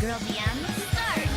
girldm start.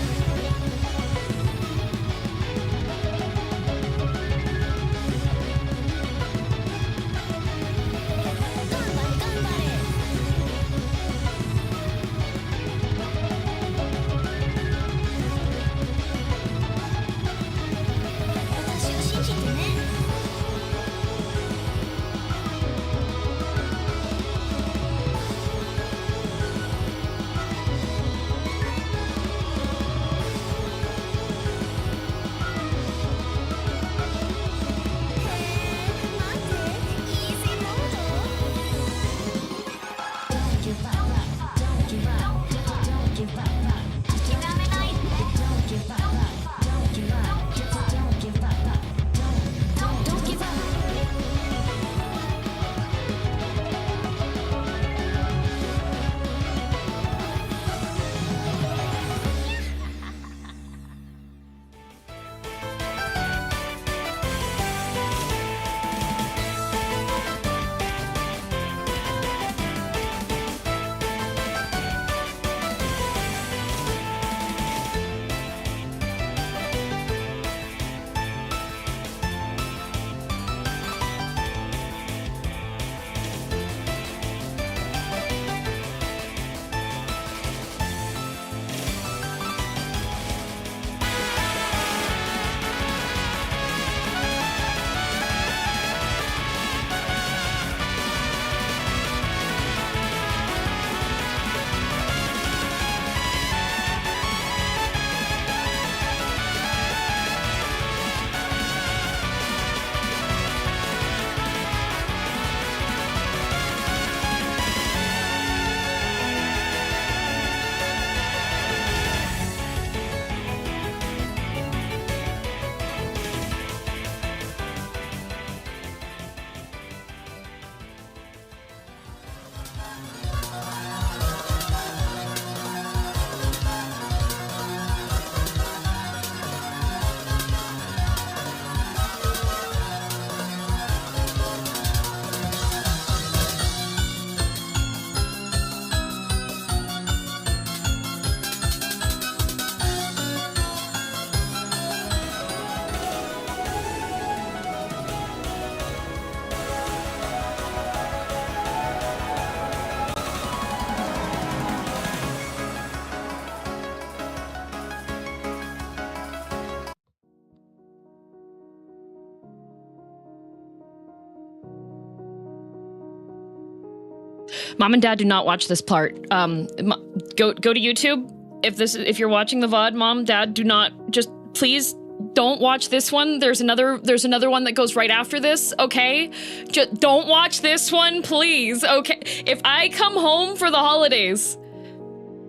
'Mom and Dad, do not watch this part. Go to YouTube. If you're watching the VOD, Mom, Dad, do not, just please don't watch this one. There's another one that goes right after this, okay? Just don't watch this one, please, okay? If I come home for the holidays,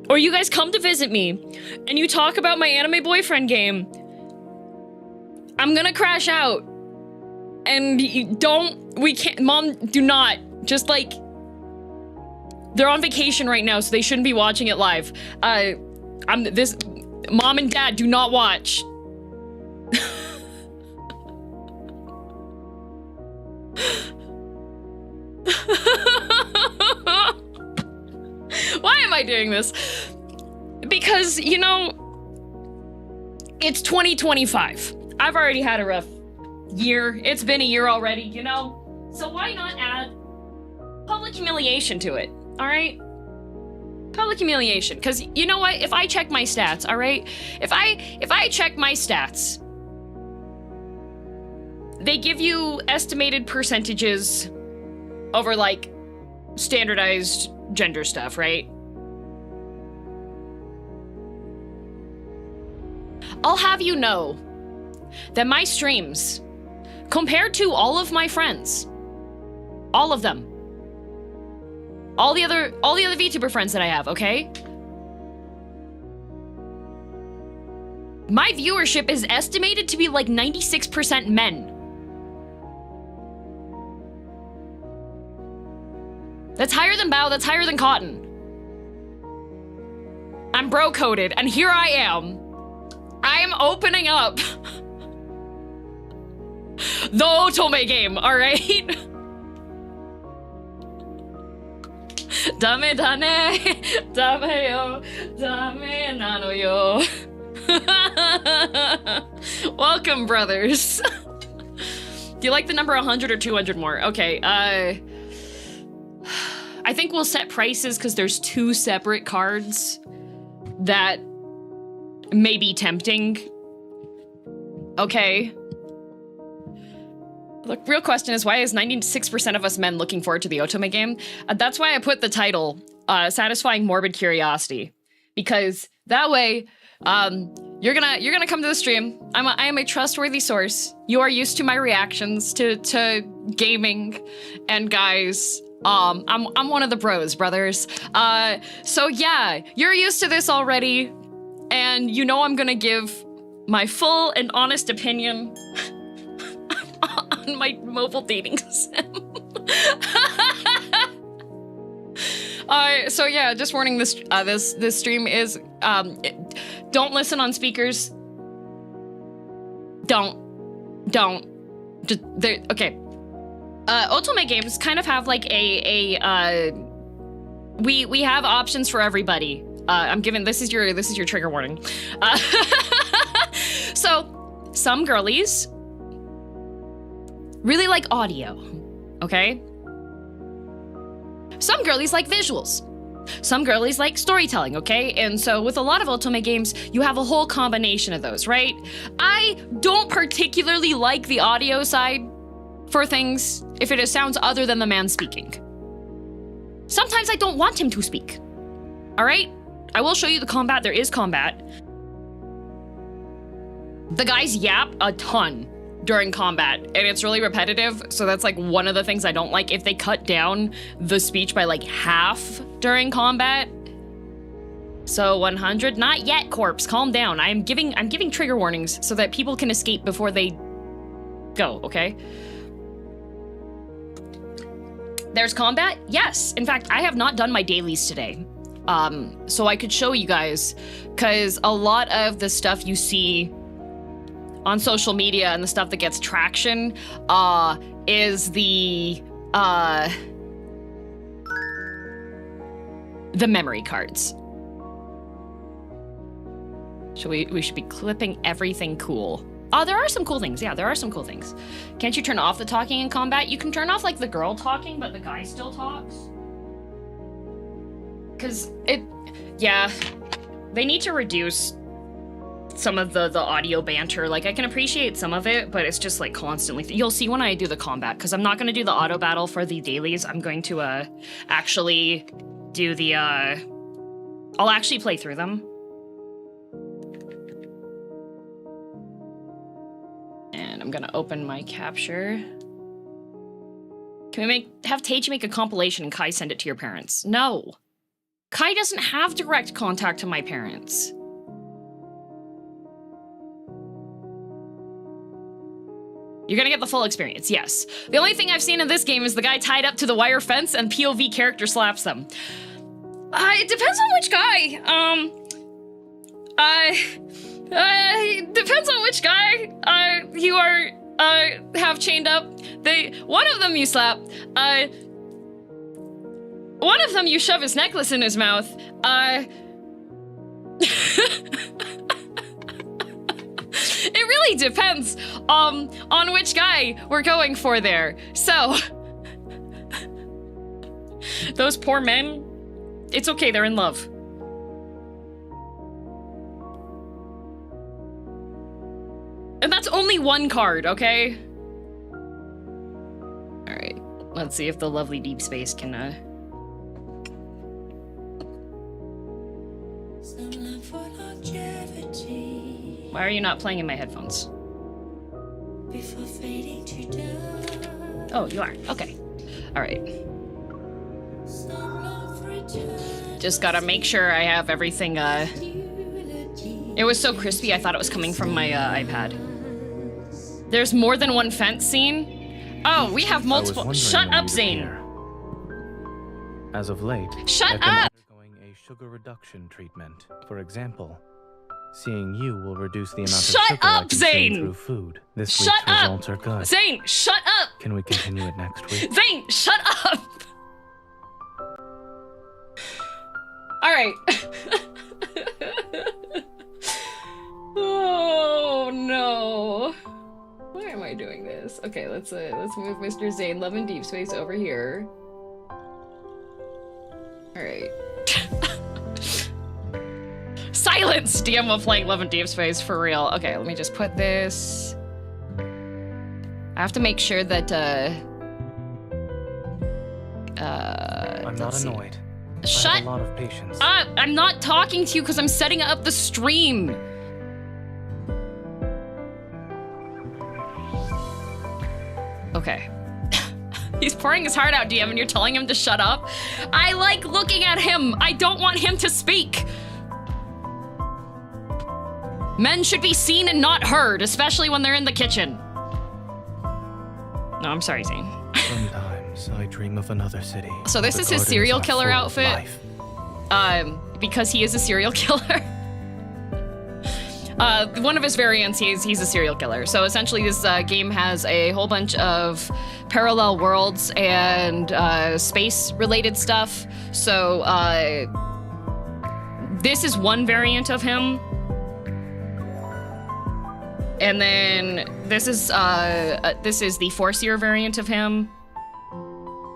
or you guys come to visit me, and you talk about my anime boyfriend game, I'm gonna crash out. And we can't, Mom, do not, just like, they're on vacation right now, so they shouldn't be watching it live. Mom and Dad, do not watch. Why am I doing this? Because, you know, it's 2025. I've already had a rough year. It's been a year already, you know? So why not add public humiliation to it, all right? Public humiliation, because you know what? If I check my stats, all right? If I check my stats, they give you estimated percentages over, like, standardized gender stuff, right? I'll have you know that my streams, compared to all of my friends, all of them, all the other VTuber friends that I have, okay? My viewership is estimated to be like 96% men. That's higher than Bao, that's higher than Cotton. I'm bro-coded, and here I am. I am opening up the Otome game, alright? Dame dane, dame yo, dame nano yo. Welcome, brothers. Do you like the number 100 or 200 more? Okay, I think we'll set prices because there's 2 separate cards that may be tempting. Okay. Look, real question is, why is 96% of us men looking forward to the Otome game? That's why I put the title, Satisfying Morbid Curiosity. Because that way, you're gonna come to the stream. I am a trustworthy source. You are used to my reactions to gaming, and guys, I'm one of the bros, brothers. So yeah, you're used to this already, and you know I'm gonna give my full and honest opinion on my mobile dating sim. So yeah, just warning, this stream is don't listen on speakers. Don't. Just there. Okay. Otome games kind of have like we have options for everybody. I'm giving this is your trigger warning. So some girlies really like audio, okay? Some girlies like visuals. Some girlies like storytelling, okay? And so with a lot of Otome games, you have a whole combination of those, right? I don't particularly like the audio side for things if it sounds other than the man speaking. Sometimes I don't want him to speak, all right? I will show you the combat. There is combat. The guys yap a ton during combat, and it's really repetitive, so that's like one of the things I don't like. If they cut down the speech by like half during combat. So 100, not yet, corpse, calm down. I'm giving trigger warnings so that people can escape before they go, okay? There's combat, yes. In fact, I have not done my dailies today. So I could show you guys, because a lot of the stuff you see on social media and the stuff that gets traction is the memory cards. We should be clipping everything cool. Oh, there are some cool things. Yeah, there are some cool things. Can't you turn off the talking in combat? You can turn off like the girl talking, but the guy still talks. Cause yeah, they need to reduce some of the audio banter. Like, I can appreciate some of it, but it's just like constantly. You'll see when I do the combat, because I'm not going to do the auto battle for the dailies. I'm going to actually do the I'll actually play through them. And I'm gonna open my capture. Can we have Teiji make a compilation and Kai send it to your parents? No. Kai doesn't have direct contact to my parents. You're gonna get the full experience, yes. The only thing I've seen in this game is the guy tied up to the wire fence and POV character slaps them. It depends on which guy. It depends on which guy you are have chained up. One of them you slap. One of them you shove his necklace in his mouth. It really depends on which guy we're going for there. So those poor men, it's okay, they're in love. And that's only one card, okay? All right, let's see if the lovely Deepspace can Why are you not playing in my headphones? Oh, you are. Okay. All right. Just gotta make sure I have everything. It was so crispy, I thought it was coming from my iPad. There's more than one fence scene? Oh, we have multiple. Shut up, Zane. As of late, Shut I've been up! undergoing a sugar reduction treatment. For example, seeing you will reduce the amount Shut of sugar I up, consume Zane! through food. This Shut week's up! results are good. Zane, shut up! Can we continue it next week? Zane, shut up! right. Oh no. Why am I doing this? Okay, let's move Mr. Zane Love and Deepspace over here. All right. Silence! DM while playing Love and Deepspace for real. Okay, let me just put this. I have to make sure that I'm not annoyed. Shut I have a lot of patience. up! I'm not talking to you because I'm setting up the stream. Okay. He's pouring his heart out, DM, and you're telling him to shut up? I like looking at him. I don't want him to speak. Men should be seen and not heard, especially when they're in the kitchen. No, I'm sorry, Zane. Sometimes I dream of another city. So this The is his gardens serial are killer full of outfit. life. Because he is a serial killer. One of his variants, he's a serial killer. So essentially this game has a whole bunch of parallel worlds and space-related stuff. So this is one variant of him. And then this is the Foreseer variant of him.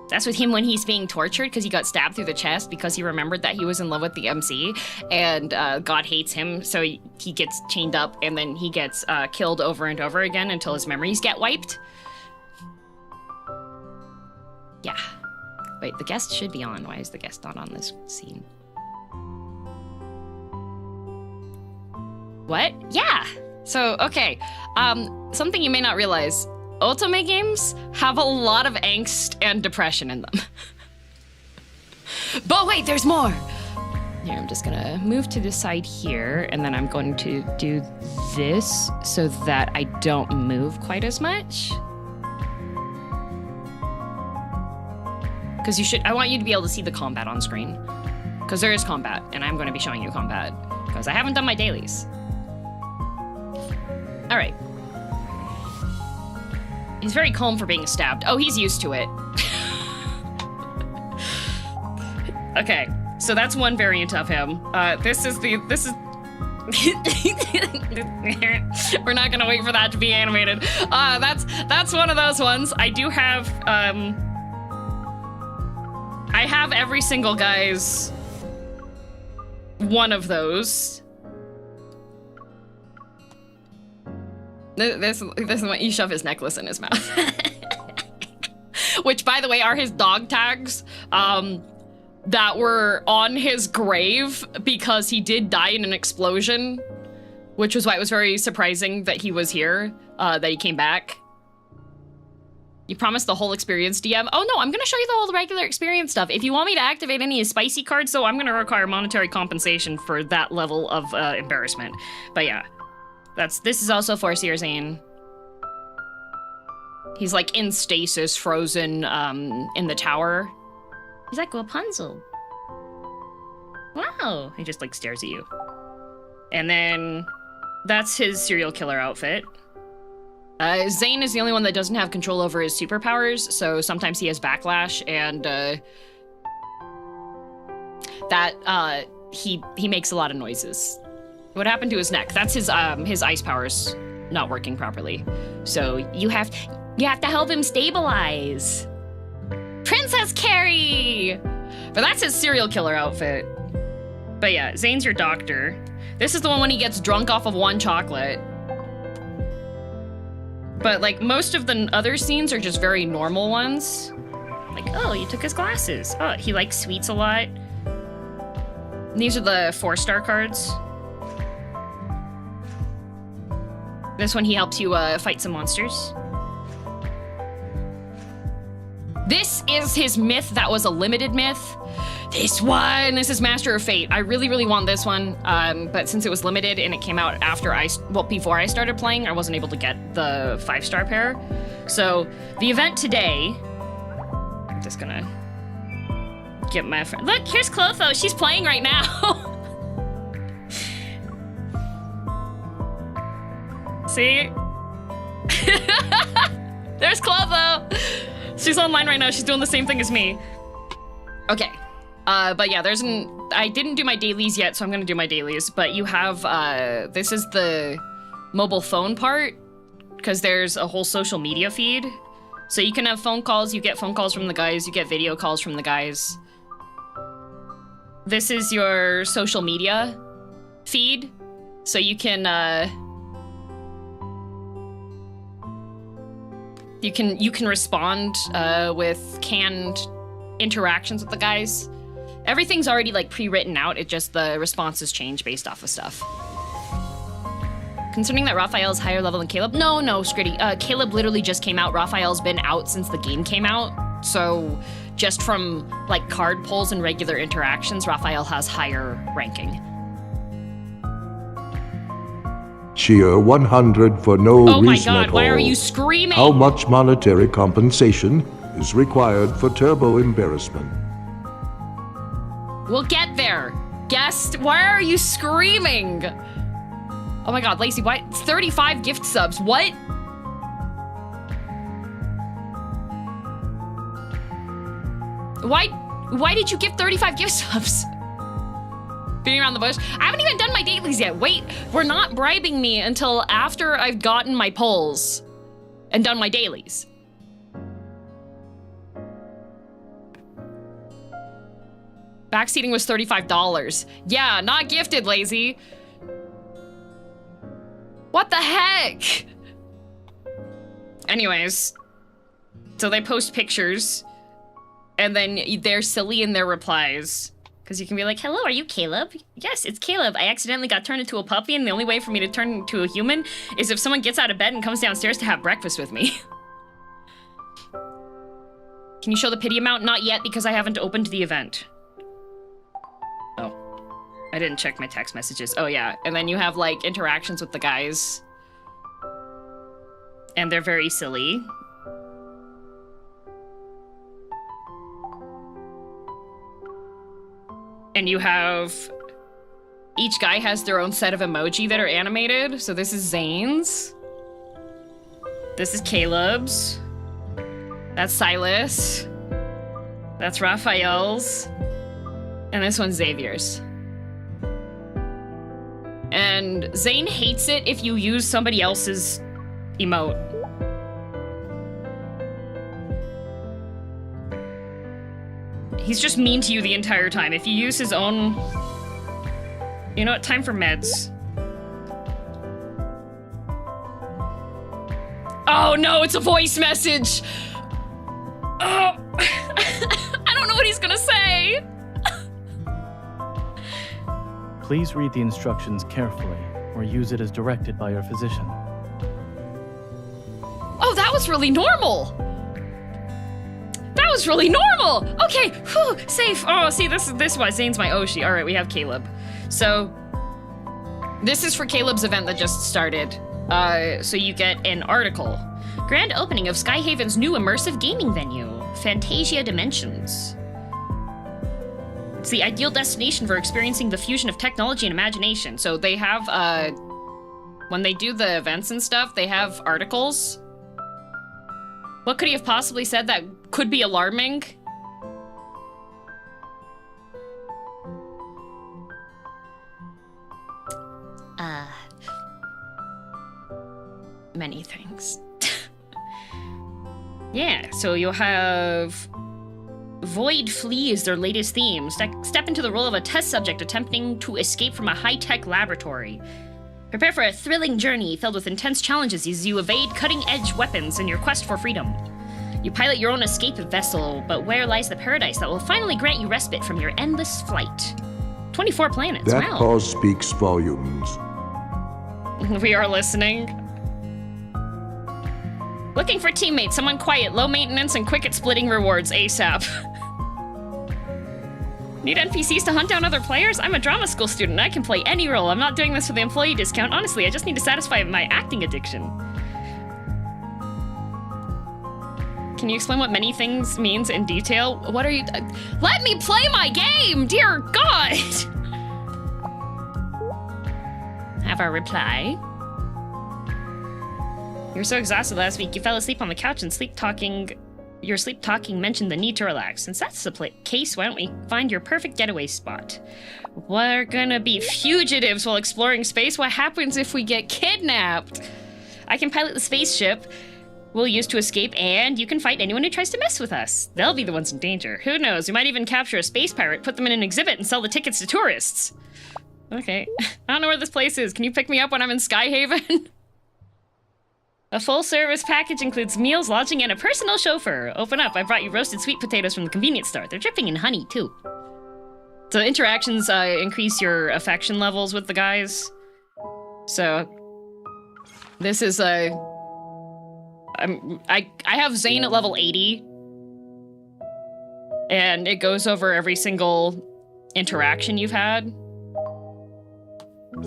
That's with him when he's being tortured because he got stabbed through the chest because he remembered that he was in love with the MC, and God hates him, so he gets chained up and then he gets killed over and over again until his memories get wiped. Yeah. Wait, the guest should be on. Why is the guest not on this scene? What? Yeah. So, okay. Something you may not realize. Otome games have a lot of angst and depression in them. But wait, there's more! Here, I'm just gonna move to the side here, and then I'm going to do this so that I don't move quite as much. Because I want you to be able to see the combat on screen. Because there is combat, and I'm gonna be showing you combat. Because I haven't done my dailies. All right. He's very calm for being stabbed. Oh, he's used to it. Okay, so that's one variant of him. This is We're not gonna wait for that to be animated. That's one of those ones. I do have, I have every single guy's one of those. This is when you shove his necklace in his mouth. Which, by the way, are his dog tags that were on his grave because he did die in an explosion, which was why it was very surprising that he was here, that he came back. You promised the whole experience, DM? Oh no, I'm gonna show you the whole regular experience stuff. If you want me to activate any of his spicy cards, though, I'm gonna require monetary compensation for that level of embarrassment. But yeah. This is also Foreseer Zane. He's like in stasis, frozen in the tower. He's like Rapunzel. Wow. He just like stares at you. And then that's his serial killer outfit. Zane is the only one that doesn't have control over his superpowers, so sometimes he has backlash, and he makes a lot of noises. What happened to his neck? That's his ice powers not working properly. So you have to help him stabilize. Princess Carrie! But that's his serial killer outfit. But yeah, Zane's your doctor. This is the one when he gets drunk off of one chocolate. But like most of the other scenes are just very normal ones. Like, oh, you took his glasses. Oh, he likes sweets a lot. And these are the 4-star cards. This one, he helps you fight some monsters. This is his myth that was a limited myth. This one, this is Master of Fate. I really, really want this one, but since it was limited and it came out after before I started playing, I wasn't able to get the 5-star pair. So the event today, I'm just gonna get my friend. Look, here's Clotho. She's playing right now. See? There's Clotho. She's online right now. She's doing the same thing as me. Okay. But yeah, there's an I didn't do my dailies yet, so I'm gonna do my dailies. But you have, this is the mobile phone part, because there's a whole social media feed. So you can have phone calls, you get phone calls from the guys, you get video calls from the guys. This is your social media feed, so you can respond with canned interactions with the guys. Everything's already like pre-written out, it just the responses change based off of stuff. Concerning that Raphael's higher level than Caleb, no, Scritty. Caleb literally just came out. Raphael's been out since the game came out, so just from like card pulls and regular interactions, Raphael has higher ranking. Cheer 100 for no reason at all. Oh my god, why are you screaming? How much monetary compensation is required for turbo embarrassment? We'll get there. Guest, why are you screaming? Oh my god, Lacey, why? 35 gift subs, what? Why did you give 35 gift subs? Beating around the bush. I haven't even done my dailies yet. Wait, we're not bribing me until after I've gotten my polls and done my dailies. Backseating was $35. Yeah, not gifted, lazy. What the heck? Anyways, so they post pictures and then they're silly in their replies. Because you can be like, hello, are you Caleb? Yes, it's Caleb. I accidentally got turned into a puppy, and the only way for me to turn into a human is if someone gets out of bed and comes downstairs to have breakfast with me. Can you show the pity amount? Not yet, because I haven't opened the event. Oh. I didn't check my text messages. Oh, yeah. And then you have, like, interactions with the guys. And they're very silly. And you have, each guy has their own set of emoji that are animated. So this is Zane's. This is Caleb's. That's Silas. That's Raphael's. And this one's Xavier's. And Zane hates it if you use somebody else's emote. He's just mean to you the entire time. If you use his own... You know what? Time for meds. Oh no, it's a voice message! Oh! I don't know what he's gonna say! Please read the instructions carefully, or use it as directed by your physician. Oh, that was really normal! That was really normal! Okay, whew, safe. Oh, see, this was Zane's my Oshi. All right, we have Caleb. So, this is for Caleb's event that just started. So you get an article. Grand opening of Skyhaven's new immersive gaming venue, Fantasia Dimensions. It's the ideal destination for experiencing the fusion of technology and imagination. So they have, when they do the events and stuff, they have articles. What could he have possibly said that could be alarming? Many things. Yeah, so you'll have Void Flee is their latest theme. Step into the role of a test subject attempting to escape from a high-tech laboratory. Prepare for a thrilling journey filled with intense challenges as you evade cutting-edge weapons in your quest for freedom. You pilot your own escape vessel, but where lies the paradise that will finally grant you respite from your endless flight? 24 planets, That wow. pause speaks volumes. We are listening. Looking for teammates, someone quiet, low maintenance, and quick at splitting rewards ASAP. Need NPCs to hunt down other players? I'm a drama school student. I can play any role. I'm not doing this for the employee discount. Honestly, I just need to satisfy my acting addiction. Can you explain what many things means in detail? What are you... Let me play my game! Dear God! Have our reply. You were so exhausted last week, you fell asleep on the couch and sleep-talking your sleep talking mentioned the need to relax. Since that's the case, why don't we find your perfect getaway spot? We're gonna be fugitives while exploring space. What happens if we get kidnapped? I can pilot the spaceship we'll use to escape, and you can fight anyone who tries to mess with us. They'll be the ones in danger. Who knows? We might even capture a space pirate, put them in an exhibit, and sell the tickets to tourists. Okay. I don't know where this place is. Can you pick me up when I'm in Skyhaven? A full-service package includes meals, lodging, and a personal chauffeur. Open up. I brought you roasted sweet potatoes from the convenience store. They're dripping in honey, too. So interactions increase your affection levels with the guys. So this is I have Zane at level 80. And it goes over every single interaction you've had.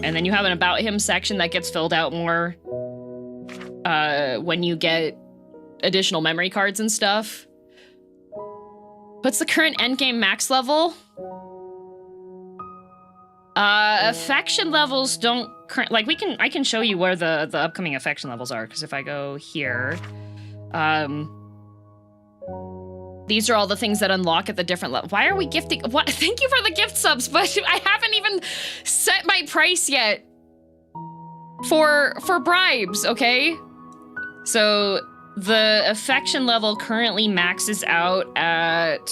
And then you have an about him section that gets filled out more when you get additional memory cards and stuff. What's the current endgame max level? Affection levels don't like I can show you where the upcoming affection levels are, because if I go here, these are all the things that unlock at the different level. Why are we gifting? What? Thank you for the gift subs, but I haven't even set my price yet for bribes, okay? So the affection level currently maxes out at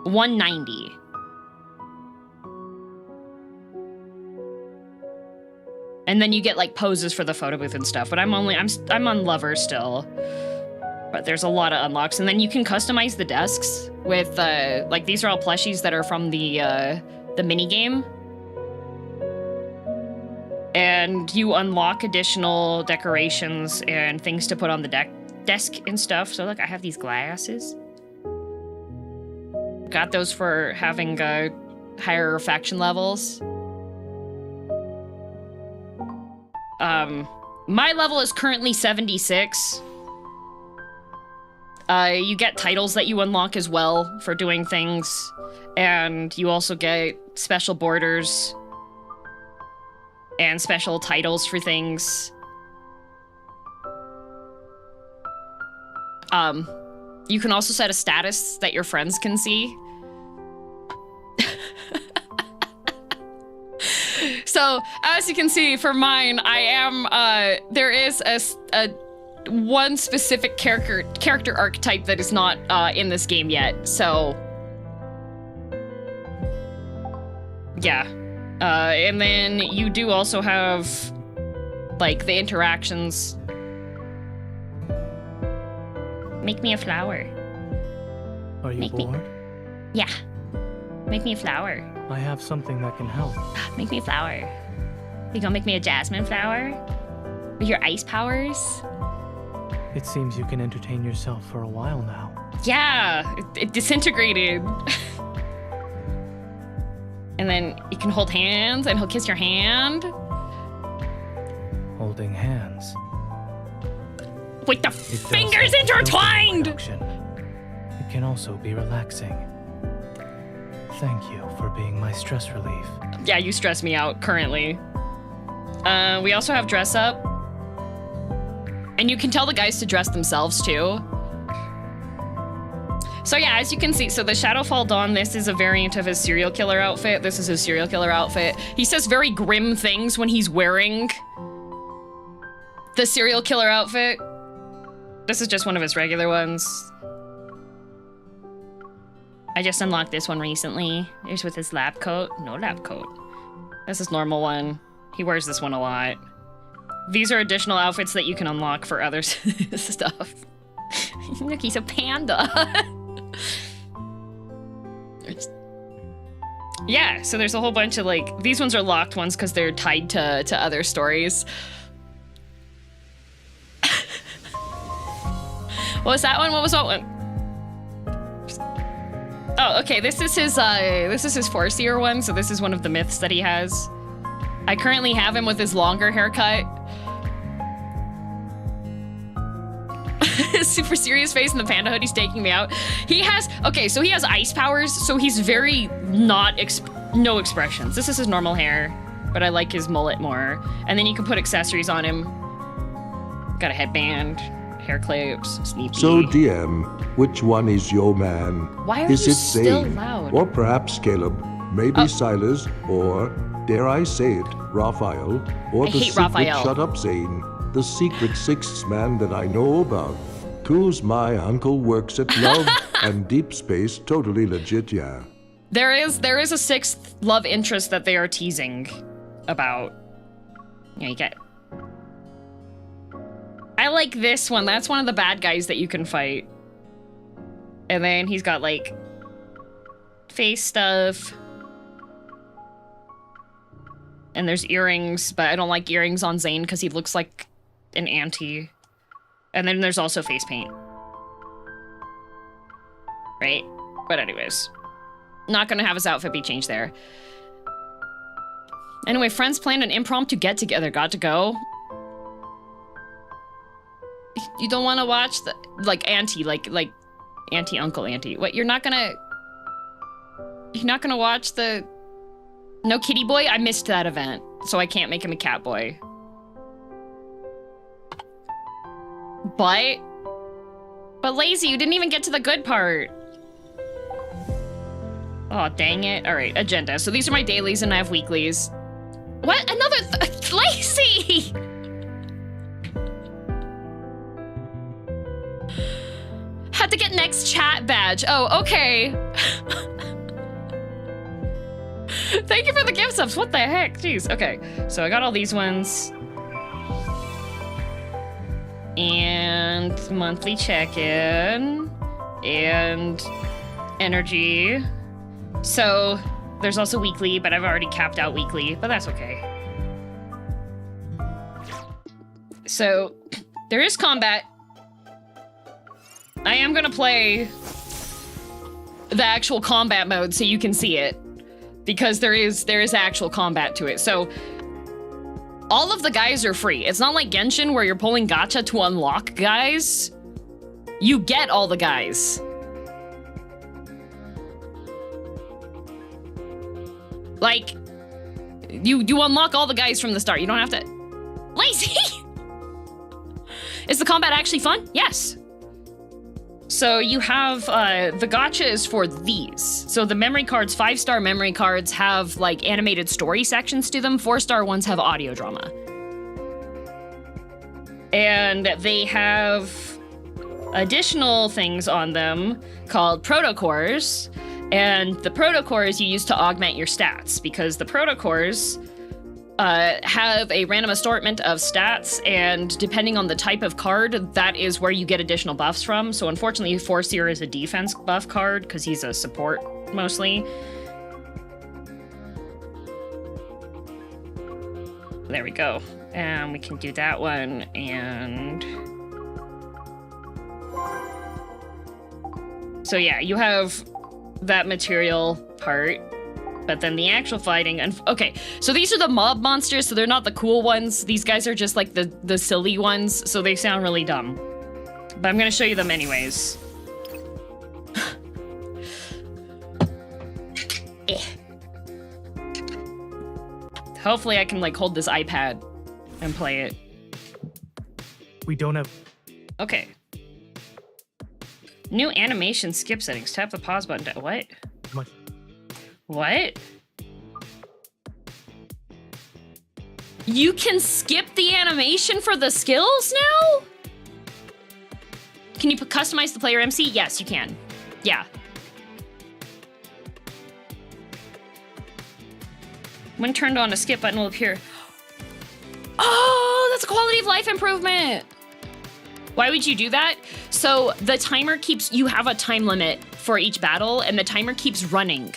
190. And then you get like poses for the photo booth and stuff, but I'm on lover still. But there's a lot of unlocks, and then you can customize the desks with like these are all plushies that are from the mini game. And you unlock additional decorations and things to put on the desk and stuff. So look, I have these glasses. Got those for having higher faction levels. My level is currently 76. You get titles that you unlock as well for doing things. And you also get special borders and special titles for things. You can also set a status that your friends can see. So, as you can see, for mine, I am, there is a one specific character archetype that is not in this game yet, so yeah. And then you do also have, like, the interactions. Make me a flower. Are you bored? Yeah. Make me a flower. I have something that can help. Make me a flower. You gonna make me a jasmine flower? With your ice powers? It seems you can entertain yourself for a while now. Yeah, it disintegrated. And then you can hold hands and he'll kiss your hand. Holding hands. With the fingers intertwined! It can also be relaxing. Thank you for being my stress relief. Yeah, you stress me out currently. We also have dress up. And you can tell the guys to dress themselves too. So yeah, as you can see, so the Shadowfall Dawn, this is a variant of his serial killer outfit. This is his serial killer outfit. He says very grim things when he's wearing the serial killer outfit. This is just one of his regular ones. I just unlocked this one recently. It's with his lab coat. No lab coat. This is normal one. He wears this one a lot. These are additional outfits that you can unlock for other stuff. Look, he's a panda. Yeah, so there's a whole bunch of, like, these ones are locked ones because they're tied to other stories. What was that one? What was that one? Oh, okay, this is his 4-seer one, so this is one of the myths that he has. I currently have him with his longer haircut. Super serious face and the panda hoodie's taking me out. He has, okay, so he has ice powers, so he's very no expressions. This is his normal hair, but I like his mullet more. And then you can put accessories on him. Got a headband, hair clips, sleepy. So, DM, which one is your man? Why are is you it still Zane? loud? Or perhaps Caleb? Maybe Silas? Or, dare I say it, Raphael? Or I the hate secret Raphael. Shut Up Zane? The secret sixth man that I know about. Cause my uncle works at Love and Deepspace, totally legit, yeah. There is a sixth love interest that they are teasing about. Yeah, you get. I like this one. That's one of the bad guys that you can fight. And then he's got like face stuff. And there's earrings, but I don't like earrings on Zane because he looks like an auntie. And then there's also face paint. Right? But anyways. Not gonna have his outfit be changed there. Anyway, friends planned an impromptu get-together. Got to go. You don't want to watch the... Like, auntie. Like auntie, uncle, auntie. What, you're not gonna... You're not gonna watch the... No kitty boy? I missed that event, so I can't make him a cat boy. But lazy, you didn't even get to the good part. Oh, dang it. All right, agenda. So these are my dailies and I have weeklies. What? Another lazy! Had to get next chat badge. Oh, okay. Thank you for the gift subs. What the heck? Jeez. Okay, so I got all these ones. And monthly check-in. And energy. So there's also weekly, but I've already capped out weekly, but that's okay. So there is combat. I am gonna play the actual combat mode so you can see it, because there is actual combat to it. So all of the guys are free. It's not like Genshin where you're pulling gacha to unlock guys. You get all the guys. Like, you unlock all the guys from the start. You don't have to... Lazy! Is the combat actually fun? Yes. So you have, the gacha is for these. So the memory cards, 5-star memory cards have like animated story sections to them. 4-star ones have audio drama. And they have additional things on them called protocores. And the protocores you use to augment your stats, because the protocores have a random assortment of stats, and depending on the type of card, that is where you get additional buffs from. So unfortunately, Forseer is a defense buff card because he's a support mostly. There we go. And we can do that one, and... So yeah, you have that material part, but then the actual fighting, and okay, so these are the mob monsters, so they're not the cool ones. These guys are just like the silly ones, so they sound really dumb. But I'm gonna show you them anyways. Hopefully I can like hold this iPad and play it. We don't have... Okay. New animation skip settings. Tap the pause button. What? What? You can skip the animation for the skills now? Can you customize the player MC? Yes, you can. Yeah. When turned on, a skip button will appear. Oh, that's a quality of life improvement. Why would you do that? So the timer keeps, you have a time limit for each battle, and the timer keeps running.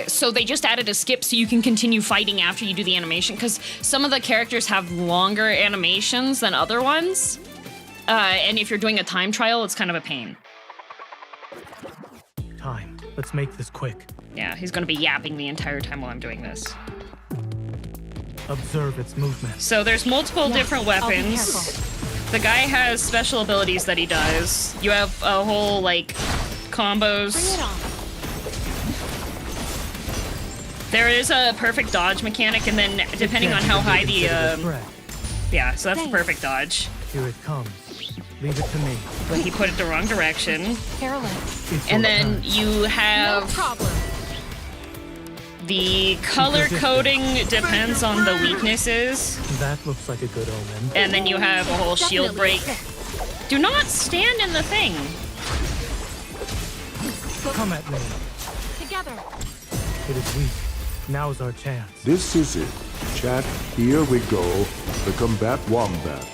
So they just added a skip so you can continue fighting after you do the animation, because some of the characters have longer animations than other ones. And if you're doing a time trial, it's kind of a pain. Time. Let's make this quick. Yeah, he's gonna be yapping the entire time while I'm doing this. Observe its movement. So there's multiple different weapons. The guy has special abilities that he does. You have a whole, like, combos. Bring it on. There is a perfect dodge mechanic, and then depending on how high the yeah, so that's the perfect dodge. Here it comes. Leave it to me. But he put it the wrong direction. It's And your then turn. you have No problem. the color coding depends on the weaknesses. That looks like a good omen. And then you have a whole shield break. Do not stand in the thing. Come at me. Together. It is weak. Now's our chance. This is it. Chat, here we go. The combat wombat.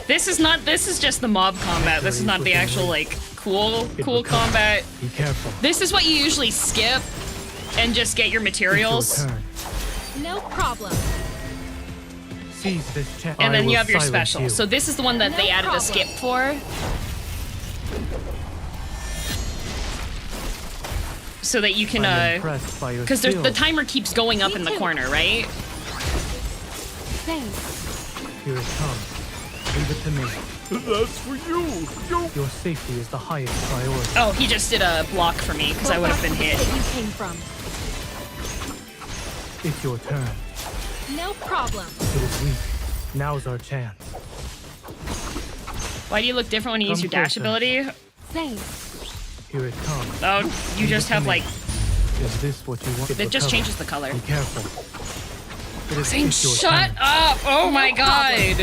This is just the mob combat. This is not the actual, like, cool It will come. combat. Be careful. This is what you usually skip and just get your It's your materials. turn. No problem. Seize this chance. And I then you will have your silence special. you. So this is the one that No they added a problem. skip for. So that you can, I'm impressed by your because the skills. timer keeps going up Me in the too. corner, right? Thanks. Here it comes. Leave it to me. That's for you. Your safety is the highest priority. Oh, he just did a block for me because I would have been hit. That you came from. It's your turn. No problem. It is weak. Now's our chance. Why do you look different when you use Come your dash closer. ability? Thanks. Here it comes. Oh, you just have like, Is this what you want? it just changes the color. Be careful. It is Zane, it's your shut turn. up! Oh my god!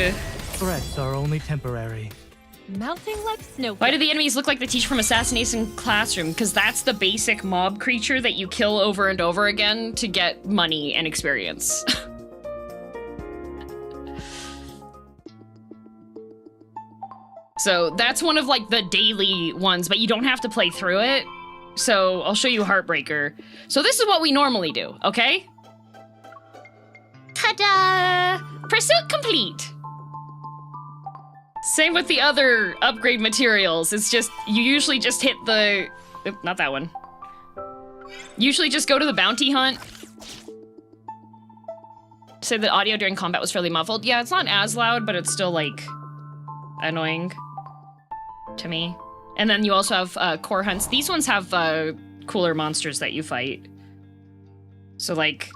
Threats are only temporary. Melting like snow. Why do the enemies look like the teacher from Assassination Classroom? Because that's the basic mob creature that you kill over and over again to get money and experience. So that's one of like the daily ones, but you don't have to play through it. So I'll show you Heartbreaker. So this is what we normally do, okay? Ta-da! Pursuit complete! Same with the other upgrade materials. It's just, you usually just hit the... Oop, not that one. Usually just go to the bounty hunt. Say the audio during combat was fairly muffled. Yeah, it's not as loud, but it's still, like, annoying to me. And then you also have core hunts. These ones have cooler monsters that you fight. So, like,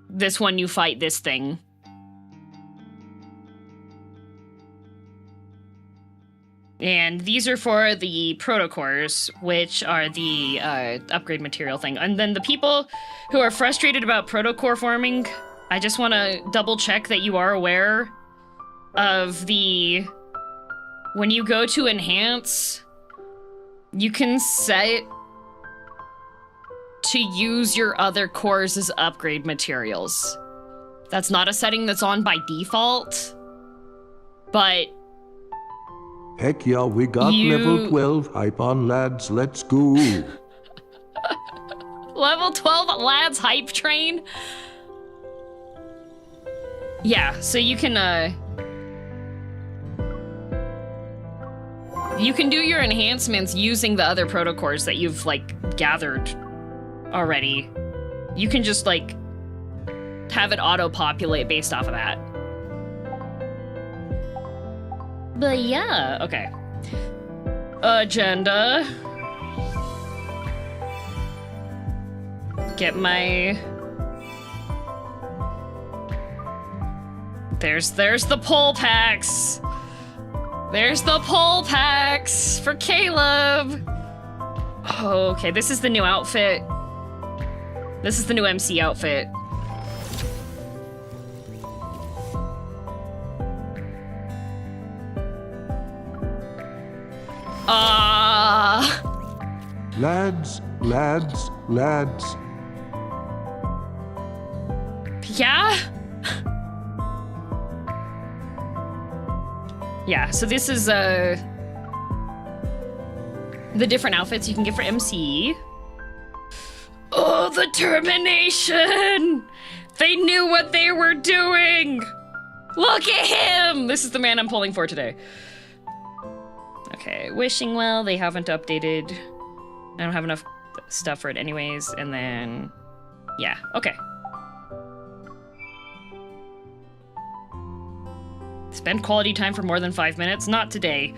this one you fight this thing. And these are for the protocores, which are the upgrade material thing. And then the people who are frustrated about protocore forming, I just want to double check that you are aware of the... When you go to enhance, you can set to use your other cores as upgrade materials. That's not a setting that's on by default, but... Heck yeah, we got level 12 hype on, lads. Let's go. Level 12 lads hype train? Yeah, so you can do your enhancements using the other protocores that you've, like, gathered already. You can just, like, have it auto-populate based off of that. But yeah, okay. Agenda. Get my... There's the pull packs. There's the pull packs for Caleb. Oh, okay, this is the new outfit. This is the new MC outfit. Lads, lads, lads. Yeah? Yeah, so this is the different outfits you can get for MC. Oh, the termination! They knew what they were doing! Look at him! This is the man I'm pulling for today. Okay, wishing well, they haven't updated. I don't have enough stuff for it anyways, and then... Yeah, okay. Spend quality time for more than 5 minutes? Not today.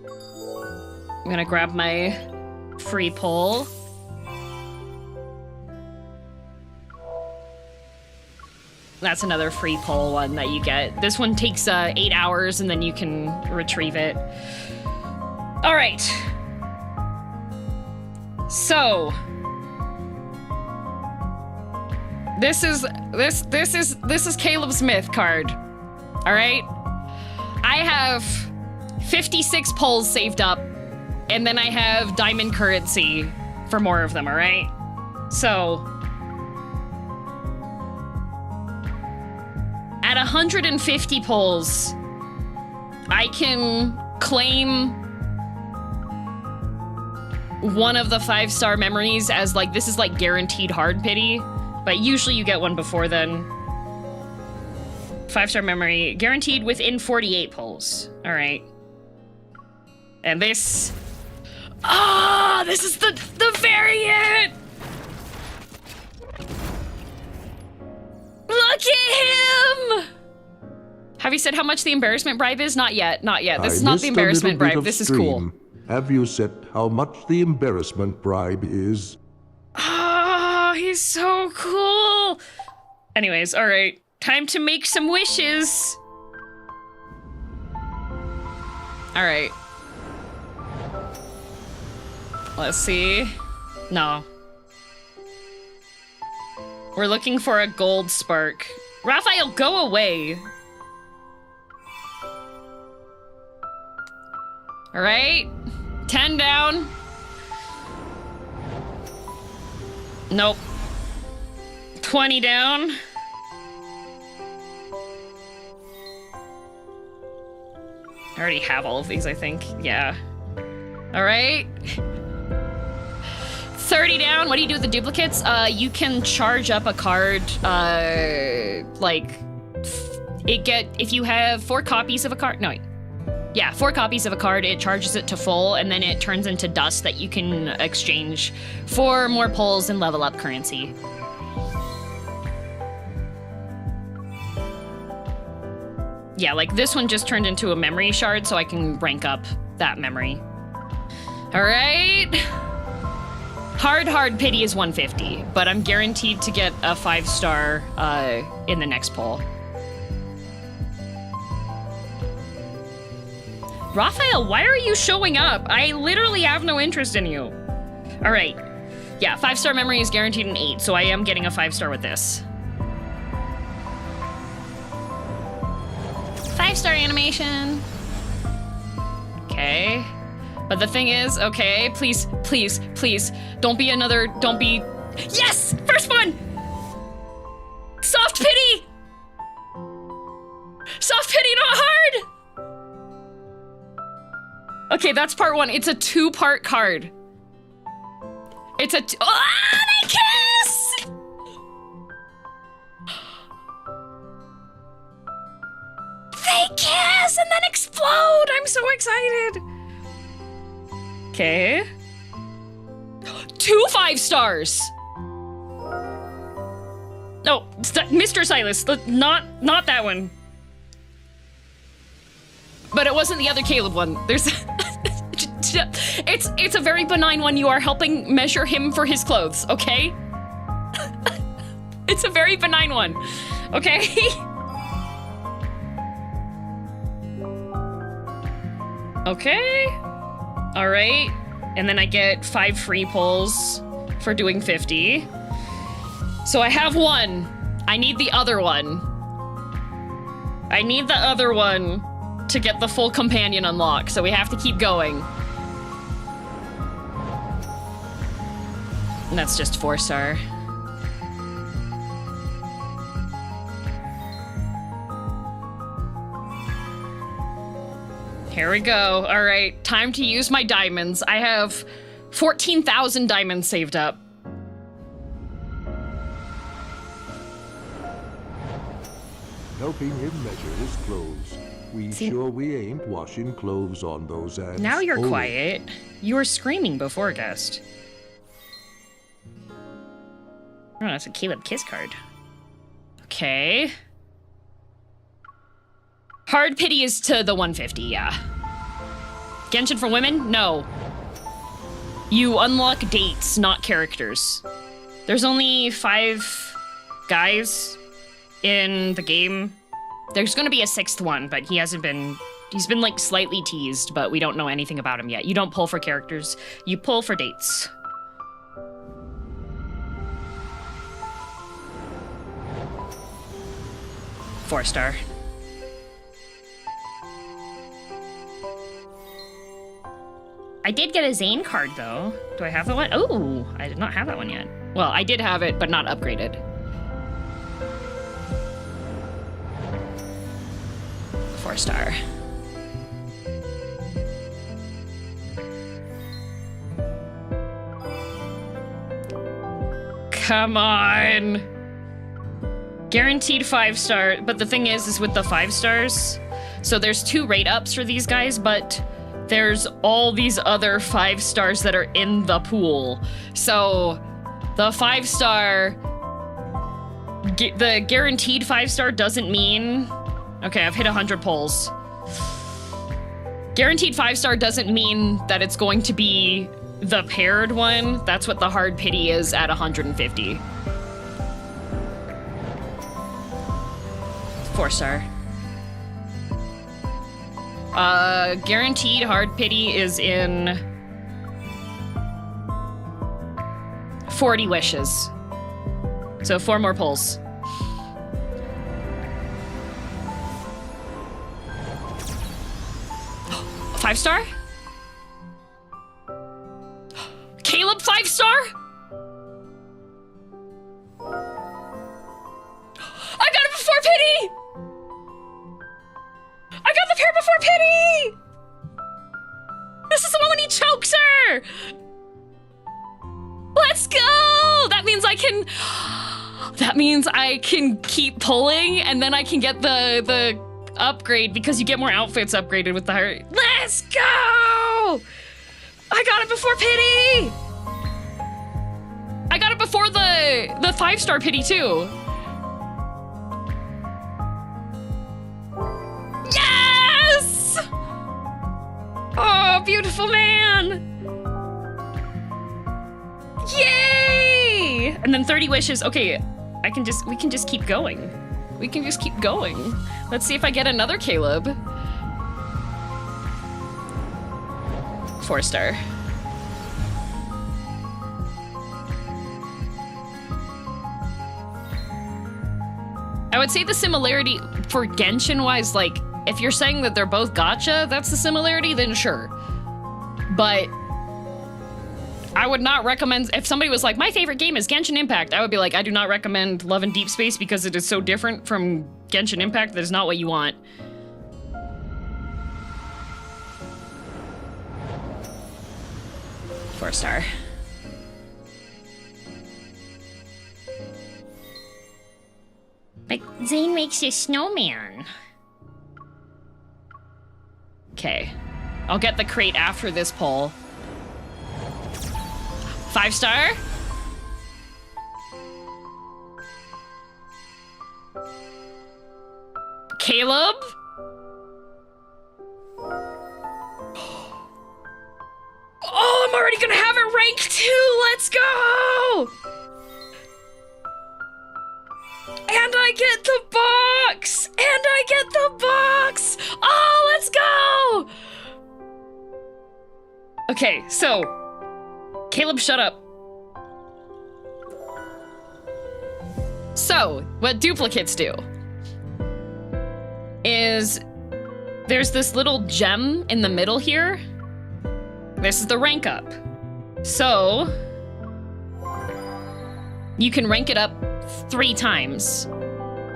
I'm gonna grab my free pull. That's another free poll one that you get. This one takes 8 hours and then you can retrieve it. All right. So this is Caleb Smith card. All right. I have 56 polls saved up, and then I have diamond currency for more of them. All right. So at 150 polls, I can claim one of the 5-star memories as like, this is like guaranteed hard pity, but usually you get one before then. 5-star memory guaranteed within 48 polls. All right. And this, this is the variant. Look at him! Have you said how much the embarrassment bribe is? Not yet, not yet. This is not the embarrassment bribe. This is cool. Have you said how much the embarrassment bribe is? Oh, he's so cool. Anyways, all right. Time to make some wishes. All right. Let's see. No. We're looking for a gold spark. Raphael, go away. All right. 10 down. Nope. 20 down. I already have all of these, I think. Yeah. All right. 30 down. What do you do with the duplicates? You can charge up a card, if you have 4 copies of a card, no, yeah, 4 copies of a card, it charges it to full, and then it turns into dust that you can exchange for more pulls and level up currency. Yeah, like this one just turned into a memory shard, so I can rank up that memory. All right. Hard pity is 150, but I'm guaranteed to get a 5-star in the next poll. Raphael, why are you showing up? I literally have no interest in you. All right. Yeah, 5-star memory is guaranteed an 8, so I am getting a 5-star with this. 5-star animation. Okay. But the thing is, okay, please, please, please, don't be, yes! First one! Soft pity! Soft pity, not hard! Okay, that's part 1. It's a 2-part card. It's a, they kiss! They kiss and then explode! I'm so excited! Okay. 2 5-stars! No, Mr. Silas, not that one. But it wasn't the other Caleb one. There's... it's a very benign one. You are helping measure him for his clothes, okay? It's a very benign one, okay? Okay. All right. And then I get 5 free pulls for doing 50. So I have 1. I need the other one. I need the other one to get the full companion unlock, so we have to keep going. And that's just 4-star. Here we go. All right, time to use my diamonds. I have 14,000 diamonds saved up. Helping him measure his clothes. We ain't washing clothes on those ants. Now you're quiet. You were screaming before, Gust. Oh, that's a Caleb Kiss card. Okay. Hard pity is to the 150, yeah. Genshin for women? No. You unlock dates, not characters. There's only 5 guys in the game. There's gonna be a 6th one, but he's been like slightly teased, but we don't know anything about him yet. You don't pull for characters, you pull for dates. Four-star. I did get a Zane card, though. Do I have that one? Oh, I did not have that one yet. Well, I did have it, but not upgraded. 4-star. Come on. Guaranteed 5-star, but the thing is with the 5 stars, so there's 2 rate ups for these guys, but there's all these other 5 stars that are in the pool. So the 5-star, the guaranteed 5-star doesn't mean, okay, I've hit 100 polls. Guaranteed 5-star doesn't mean that it's going to be the paired one. That's what the hard pity is at 150. 4-star. Guaranteed hard pity is in 40 wishes. So 4 more pulls. Five-star? Caleb 5-star? I got it before pity! I got the pair before pity! This is the one when he chokes her! Let's go! That means I can keep pulling, and then I can get the upgrade because you get more outfits upgraded with the higher. Let's go! I got it before pity! I got it before the 5-star pity too. Yes! Oh, beautiful man! Yay! And then 30 wishes. Okay, we can just keep going. We can just keep going. Let's see if I get another Caleb. 4-star. I would say the similarity for Genshin-wise, like, if you're saying that they're both gacha, that's the similarity, then sure. But I would not recommend, if somebody was like, my favorite game is Genshin Impact, I would be like, I do not recommend Love and Deepspace because it is so different from Genshin Impact that is not what you want. Four-star. Like, Zane makes you a snowman. Okay. I'll get the crate after this poll. 5-star? Caleb? Oh, I'm already gonna have it ranked too! Let's go! And I get the box! And I get the box! Oh, let's go! Okay, so Caleb, shut up. So, what duplicates do is there's this little gem in the middle here. This is the rank up. So, you can rank it up 3 times,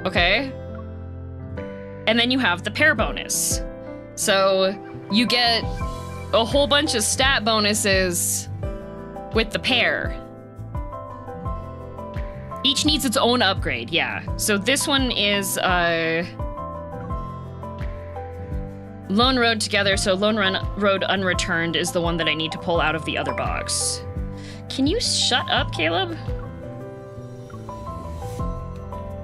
okay? And then you have the pair bonus. So, you get a whole bunch of stat bonuses with the pair. Each needs its own upgrade, yeah. So this one is Lone Road Together, so Lone Road Unreturned is the one that I need to pull out of the other box. Can you shut up, Caleb?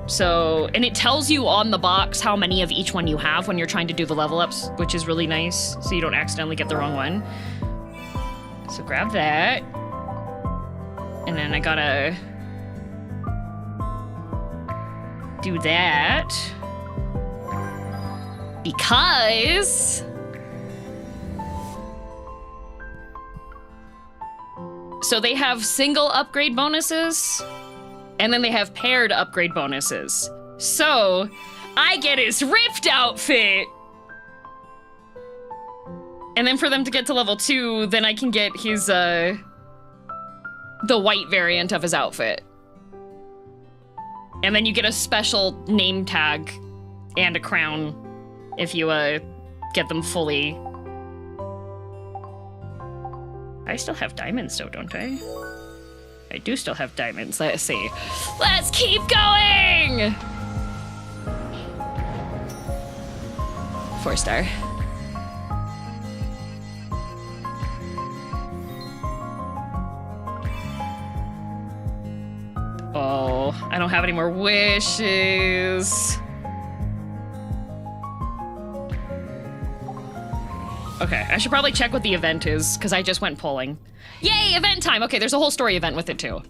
So, and it tells you on the box how many of each one you have when you're trying to do the level ups, which is really nice, so you don't accidentally get the wrong one. So grab that. And then I gotta do that. Because... So they have single upgrade bonuses, and then they have paired upgrade bonuses. So, I get his ripped outfit! And then for them to get to level 2, then I can get his, the white variant of his outfit. And then you get a special name tag and a crown if you, get them fully. I still have diamonds though, don't I? I do still have diamonds, let's see. Let's keep going! 4-star. Oh, I don't have any more wishes. Okay, I should probably check what the event is, because I just went polling. Yay, event time! Okay, there's a whole story event with it, too.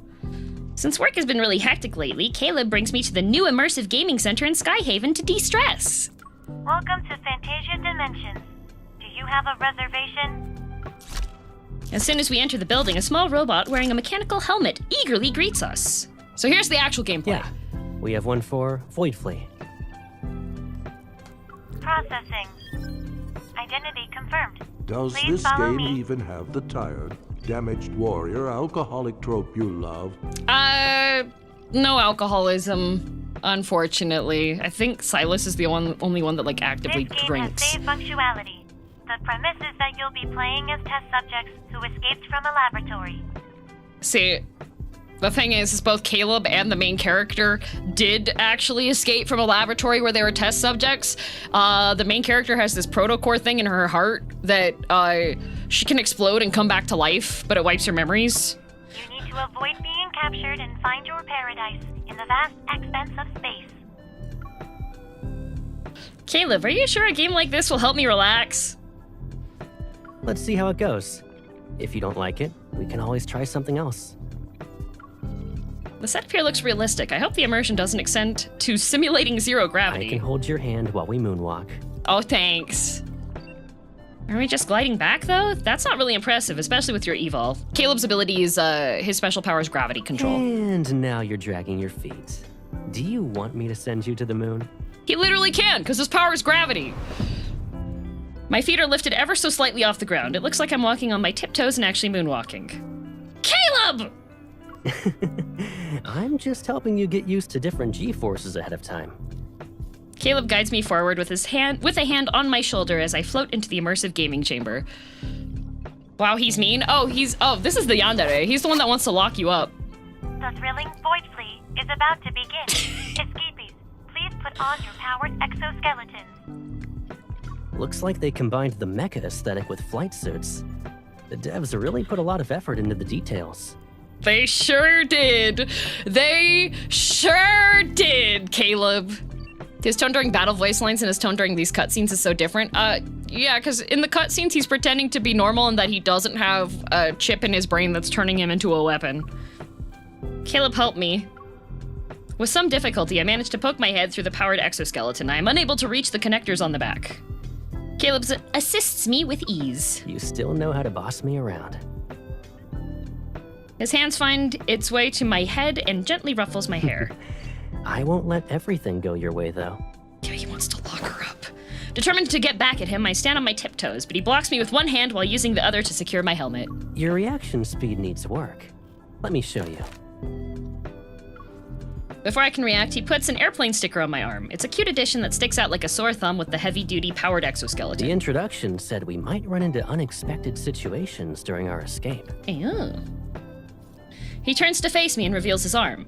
Since work has been really hectic lately, Caleb brings me to the new Immersive Gaming Center in Skyhaven to de-stress. Welcome to Fantasia Dimensions. Do you have a reservation? As soon as we enter the building, a small robot wearing a mechanical helmet eagerly greets us. So here's the actual gameplay. Yeah, we have one for Void Flea. Processing. Identity confirmed. Does Please this follow game me. even have the tired, damaged warrior alcoholic trope you love? No alcoholism, unfortunately. I think Silas is the only one that, like, actively This game drinks. has saved punctuality. The premise is that you'll be playing as test subjects who escaped from a laboratory. See, the thing is both Caleb and the main character did actually escape from a laboratory where they were test subjects. The main character has this protocore thing in her heart that she can explode and come back to life, but it wipes her memories. You need to avoid being captured and find your paradise in the vast expanse of space. Caleb, are you sure a game like this will help me relax? Let's see how it goes. If you don't like it, we can always try something else. The setup here looks realistic. I hope the immersion doesn't extend to simulating zero I gravity. can hold your hand while we moonwalk. Oh, thanks. Are we just gliding back, though? That's not really impressive, especially with your evolve. Caleb's ability is, his special power is gravity control. And now you're dragging your feet. Do you want me to send you to the moon? He literally can, because his power is gravity. My feet are lifted ever so slightly off the ground. It looks like I'm walking on my tiptoes and actually moonwalking. Caleb! I'm just helping you get used to different G-forces ahead of time. Caleb guides me forward with a hand on my shoulder as I float into the immersive gaming chamber. Wow, he's mean. Oh, this is the yandere. He's the one that wants to lock you up. The thrilling Void Flea is about to begin. Escapees, please put on your powered exoskeletons. Looks like they combined the mecha aesthetic with flight suits. The devs really put a lot of effort into the details. They sure did. They sure did, Caleb. His tone during battle voice lines and his tone during these cutscenes is so different. Yeah, because in the cutscenes, he's pretending to be normal and that he doesn't have a chip in his brain that's turning him into a weapon. Caleb helped me. With some difficulty, I managed to poke my head through the powered exoskeleton. I am unable to reach the connectors on the back. Caleb assists me with ease. You still know how to boss me around. His hands find its way to my head and gently ruffles my hair. I won't let everything go your way, though. Yeah, he wants to lock her up. Determined to get back at him, I stand on my tiptoes, but he blocks me with one hand while using the other to secure my helmet. Your reaction speed needs work. Let me show you. Before I can react, he puts an airplane sticker on my arm. It's a cute addition that sticks out like a sore thumb with the heavy-duty powered exoskeleton. The introduction said we might run into unexpected situations during our escape. Ew. He turns to face me and reveals his arm.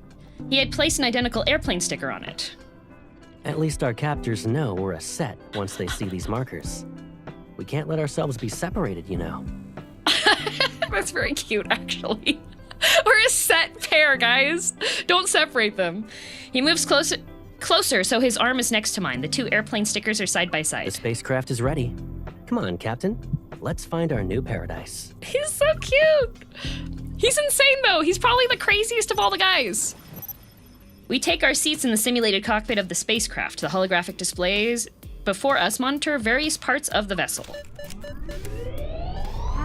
He had placed an identical airplane sticker on it. At least our captors know we're a set once they see these markers. We can't let ourselves be separated, you know. That's very cute, actually. We're a set pair, guys. Don't separate them. He moves closer, so his arm is next to mine. The two airplane stickers are side by The side. spacecraft is ready. Come on, Captain. Let's find our new paradise. He's so cute. He's insane, though. He's probably the craziest of all the guys. We take our seats in the simulated cockpit of the spacecraft. The holographic displays before us monitor various parts of the vessel.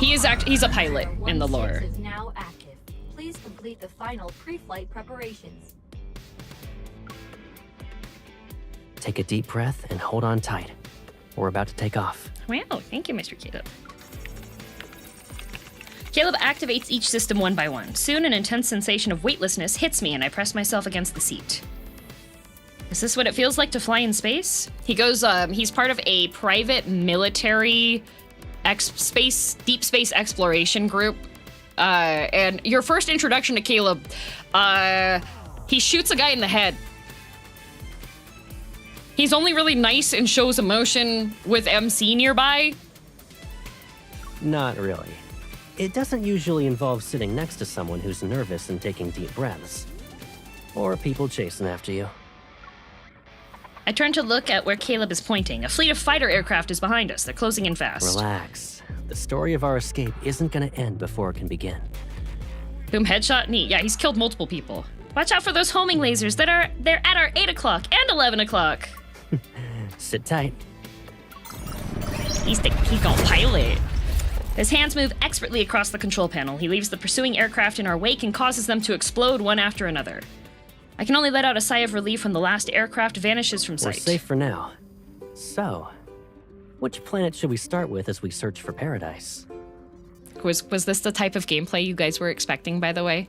He's a pilot in the lore. Is now active. Please complete the final pre-flight preparations. Take a deep breath and hold on tight. We're about to take off. Wow, thank you, Mr. Caleb. Caleb activates each system one by one. Soon, an intense sensation of weightlessness hits me, and I press myself against the seat. Is this what it feels like to fly in space? He goes, he's part of a private military deep space exploration group. And your first introduction to Caleb, he shoots a guy in the head. He's only really nice and shows emotion with MC nearby. Not really. It doesn't usually involve sitting next to someone who's nervous and taking deep breaths. Or people chasing after you. I turn to look at where Caleb is pointing. A fleet of fighter aircraft is behind us. They're closing in fast. Relax. The story of our escape isn't gonna end before it can begin. Boom, headshot, knee. Yeah, he's killed multiple people. Watch out for those homing lasers they're at our 8 o'clock and 11 o'clock. Sit tight. He's gonna pilot. His hands move expertly across the control panel. He leaves the pursuing aircraft in our wake and causes them to explode one after another. I can only let out a sigh of relief when the last aircraft vanishes from sight. We're safe for now. So, which planet should we start with as we search for paradise? Was this the type of gameplay you guys were expecting, by the way?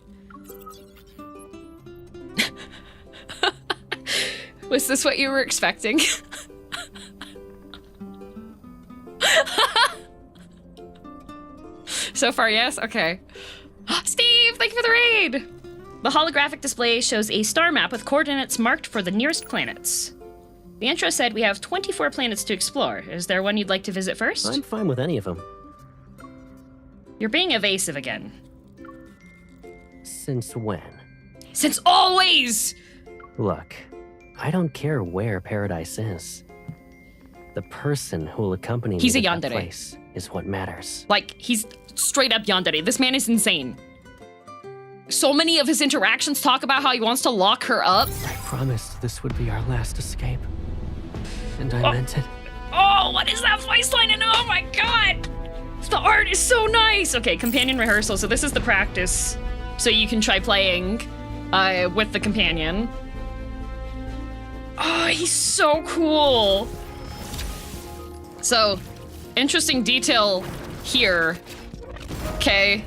Was this what you were expecting? So far, yes? Okay. Steve, thank you for the raid! The holographic display shows a star map with coordinates marked for the nearest planets. The intro said we have 24 planets to explore. Is there one you'd like to visit first? I'm fine with any of them. You're being evasive again. Since when? Since always! Look, I don't care where paradise is. The person who will accompany me He's to a that yandere. place is what matters. Like, he's straight up yandere. This man is insane. So many of his interactions talk about how he wants to lock her up. I promised this would be our last escape. And I meant it. Oh, what is that voice line? And oh my god! The art is so nice! Okay, companion rehearsal. So this is the practice. So you can try playing with the companion. Oh, he's so cool. So, interesting detail here, okay,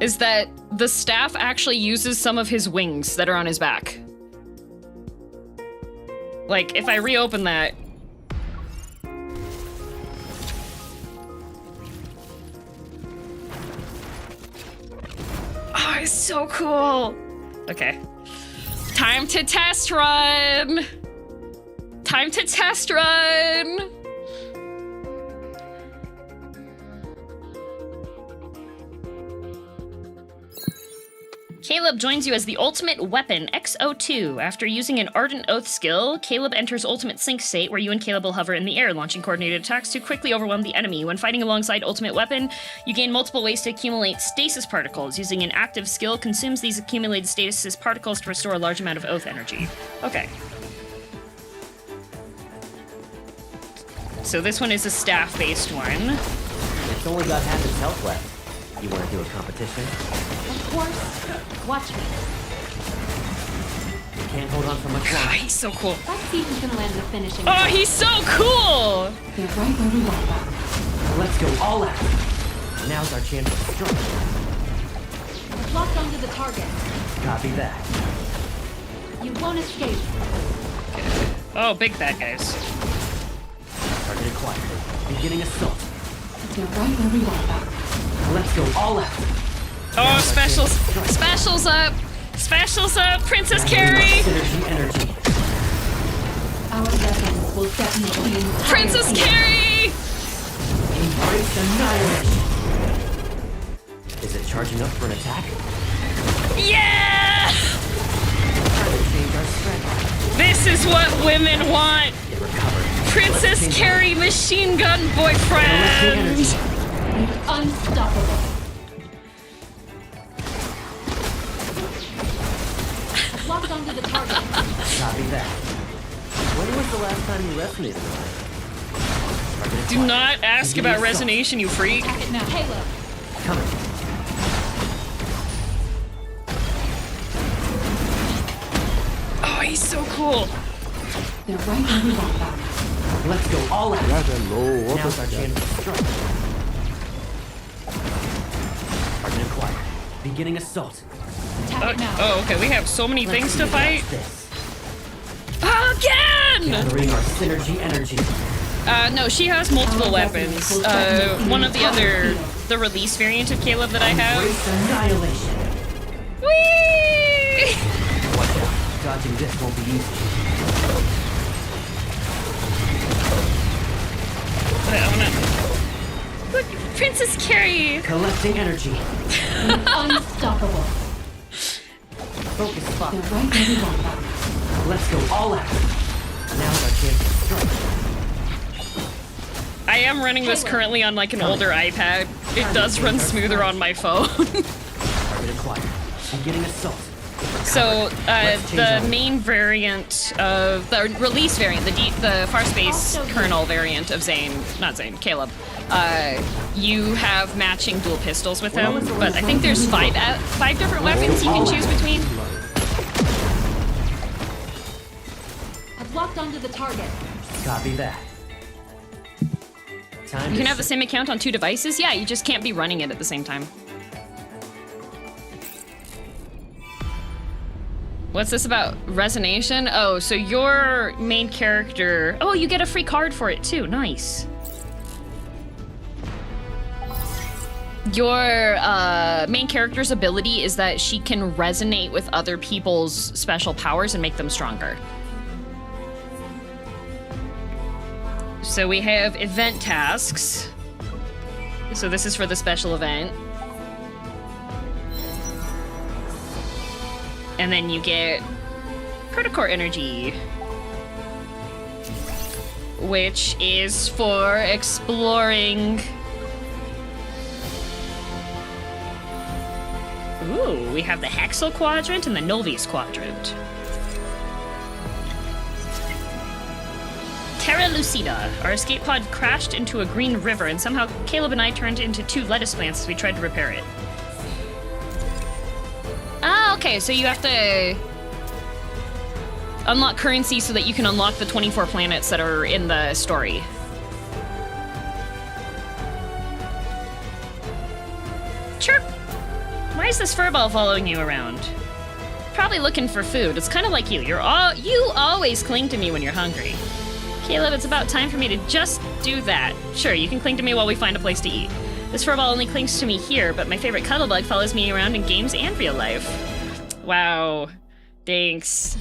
is that the staff actually uses some of his wings that are on his back. Like, if I reopen that, oh, it's so cool. Okay. Time to test run. Time to test run. Caleb joins you as the ultimate weapon, XO2. After using an Ardent Oath skill, Caleb enters ultimate sync state, where you and Caleb will hover in the air, launching coordinated attacks to quickly overwhelm the enemy. When fighting alongside ultimate weapon, you gain multiple ways to accumulate stasis particles. Using an active skill consumes these accumulated stasis particles to restore a large amount of Oath energy. Okay. So this one is a staff-based one. It's only got half its health left. You want to do a competition? Of course. Watch me. You can't hold on for much Ah, longer. he's so cool. Backseating can land the finishing. Oh, he's so cool! They're right where we want them. Let's go all out. Now's our chance to strike. Locked onto the target. Copy that. You won't escape. Oh, big bad guys. Target acquired. Beginning assault. They're right where we want them. Let's go all out. Oh, specials. Specials up. Specials up. Princess Carrie. Synergy energy. Our weapons will detonate the entire Princess field. Carrie. Embrace annihilation. Is it charging up for an attack? Yeah! Time to change our strategy. This is what women want. It recovered. Princess Carrie machine gun boyfriend. Unstoppable. locked onto the target. Copy that. When was the last time you resonated with it? Do not ask about resonation, you freak. Attack it now. Caleb. Coming. Oh, he's so cool. They're right on the back. Let's go all out. That and low Now's our order. chance to strike. Target acquired. Beginning assault. Attack it now. Oh, okay, we have so many Let's things see to who fight. does this. Again! Gathering our synergy energy. No, she has multiple weapons. One of the release variant of Caleb that I have. Embrace annihilation. Whee! Watch out. Dodging this won't be easy. Look, Princess Carrie! Collecting energy. Unstoppable. Focus spot. They're right on the back. Let's go all out. Now's our chance to strike. I am running this currently on like an older iPad. It does run smoother on my phone. Target acquired. Beginning assault. So, the main variant of the release variant, the Farspace kernel variant of Caleb, you have matching dual pistols with him, but I think there's five different weapons you can choose between. I've locked onto the target. Copy that. Time You can have the same account on 2 devices? Yeah, you just can't be running it at the same time. What's this about? Resonation? Oh, so your main character... Oh, you get a free card for it too. Nice. Your main character's ability is that she can resonate with other people's special powers and make them stronger. So we have event tasks. So this is for the special event. And then you get Protocore Energy, which is for exploring... Ooh, we have the Hexel Quadrant and the Novice Quadrant. Terra Lucida. Our escape pod crashed into a green river, and somehow Caleb and I turned into 2 lettuce plants as we tried to repair it. Ah, okay, so you have to unlock currency so that you can unlock the 24 planets that are in the story. Chirp! Why is this furball following you around? Probably looking for food. It's kind of like you. You always cling to me when you're hungry. Caleb, it's about time for me to just do that. Sure, you can cling to me while we find a place to eat. This furball only clings to me here, but my favorite cuddlebug follows me around in games and real life. Wow. Thanks.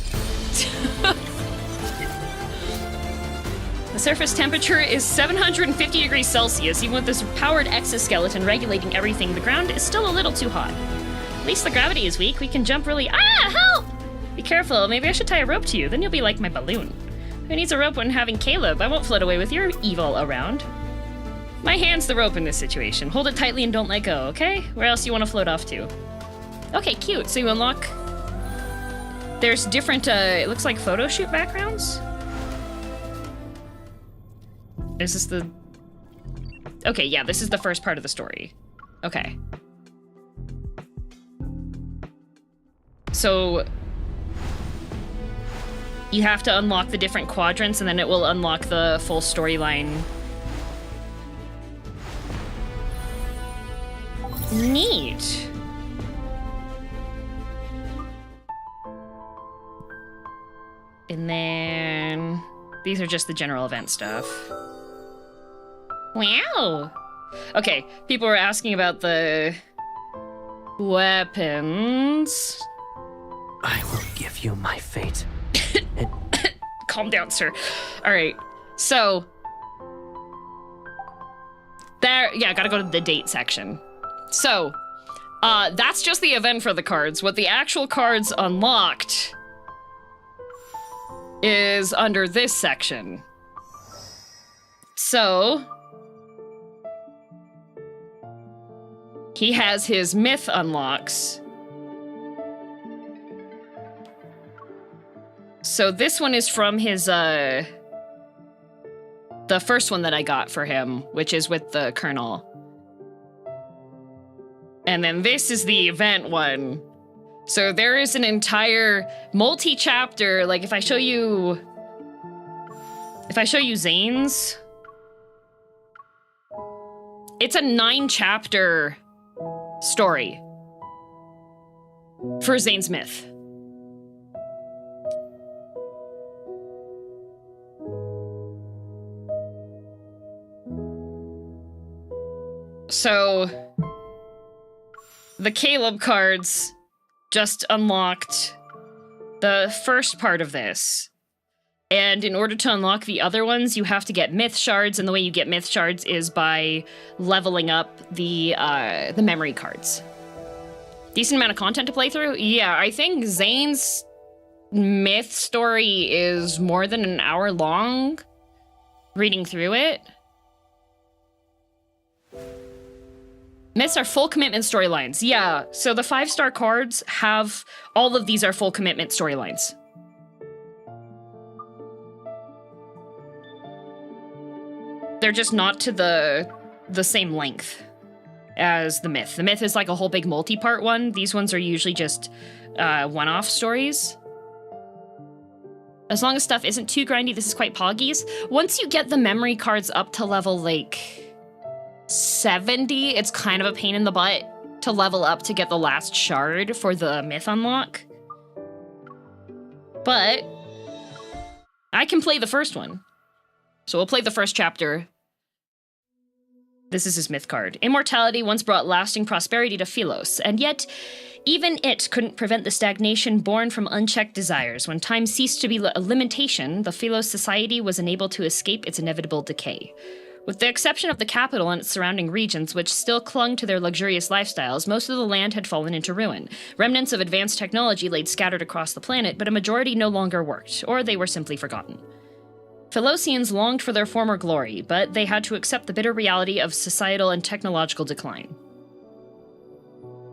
The surface temperature is 750 degrees Celsius. Even with this powered exoskeleton regulating everything, the ground is still a little too hot. At least the gravity is weak. We can jump really... Ah, help! Be careful. Maybe I should tie a rope to you. Then you'll be like my balloon. Who needs a rope when having Caleb? I won't float away with your evil around. My hand's the rope in this situation. Hold it tightly and don't let go, okay? Where else do you want to float off to? Okay, cute. So you unlock... There's different, it looks like photo shoot backgrounds? Is this the... Okay, yeah, this is the first part of the story. Okay. So... You have to unlock the different quadrants, and then it will unlock the full storyline. Neat. And then... These are just the general event stuff. Wow! Okay, people were asking about the... weapons. I will give you my fate. Calm down, sir. Alright, so... There, yeah, gotta go to the date section. So, that's just the event for the cards. What the actual cards unlocked is under this section. So, he has his myth unlocks. So this one is from his, the first one that I got for him, which is with the Colonel. And then this is the event one. So there is an entire multi-chapter, like if I show you Zane's, it's a 9-chapter story for Zane's myth. So the Caleb cards just unlocked the first part of this. And in order to unlock the other ones, you have to get myth shards, and the way you get myth shards is by leveling up the memory cards. Decent amount of content to play through? Yeah, I think Zane's myth story is more than an hour long reading through it. Myths are full commitment storylines. Yeah, so the 5-star cards have, all of these are full commitment storylines. They're just not to the same length as the myth. The myth is like a whole big multi-part one. These ones are usually just one-off stories. As long as stuff isn't too grindy, this is quite poggies. Once you get the memory cards up to level, like, 70, it's kind of a pain in the butt to level up to get the last shard for the myth unlock. But I can play the first one. So we'll play the first chapter. This is his myth card. Immortality once brought lasting prosperity to Philos, and yet even it couldn't prevent the stagnation born from unchecked desires. When time ceased to be a limitation, the Philos society was unable to escape its inevitable decay. With the exception of the capital and its surrounding regions, which still clung to their luxurious lifestyles, most of the land had fallen into ruin. Remnants of advanced technology laid scattered across the planet, but a majority no longer worked, or they were simply forgotten. Philosians longed for their former glory, but they had to accept the bitter reality of societal and technological decline.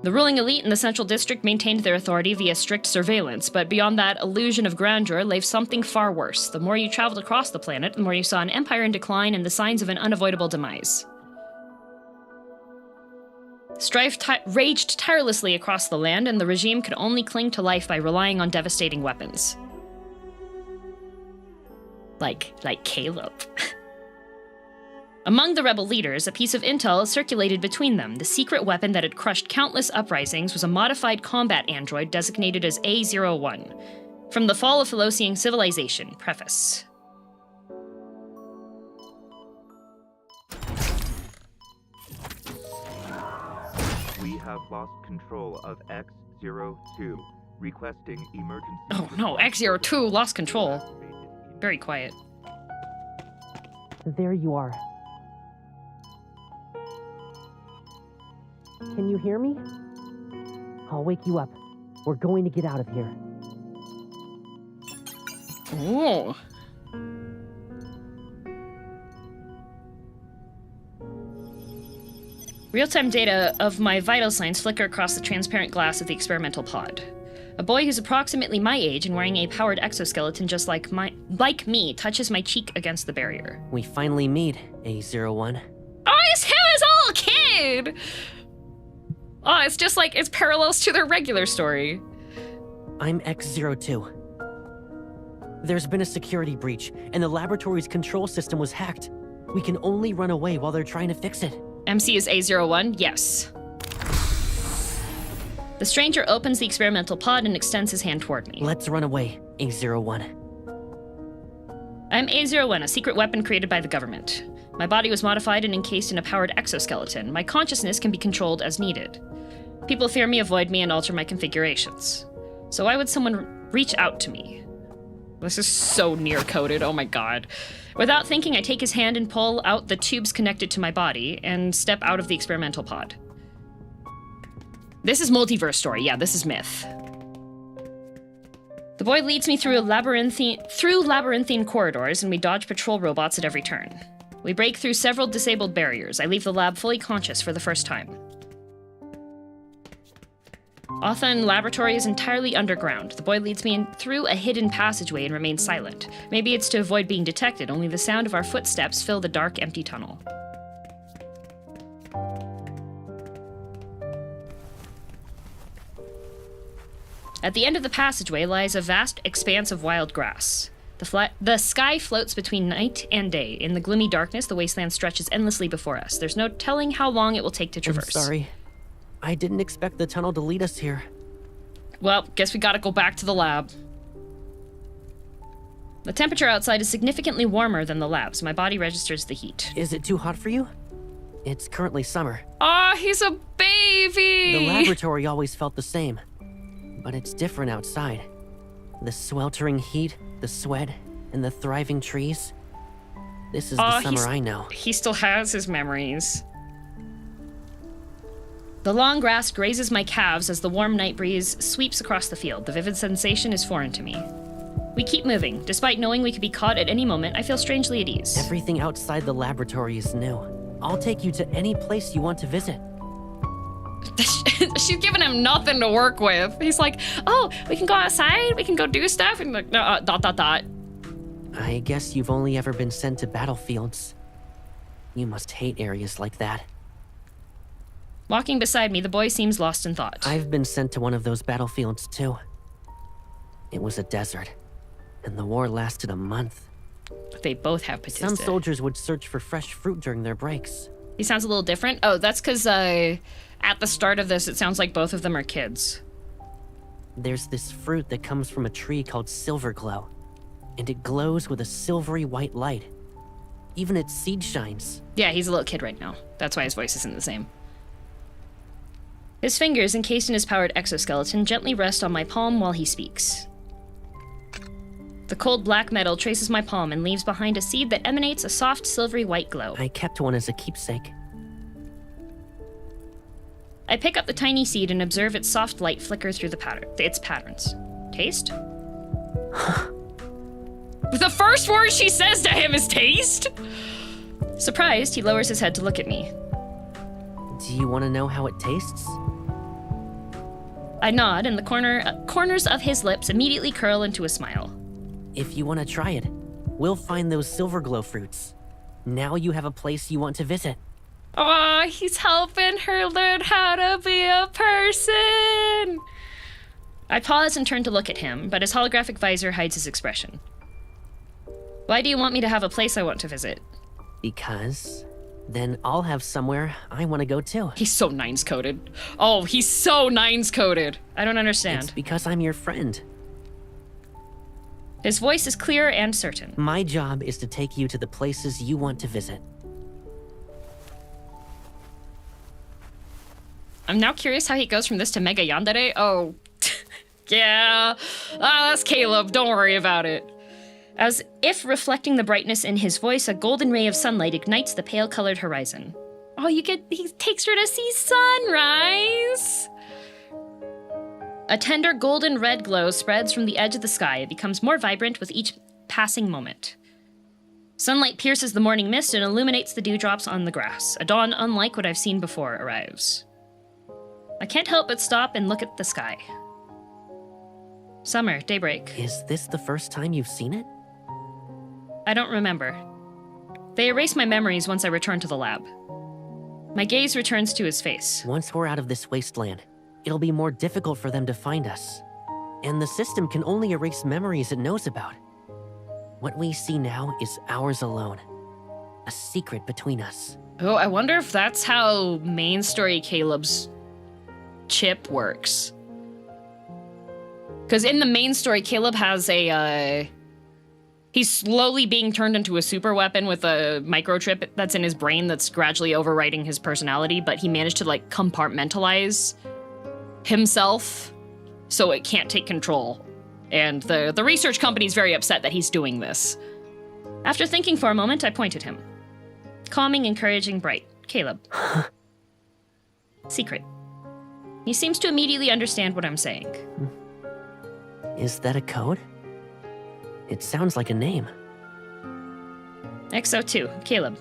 The ruling elite in the Central District maintained their authority via strict surveillance, but beyond that illusion of grandeur lay something far worse. The more you traveled across the planet, the more you saw an empire in decline and the signs of an unavoidable demise. Strife raged tirelessly across the land, and the regime could only cling to life by relying on devastating weapons. Like Caleb. Among the rebel leaders, a piece of intel circulated between them. The secret weapon that had crushed countless uprisings was a modified combat android designated as A01. From the Fall of Philosian Civilization. Preface. We have lost control of X02. Requesting emergency... Oh no, X02 lost control. Very quiet. There you are. Can you hear me? I'll wake you up. We're going to get out of here. Ooh. Real-time data of my vital signs flicker across the transparent glass of the experimental pod. A boy who's approximately my age and wearing a powered exoskeleton just like me touches my cheek against the barrier. We finally meet, A01. Oh, it's him as a little kid! Oh, it's just like, it's parallels to their regular story. I'm X02. There's been a security breach, and the laboratory's control system was hacked. We can only run away while they're trying to fix it. MC is A01? Yes. The stranger opens the experimental pod and extends his hand toward me. Let's run away, A01. I'm A01, a secret weapon created by the government. My body was modified and encased in a powered exoskeleton. My consciousness can be controlled as needed. People fear me, avoid me, and alter my configurations. So why would someone reach out to me? This is so near-coded, oh my god. Without thinking, I take his hand and pull out the tubes connected to my body and step out of the experimental pod. This is multiverse story, yeah, this is myth. The boy leads me through labyrinthine corridors, and we dodge patrol robots at every turn. We break through several disabled barriers. I leave the lab fully conscious for the first time. Othan laboratory is entirely underground. The boy leads me through a hidden passageway and remains silent. Maybe it's to avoid being detected, only the sound of our footsteps fill the dark, empty tunnel. At the end of the passageway lies a vast expanse of wild grass. The sky floats between night and day. In the gloomy darkness, the wasteland stretches endlessly before us. There's no telling how long it will take to traverse. I'm sorry. I didn't expect the tunnel to lead us here. Well, guess we gotta go back to the lab. The temperature outside is significantly warmer than the lab, so my body registers the heat. Is it too hot for you? It's currently summer. Ah, he's a baby! The laboratory always felt the same, but it's different outside. The sweltering heat, the sweat, and the thriving trees. This is the summer I know. He still has his memories. The long grass grazes my calves as the warm night breeze sweeps across the field. The vivid sensation is foreign to me. We keep moving. Despite knowing we could be caught at any moment, I feel strangely at ease. Everything outside the laboratory is new. I'll take you to any place you want to visit. She's giving him nothing to work with. He's like, oh, we can go outside, we can go do stuff, and like, dot. I guess you've only ever been sent to battlefields. You must hate areas like that. Walking beside me, the boy seems lost in thought. I've been sent to one of those battlefields too. It was a desert, and the war lasted a month. They both have potato. Some soldiers would search for fresh fruit during their breaks. He sounds a little different. Oh, that's because at the start of this, it sounds like both of them are kids. There's this fruit that comes from a tree called Silver Glow, and it glows with a silvery white light. Even its seed shines. Yeah, he's a little kid right now. That's why his voice isn't the same. His fingers, encased in his powered exoskeleton, gently rest on my palm while he speaks. The cold black metal traces my palm and leaves behind a seed that emanates a soft silvery white glow. I kept one as a keepsake. I pick up the tiny seed and observe its soft light flicker through its patterns. Taste? The first word she says to him is taste? Surprised, he lowers his head to look at me. Do you want to know how it tastes? I nod, and the corners of his lips immediately curl into a smile. If you want to try it, we'll find those Silver Glow fruits. Now you have a place you want to visit. Aw, he's helping her learn how to be a person. I pause and turn to look at him, but his holographic visor hides his expression. Why do you want me to have a place I want to visit? Because then I'll have somewhere I want to go too. He's so nines-coded. Oh, he's so nines-coded. I don't understand. It's because I'm your friend. His voice is clear and certain. My job is to take you to the places you want to visit. I'm now curious how he goes from this to Mega Yandere. Oh, yeah. That's Caleb. Don't worry about it. As if reflecting the brightness in his voice, a golden ray of sunlight ignites the pale-colored horizon. Oh, he takes her to see sunrise! A tender golden red glow spreads from the edge of the sky. It becomes more vibrant with each passing moment. Sunlight pierces the morning mist and illuminates the dewdrops on the grass. A dawn unlike what I've seen before arrives. I can't help but stop and look at the sky. Summer, daybreak. Is this the first time you've seen it? I don't remember. They erase my memories once I return to the lab. My gaze returns to his face. Once we're out of this wasteland, it'll be more difficult for them to find us. And the system can only erase memories it knows about. What we see now is ours alone. A secret between us. Oh, I wonder if that's how main story Caleb's chip works. Because in the main story, Caleb has he's slowly being turned into a super weapon with a microchip that's in his brain that's gradually overwriting his personality, but he managed to, like, compartmentalize himself so it can't take control. And the research company's very upset that he's doing this. After thinking for a moment, I point at him. Calming, encouraging, bright. Caleb. Secret. He seems to immediately understand what I'm saying. Is that a code? It sounds like a name. XO2, Caleb.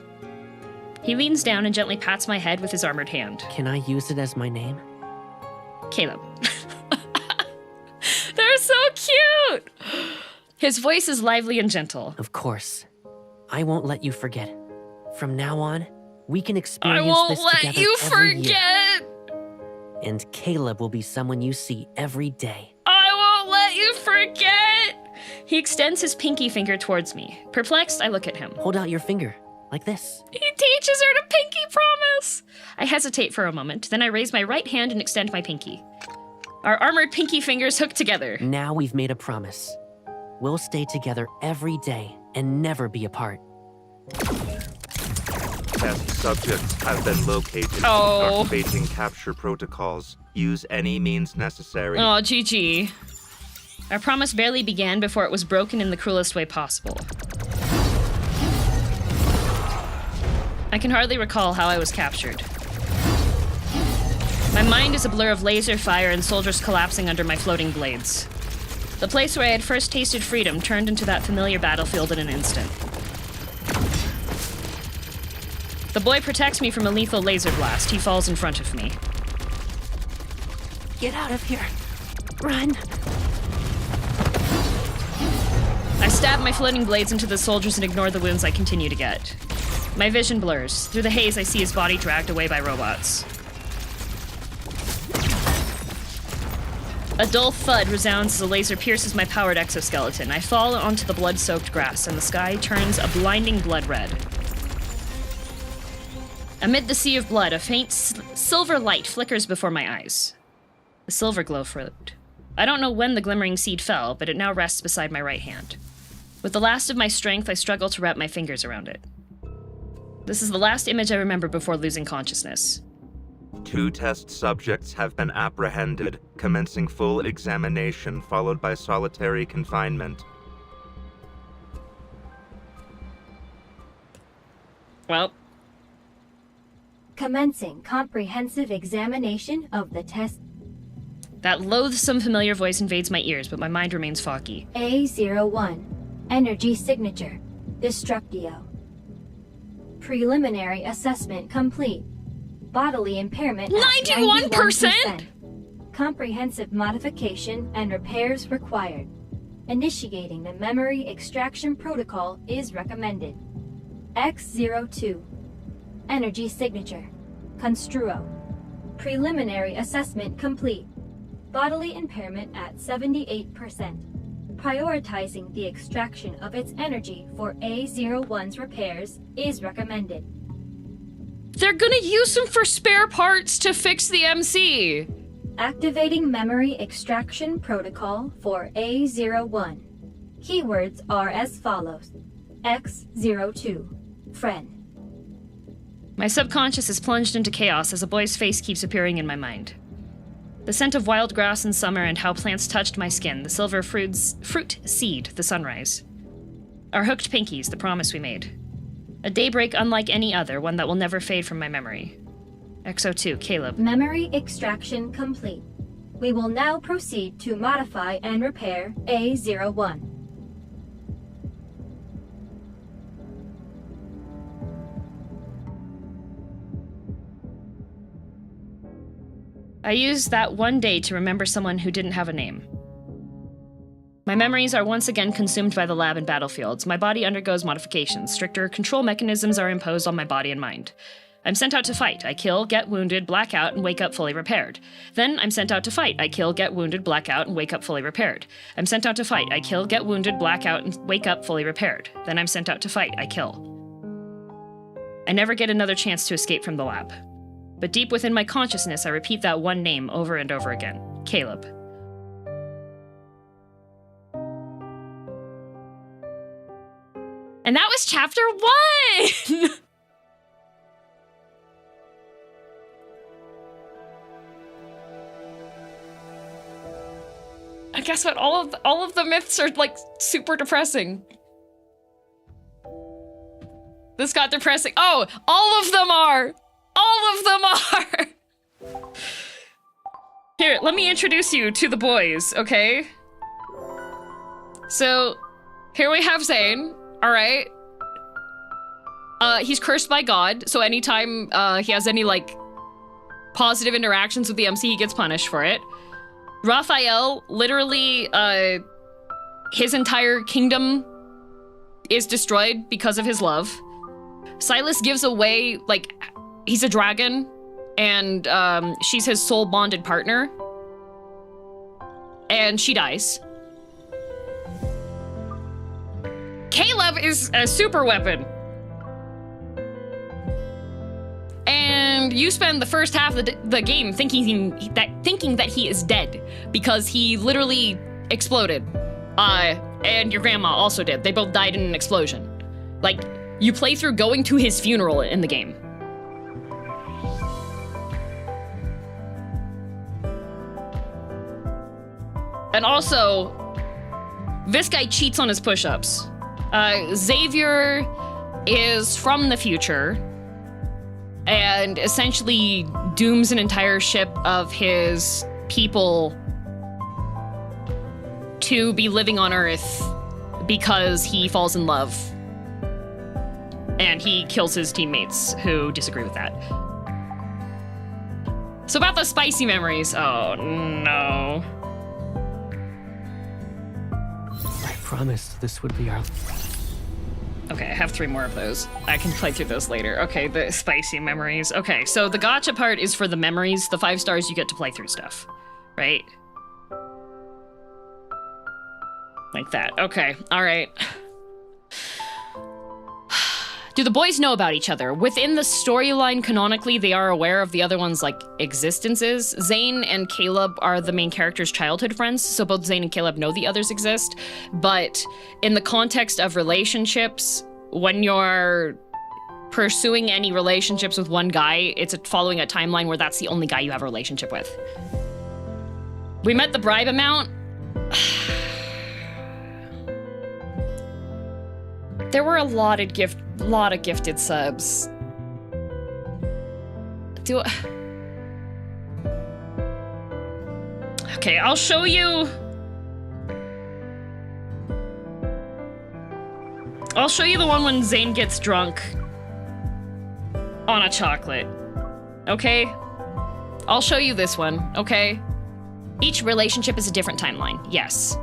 He leans down and gently pats my head with his armored hand. Can I use it as my name? Caleb. You're so cute! His voice is lively and gentle. Of course. I won't let you forget. From now on, we can I experience won't this let together you every year. forget! And Caleb will be someone you see every day. I won't let you forget! He extends his pinky finger towards me. Perplexed, I look at him. Hold out your finger, like this. He teaches her to pinky promise! I hesitate for a moment, then I raise my right hand and extend my pinky. Our armored pinky fingers hook together. Now we've made a promise. We'll stay together every day and never be apart. Test subjects have been located. Oh. Activating capture protocols. Use any means necessary. Oh, GG. Our promise barely began before it was broken in the cruelest way possible. I can hardly recall how I was captured. My mind is a blur of laser fire and soldiers collapsing under my floating blades. The place where I had first tasted freedom turned into that familiar battlefield in an instant. The boy protects me from a lethal laser blast. He falls in front of me. Get out of here. Run. I stab my floating blades into the soldiers and ignore the wounds I continue to get. My vision blurs. Through the haze, I see his body dragged away by robots. A dull thud resounds as a laser pierces my powered exoskeleton. I fall onto the blood-soaked grass, and the sky turns a blinding blood red. Amid the sea of blood, a faint silver light flickers before my eyes. The silver glow fruit. I don't know when the glimmering seed fell, but it now rests beside my right hand. With the last of my strength, I struggle to wrap my fingers around it. This is the last image I remember before losing consciousness. 2 test subjects have been apprehended, commencing full examination followed by solitary confinement. Well, Commencing comprehensive examination of the test. that loathsome familiar voice invades my ears, but my mind remains foggy. A01. Energy signature. Destructio. Preliminary assessment complete. Bodily impairment at 91%? 91%. Comprehensive modification and repairs required. Initiating the memory extraction protocol is recommended. X02. Energy signature. Construo. Preliminary assessment complete. Bodily impairment at 78%. Prioritizing the extraction of its energy for A01's repairs is recommended. They're gonna use them for spare parts to fix the MC. Activating memory extraction protocol for A01. Keywords are as follows. X02. Friend. My subconscious is plunged into chaos as a boy's face keeps appearing in my mind. The scent of wild grass in summer and how plants touched my skin, the silver fruit seed, the sunrise. Our hooked pinkies, the promise we made. A daybreak unlike any other, one that will never fade from my memory. XO2, Caleb. Memory extraction complete. We will now proceed to modify and repair A01. I used that one day to remember someone who didn't have a name. My memories are once again consumed by the lab and battlefields. My body undergoes modifications. Stricter control mechanisms are imposed on my body and mind. I'm sent out to fight. I kill, get wounded, black out, and wake up fully repaired. Then I'm sent out to fight. I kill, get wounded, black out, and wake up fully repaired. I'm sent out to fight. I kill, get wounded, black out, and wake up fully repaired. Then I'm sent out to fight. I kill. I never get another chance to escape from the lab. But deep within my consciousness, I repeat that one name over and over again. Caleb. And that was chapter 1! And guess what? All of the myths are like super depressing. This got depressing. Oh, all of them are! All of them are! Here, let me introduce you to the boys, okay? So, here we have Zane, alright? He's cursed by God, so anytime he has any, like, positive interactions with the MC, he gets punished for it. Raphael, literally, his entire kingdom is destroyed because of his love. Silas gives away, like, he's a dragon, and she's his soul bonded partner. And she dies. Caleb is a super weapon. And you spend the first half of the game thinking that he is dead because he literally exploded. And your grandma also did. They both died in an explosion. Like, you play through going to his funeral in the game. And also, this guy cheats on his push-ups. Xavier is from the future and essentially dooms an entire ship of his people to be living on Earth because he falls in love. And he kills his teammates who disagree with that. So about the spicy memories. Oh, no. I promised this would be our... Okay, I have 3 more of those. I can play through those later. Okay, the spicy memories. Okay, so the gacha part is for the memories. The 5 stars, you get to play through stuff, right? Like that. Okay, all right. Do the boys know about each other? Within the storyline, canonically, they are aware of the other one's, like, existences. Zane and Caleb are the main characters' childhood friends, so both Zane and Caleb know the others exist. But in the context of relationships, when you're pursuing any relationships with one guy, it's following a timeline where that's the only guy you have a relationship with. We met the bribe amount. There were a lot of gifted subs. Okay, I'll show you. I'll show you the one when Zane gets drunk on a chocolate. Okay? I'll show you this one, okay? Each relationship is a different timeline, yes.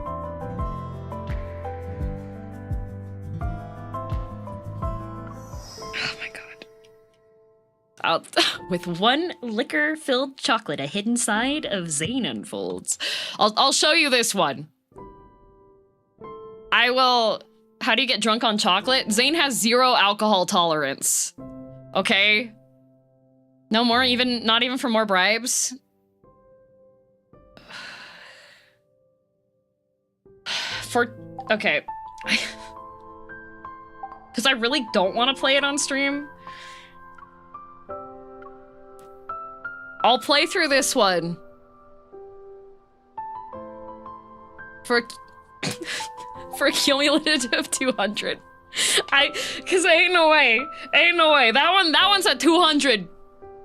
With one liquor-filled chocolate, a hidden side of Zane unfolds. I'll show you this one. I will... How do you get drunk on chocolate? Zane has 0 alcohol tolerance. Okay? No more, not even for more bribes? Okay. Because I really don't want to play it on stream. I'll play through this one. For a cumulative of 200. Cause ain't no way. That one's at 200.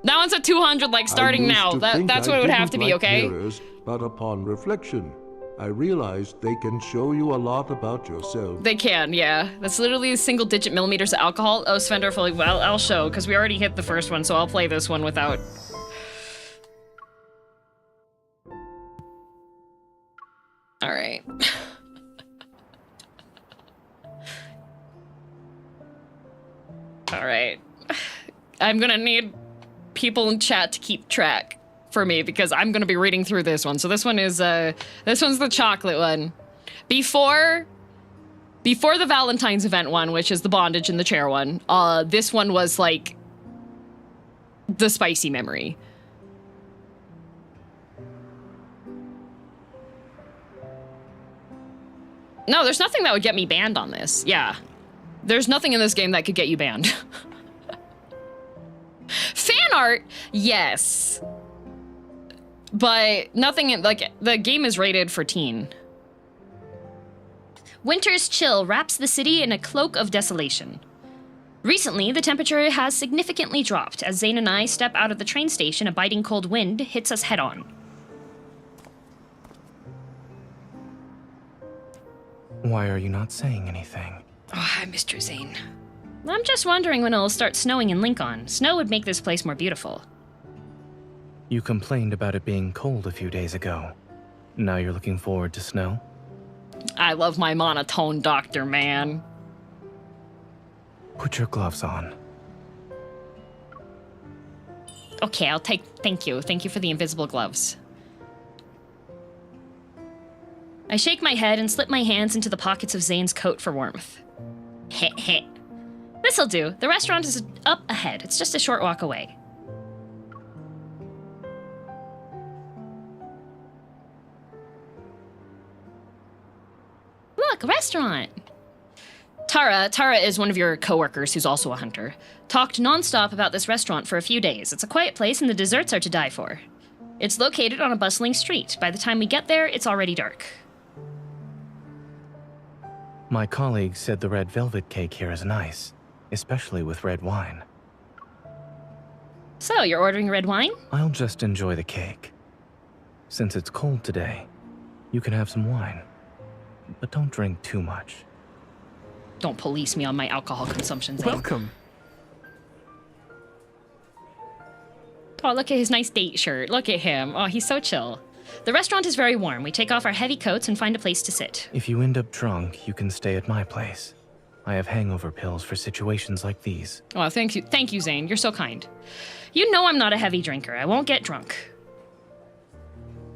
That one's at 200, like, starting now. That's what it would have to be, okay? Mirrors, but upon reflection, I realized they can show you a lot about yourself. They can, yeah. That's literally single-digit millimeters of alcohol. Oh, Svendor fully, well, I'll show, because we already hit the first one, so I'll play this one without... All right. All right. I'm gonna need people in chat to keep track for me because I'm gonna be reading through this one. So this one is this one's the chocolate one. Before the Valentine's event one, which is the bondage and the chair one, this one was like the spicy memory. No, there's nothing that would get me banned on this. Yeah. There's nothing in this game that could get you banned. Fan art, yes. But nothing, like, the game is rated for teen. Winter's chill wraps the city in a cloak of desolation. Recently, the temperature has significantly dropped. As Zane and I step out of the train station, a biting cold wind hits us head on. Why are you not saying anything? Oh, hi, Mr. Zane. I'm just wondering when it'll start snowing in Lincoln. Snow would make this place more beautiful. You complained about it being cold a few days ago. Now you're looking forward to snow? I love my monotone doctor, man. Put your gloves on. Okay, I'll take... Thank you. Thank you for the invisible gloves. I shake my head and slip my hands into the pockets of Zane's coat for warmth. Heh heh. This'll do. The restaurant is up ahead. It's just a short walk away. Look, a restaurant! Tara is one of your coworkers who's also a hunter. Talked nonstop about this restaurant for a few days. It's a quiet place and the desserts are to die for. It's located on a bustling street. By the time we get there, it's already dark. My colleague said the red velvet cake here is nice, especially with red wine. So, you're ordering red wine? I'll just enjoy the cake. Since it's cold today, you can have some wine. But don't drink too much. Don't police me on my alcohol consumption, Zane. Welcome. Oh, look at his nice date shirt. Look at him. Oh, he's so chill. The restaurant is very warm. We take off our heavy coats and find a place to sit. If you end up drunk, you can stay at my place. I have hangover pills for situations like these. Oh, thank you, Zane. You're so kind. You know I'm not a heavy drinker. I won't get drunk.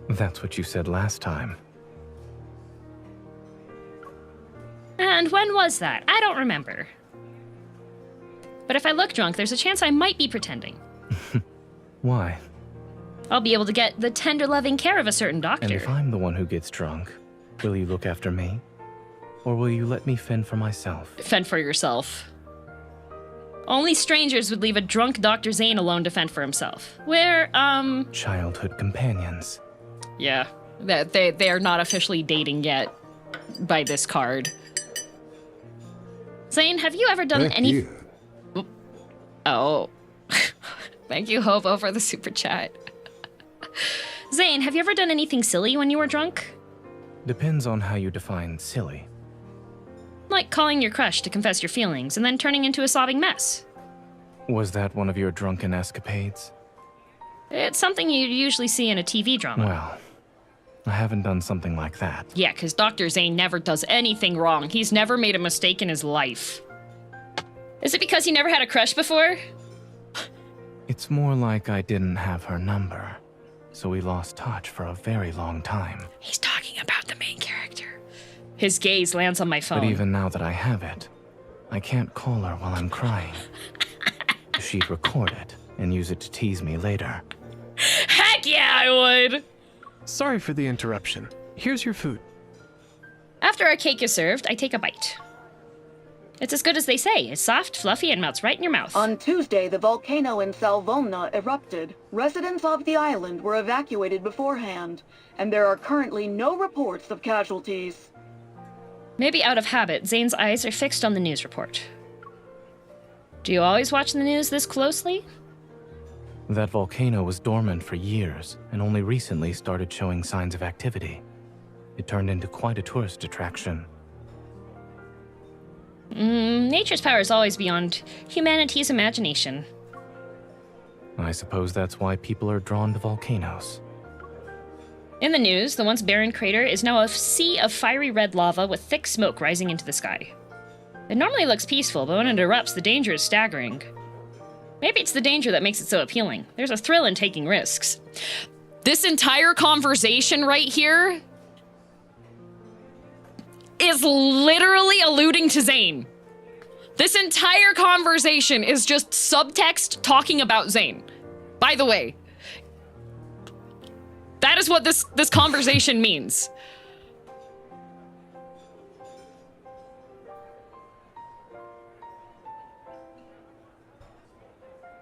That's what you said last time. And when was that? I don't remember. But if I look drunk, there's a chance I might be pretending. Why? I'll be able to get the tender, loving care of a certain doctor. And if I'm the one who gets drunk, will you look after me? Or will you let me fend for myself? Fend for yourself. Only strangers would leave a drunk Dr. Zane alone to fend for himself. We're, childhood companions. Yeah. They are not officially dating yet by this card. Zane, have you ever done any... Oh. Thank you, Hobo, for the super chat. Zane, have you ever done anything silly when you were drunk? Depends on how you define silly. Like calling your crush to confess your feelings and then turning into a sobbing mess. Was that one of your drunken escapades? It's something you usually see in a TV drama. Well, I haven't done something like that. Yeah, because Dr. Zane never does anything wrong. He's never made a mistake in his life. Is it because he never had a crush before? It's more like I didn't have her number, so we lost touch for a very long time. He's talking about the main character. His gaze lands on my phone. But even now that I have it, I can't call her while I'm crying. She'd record it and use it to tease me later. Heck yeah, I would! Sorry for the interruption. Here's your food. After our cake is served, I take a bite. It's as good as they say. It's soft, fluffy, and melts right in your mouth. On Tuesday, the volcano in Salvolna erupted. Residents of the island were evacuated beforehand, and there are currently no reports of casualties. Maybe out of habit, Zane's eyes are fixed on the news report. Do you always watch the news this closely? That volcano was dormant for years, and only recently started showing signs of activity. It turned into quite a tourist attraction. Nature's power is always beyond humanity's imagination. I suppose that's why people are drawn to volcanoes. In the news, the once barren crater is now a sea of fiery red lava with thick smoke rising into the sky. It normally looks peaceful, but when it erupts, the danger is staggering. Maybe it's the danger that makes it so appealing. There's a thrill in taking risks. This entire conversation right here is literally alluding to Zane. This entire conversation is just subtext talking about Zane. By the way, that is what this conversation means.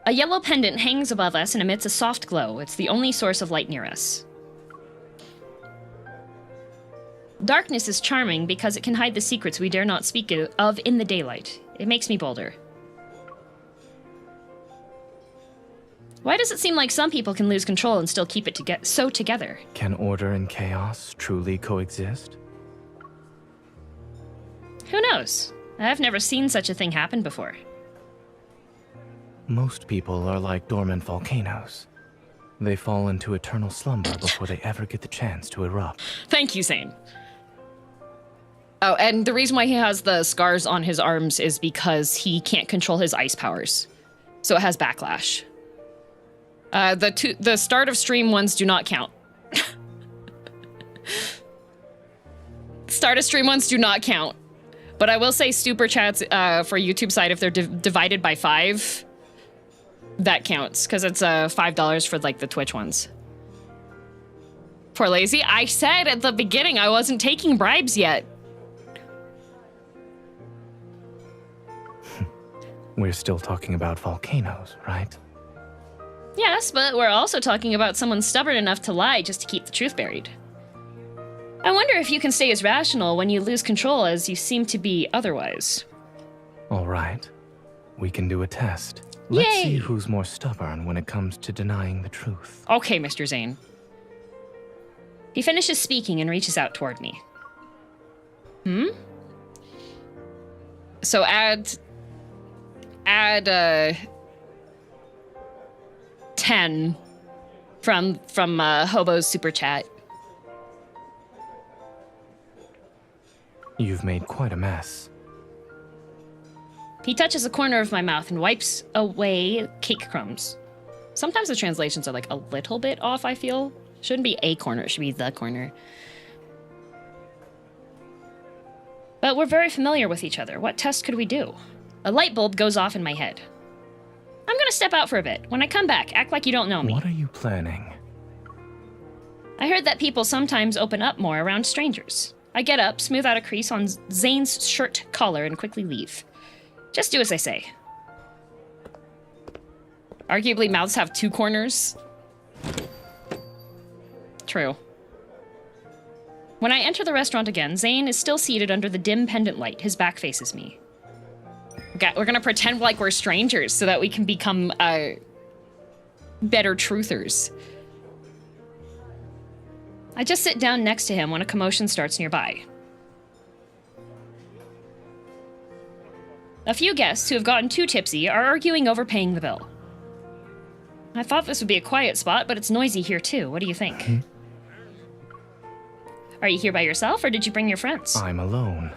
A yellow pendant hangs above us and emits a soft glow. It's the only source of light near us. Darkness is charming because it can hide the secrets we dare not speak of in the daylight. It makes me bolder. Why does it seem like some people can lose control and still keep it so together? Can order and chaos truly coexist? Who knows? I've never seen such a thing happen before. Most people are like dormant volcanoes. They fall into eternal slumber before they ever get the chance to erupt. Thank you, Zane. Oh, and the reason why he has the scars on his arms is because he can't control his ice powers. So it has backlash. The start of stream ones do not count. Start of stream ones do not count. But I will say super chats for YouTube side, if they're divided by 5, that counts, because it's $5 for like the Twitch ones. Poor lazy. I said at the beginning I wasn't taking bribes yet. We're still talking about volcanoes, right? Yes, but we're also talking about someone stubborn enough to lie just to keep the truth buried. I wonder if you can stay as rational when you lose control as you seem to be otherwise. All right. We can do a test. Let's Yay! see who's more stubborn when it comes to denying the truth. Okay, Mr. Zane. He finishes speaking and reaches out toward me. So add 10 from Hobo's super chat. You've made quite a mess. He touches a corner of my mouth and wipes away cake crumbs. Sometimes the translations are like a little bit off, I feel. Shouldn't be a corner, it should be the corner. But we're very familiar with each other. What test could we do? A light bulb goes off in my head. I'm gonna step out for a bit. When I come back, act like you don't know me. What are you planning? I heard that people sometimes open up more around strangers. I get up, smooth out a crease on Zane's shirt collar, and quickly leave. Just do as I say. Arguably, mouths have 2 corners. True. When I enter the restaurant again, Zane is still seated under the dim pendant light. His back faces me. Okay, we're gonna pretend like we're strangers so that we can become better truthers. I just sit down next to him when a commotion starts nearby. A few guests who have gotten too tipsy are arguing over paying the bill. I thought this would be a quiet spot, but it's noisy here too. What do you think? Are you here by yourself, or did you bring your friends? I'm alone.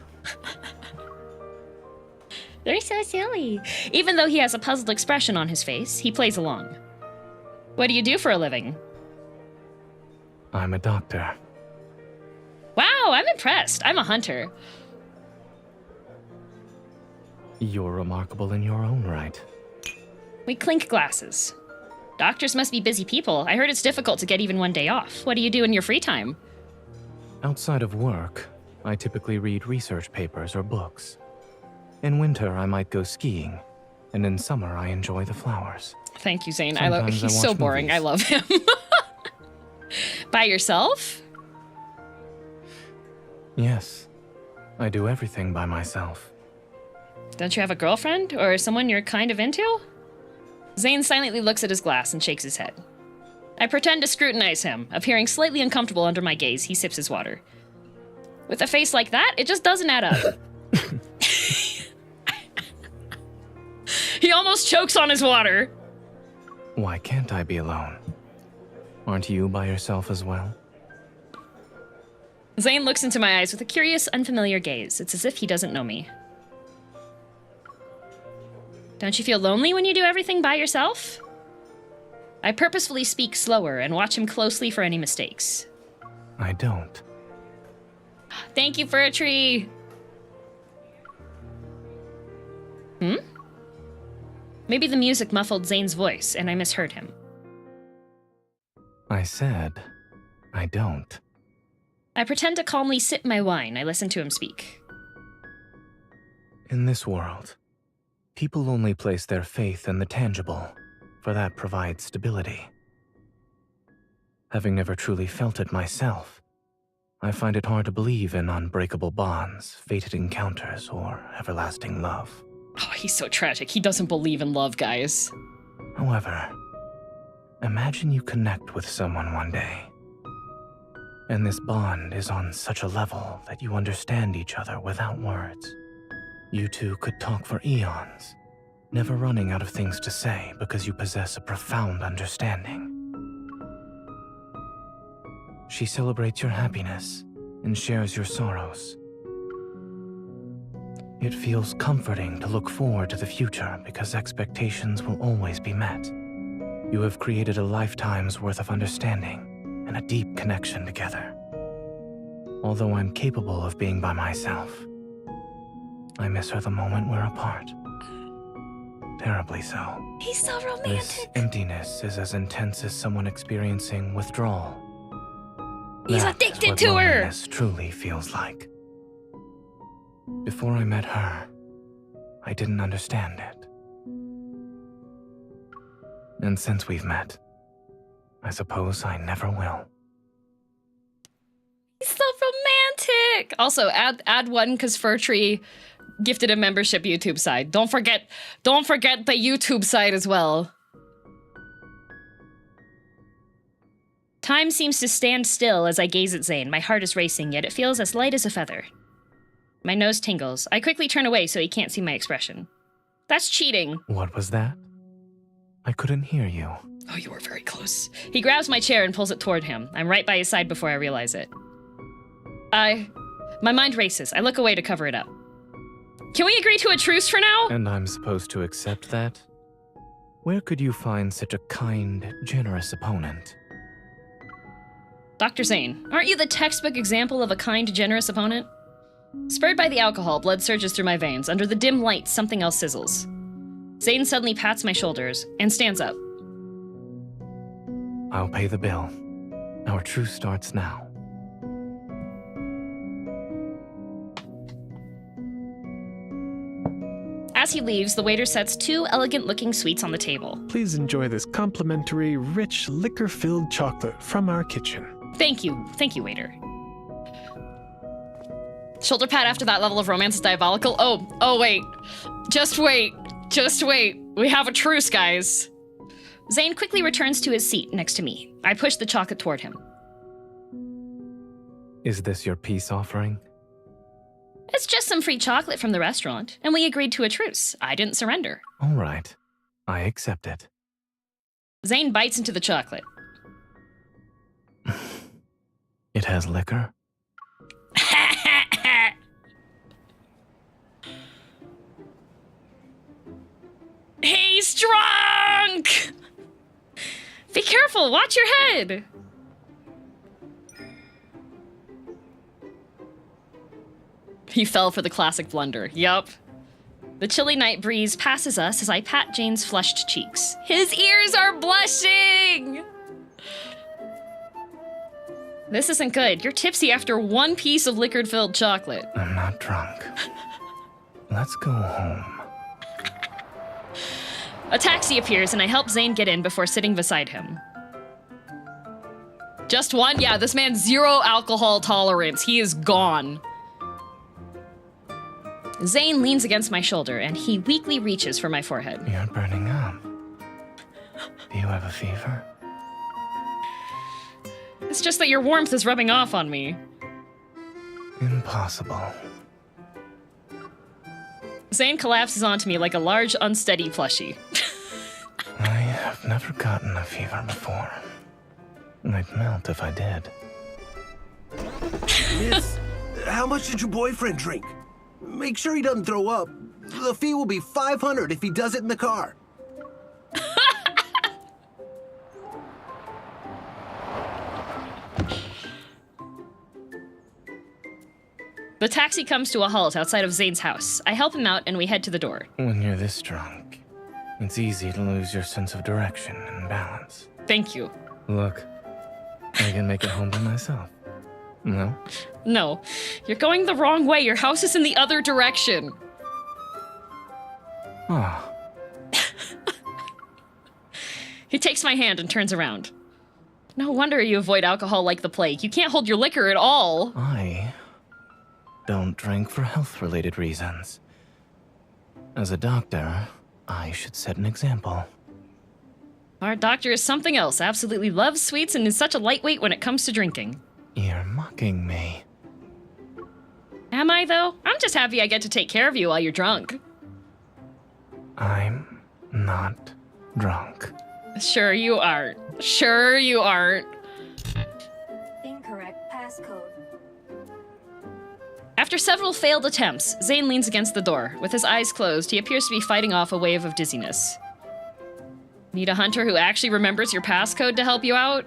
They're so silly. Even though he has a puzzled expression on his face, he plays along. What do you do for a living? I'm a doctor. Wow, I'm impressed. I'm a hunter. You're remarkable in your own right. We clink glasses. Doctors must be busy people. I heard it's difficult to get even one day off. What do you do in your free time? Outside of work, I typically read research papers or books. In winter, I might go skiing, and in summer, I enjoy the flowers. Thank you, Zane. Sometimes He's I so watch boring. movies. I love him. By yourself? Yes, I do everything by myself. Don't you have a girlfriend or someone you're kind of into? Zane silently looks at his glass and shakes his head. I pretend to scrutinize him. Appearing slightly uncomfortable under my gaze, he sips his water. With a face like that, it just doesn't add up. He almost chokes on his water. Why can't I be alone? Aren't you by yourself as well? Zane looks into my eyes with a curious, unfamiliar gaze. It's as if he doesn't know me. Don't you feel lonely when you do everything by yourself? I purposefully speak slower and watch him closely for any mistakes. I don't. Thank you for a tree. Maybe the music muffled Zane's voice and I misheard him. I said, I don't. I pretend to calmly sip my wine. I listen to him speak. In this world, people only place their faith in the tangible, for that provides stability. Having never truly felt it myself, I find it hard to believe in unbreakable bonds, fated encounters, or everlasting love. Oh, he's so tragic. He doesn't believe in love, guys. However, imagine you connect with someone one day, and this bond is on such a level that you understand each other without words. You two could talk for eons, never running out of things to say because you possess a profound understanding. She celebrates your happiness and shares your sorrows. It feels comforting to look forward to the future because expectations will always be met. You have created a lifetime's worth of understanding and a deep connection together. Although I'm capable of being by myself, I miss her the moment we're apart. Terribly so. He's so romantic. This emptiness is as intense as someone experiencing withdrawal. He's That is addicted what to her. loneliness truly feels like. Before I met her, I didn't understand it. And since we've met, I suppose I never will. He's so romantic. Also, add one because Fur Tree gifted a membership YouTube side. Don't forget the YouTube side as well. Time seems to stand still as I gaze at Zane. My heart is racing, yet it feels as light as a feather. My nose tingles. I quickly turn away so he can't see my expression. That's cheating. What was that? I couldn't hear you. Oh, you were very close. He grabs my chair and pulls it toward him. I'm right by his side before I realize it. My mind races. I look away to cover it up. Can we agree to a truce for now? And I'm supposed to accept that? Where could you find such a kind, generous opponent? Dr. Zane, aren't you the textbook example of a kind, generous opponent? Spurred by the alcohol, blood surges through my veins. Under the dim light, something else sizzles. Zane suddenly pats my shoulders and stands up. I'll pay the bill. Our truce starts now. As he leaves, the waiter sets 2 elegant-looking sweets on the table. Please enjoy this complimentary, rich, liquor-filled chocolate from our kitchen. Thank you, waiter. Shoulder pat after that level of romance is diabolical. Oh, wait. Just wait. We have a truce, guys. Zane quickly returns to his seat next to me. I push the chocolate toward him. Is this your peace offering? It's just some free chocolate from the restaurant, and we agreed to a truce. I didn't surrender. All right. I accept it. Zane bites into the chocolate. It has liquor? He's drunk! Be careful, watch your head! He fell for the classic blunder. Yup. The chilly night breeze passes us as I pat Jane's flushed cheeks. His ears are blushing! This isn't good. You're tipsy after 1 piece of liquor-filled chocolate. I'm not drunk. Let's go home. A taxi appears and I help Zane get in before sitting beside him. Just one? Yeah, this man's 0 alcohol tolerance. He is gone. Zane leans against my shoulder and he weakly reaches for my forehead. You're burning up. Do you have a fever? It's just that your warmth is rubbing off on me. Impossible. Zane collapses onto me like a large, unsteady plushie. I have never gotten a fever before. I'd melt if I did. Miss, how much did your boyfriend drink? Make sure he doesn't throw up. The fee will be $500 if he does it in the car. The taxi comes to a halt outside of Zane's house. I help him out and we head to the door. When you're this drunk, it's easy to lose your sense of direction and balance. Thank you. Look, I can make it home by myself. No? No, you're going the wrong way. Your house is in the other direction. Oh. He takes my hand and turns around. No wonder you avoid alcohol like the plague. You can't hold your liquor at all. I don't drink for health-related reasons. As a doctor, I should set an example. Our doctor is something else. Absolutely loves sweets and is such a lightweight when it comes to drinking. You're mocking me. Am I, though? I'm just happy I get to take care of you while you're drunk. I'm not drunk. Sure you aren't. Sure you aren't. passcode. After several failed attempts, Zane leans against the door. With his eyes closed, he appears to be fighting off a wave of dizziness. Need a hunter who actually remembers your passcode to help you out?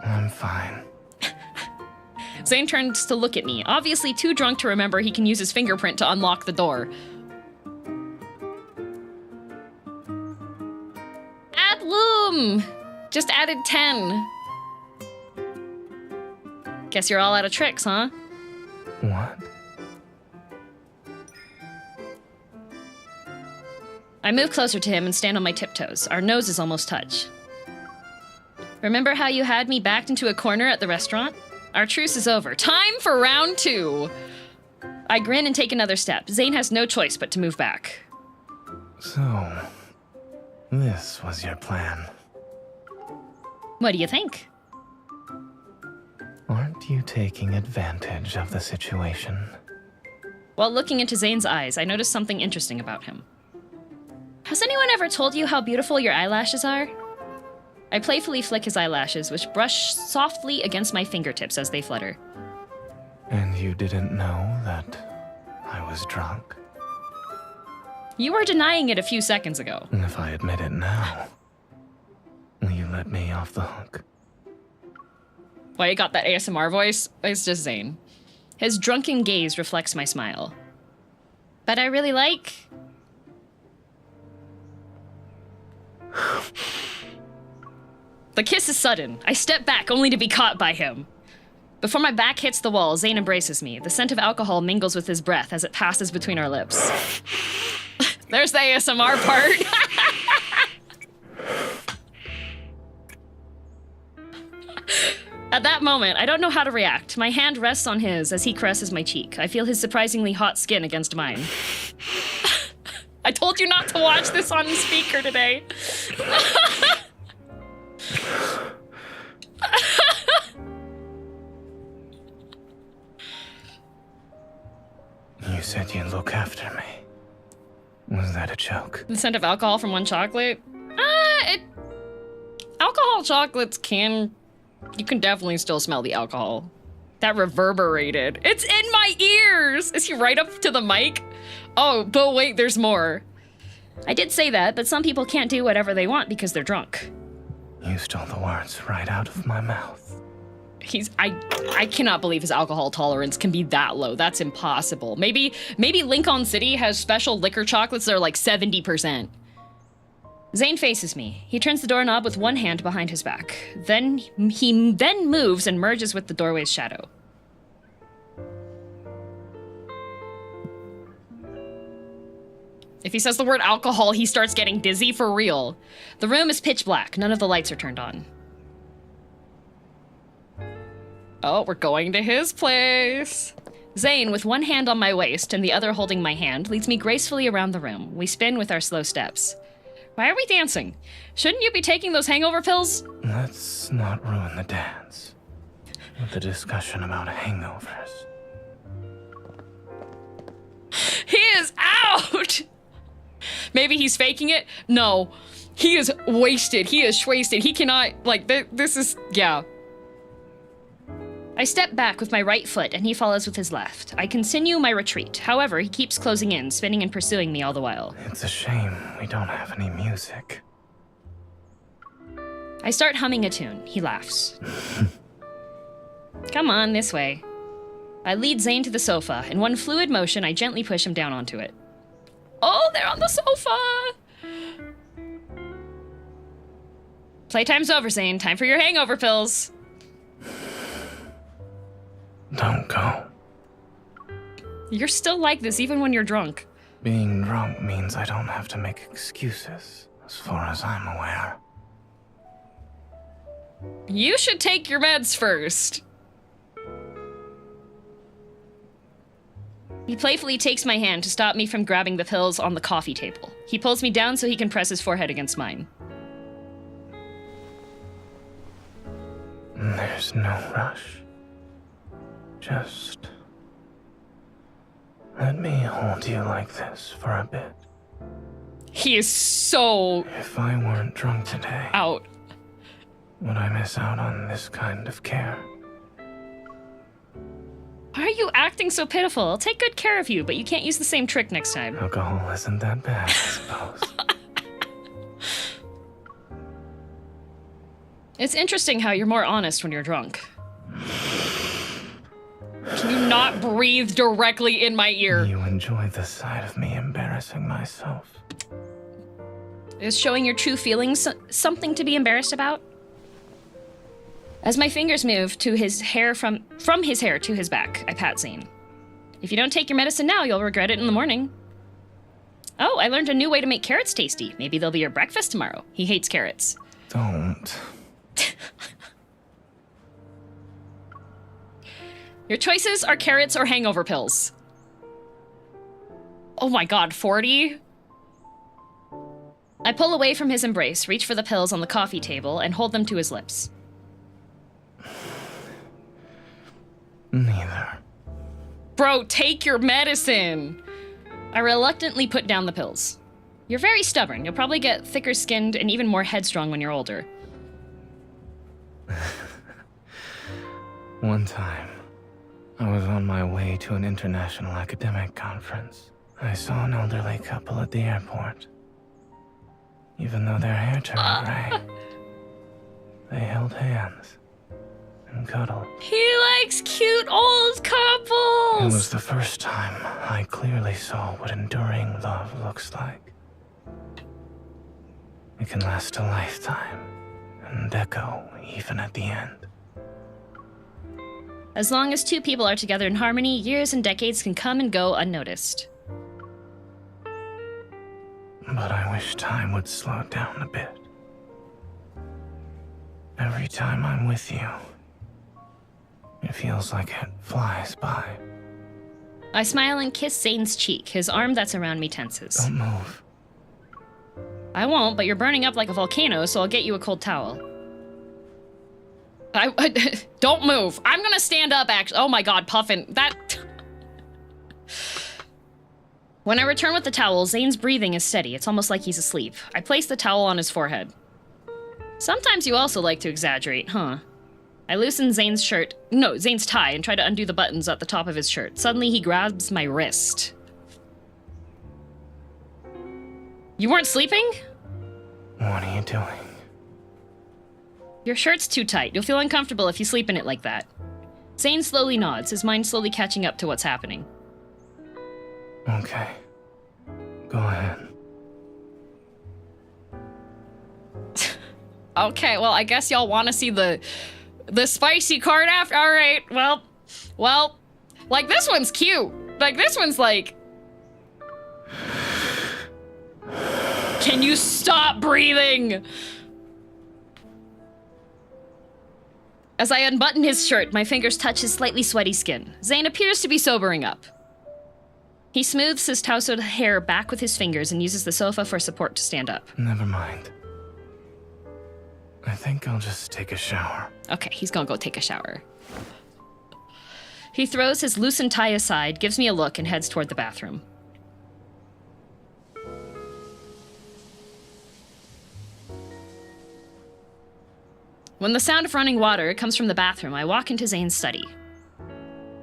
I'm fine. Zane turns to look at me, obviously too drunk to remember he can use his fingerprint to unlock the door. Add loom! Just added 10. Guess you're all out of tricks, huh? What? I move closer to him and stand on my tiptoes. Our noses almost touch. Remember how you had me backed into a corner at the restaurant? Our truce is over. Time for round 2. I grin and take another step. Zane has no choice but to move back. So, this was your plan. What do you think? Aren't you taking advantage of the situation? While looking into Zane's eyes, I noticed something interesting about him. Has anyone ever told you how beautiful your eyelashes are? I playfully flick his eyelashes, which brush softly against my fingertips as they flutter. And you didn't know that I was drunk? You were denying it a few seconds ago. If I admit it now, will you let me off the hook? Why you got that ASMR voice? It's just Zane. His drunken gaze reflects my smile. But I really like... The kiss is sudden. I step back, only to be caught by him. Before my back hits the wall, Zane embraces me. The scent of alcohol mingles with his breath as it passes between our lips. There's the ASMR part. At that moment, I don't know how to react. My hand rests on his as he caresses my cheek. I feel his surprisingly hot skin against mine. I told you not to watch this on speaker today. You said you'd look after me. Was that a joke? The scent of alcohol from one chocolate? Alcohol chocolates can... You can definitely still smell the alcohol. That reverberated. It's in my ears! Is he right up to the mic? Oh, but wait, there's more. I did say that, but some people can't do whatever they want because they're drunk. You stole the words right out of my mouth. I cannot believe his alcohol tolerance can be that low. That's impossible. Maybe Lincoln City has special liquor chocolates that are like 70%. Zane faces me. He turns the doorknob with one hand behind his back. He moves and merges with the doorway's shadow. If he says the word alcohol, he starts getting dizzy for real. The room is pitch black. None of the lights are turned on. Oh, we're going to his place. Zane, with one hand on my waist and the other holding my hand, leads me gracefully around the room. We spin with our slow steps. Why are we dancing? Shouldn't you be taking those hangover pills? Let's not ruin the dance with the discussion about hangovers. He is out! Maybe he's faking it? No. He is wasted. He is wasted. He cannot, like, this is, yeah. I step back with my right foot and he follows with his left. I continue my retreat. However, he keeps closing in, spinning and pursuing me all the while. It's a shame we don't have any music. I start humming a tune. He laughs. Come on, this way. I lead Zane to the sofa. In one fluid motion, I gently push him down onto it. Oh, they're on the sofa! Playtime's over, Zane. Time for your hangover pills. Don't go. You're still like this even when you're drunk. Being drunk means I don't have to make excuses, as far as I'm aware. You should take your meds first. He playfully takes my hand to stop me from grabbing the pills on the coffee table. He pulls me down so he can press his forehead against mine. There's no rush. Just let me hold you like this for a bit. He is so... If I weren't drunk today... out. would I miss out on this kind of care? Why are you acting so pitiful? I'll take good care of you, but you can't use the same trick next time. Alcohol isn't that bad, I suppose. It's interesting how you're more honest when you're drunk. Can you not breathe directly in my ear? You enjoy the sight of me embarrassing myself. Is showing your true feelings something to be embarrassed about? As my fingers move to his hair from his hair to his back, I pat Zane. If you don't take your medicine now, you'll regret it in the morning. Oh, I learned a new way to make carrots tasty. Maybe they'll be your breakfast tomorrow. He hates carrots. Don't. Your choices are carrots or hangover pills. Oh my god, 40? I pull away from his embrace, reach for the pills on the coffee table, and hold them to his lips. Neither. Bro, take your medicine! I reluctantly put down the pills. You're very stubborn. You'll probably get thicker skinned and even more headstrong when you're older. One time, I was on my way to an international academic conference. I saw an elderly couple at the airport. Even though their hair turned gray, they held hands and cuddled. He likes cute old couples! It was the first time I clearly saw what enduring love looks like. It can last a lifetime and echo even at the end. As long as two people are together in harmony, years and decades can come and go unnoticed. But I wish time would slow down a bit. Every time I'm with you, it feels like it flies by. I smile and kiss Zane's cheek. His arm that's around me tenses. Don't move. I won't, but you're burning up like a volcano, so I'll get you a cold towel. Don't move. I'm gonna stand up, actually. Oh my god, Puffin. That... When I return with the towel, Zane's breathing is steady. It's almost like he's asleep. I place the towel on his forehead. Sometimes you also like to exaggerate, huh? I loosen Zane's tie and try to undo the buttons at the top of his shirt. Suddenly, he grabs my wrist. You weren't sleeping? What are you doing? Your shirt's too tight. You'll feel uncomfortable if you sleep in it like that. Zane slowly nods, his mind slowly catching up to what's happening. Okay. Go ahead. Okay, well, I guess y'all want to see the spicy card after. All right, well, like this one's cute. Like this one's like... Can you stop breathing? As I unbutton his shirt, my fingers touch his slightly sweaty skin. Zane appears to be sobering up. He smooths his tousled hair back with his fingers and uses the sofa for support to stand up. Never mind. I think I'll just take a shower. Okay, he's gonna go take a shower. He throws his loosened tie aside, gives me a look, and heads toward the bathroom. When the sound of running water comes from the bathroom, I walk into Zane's study.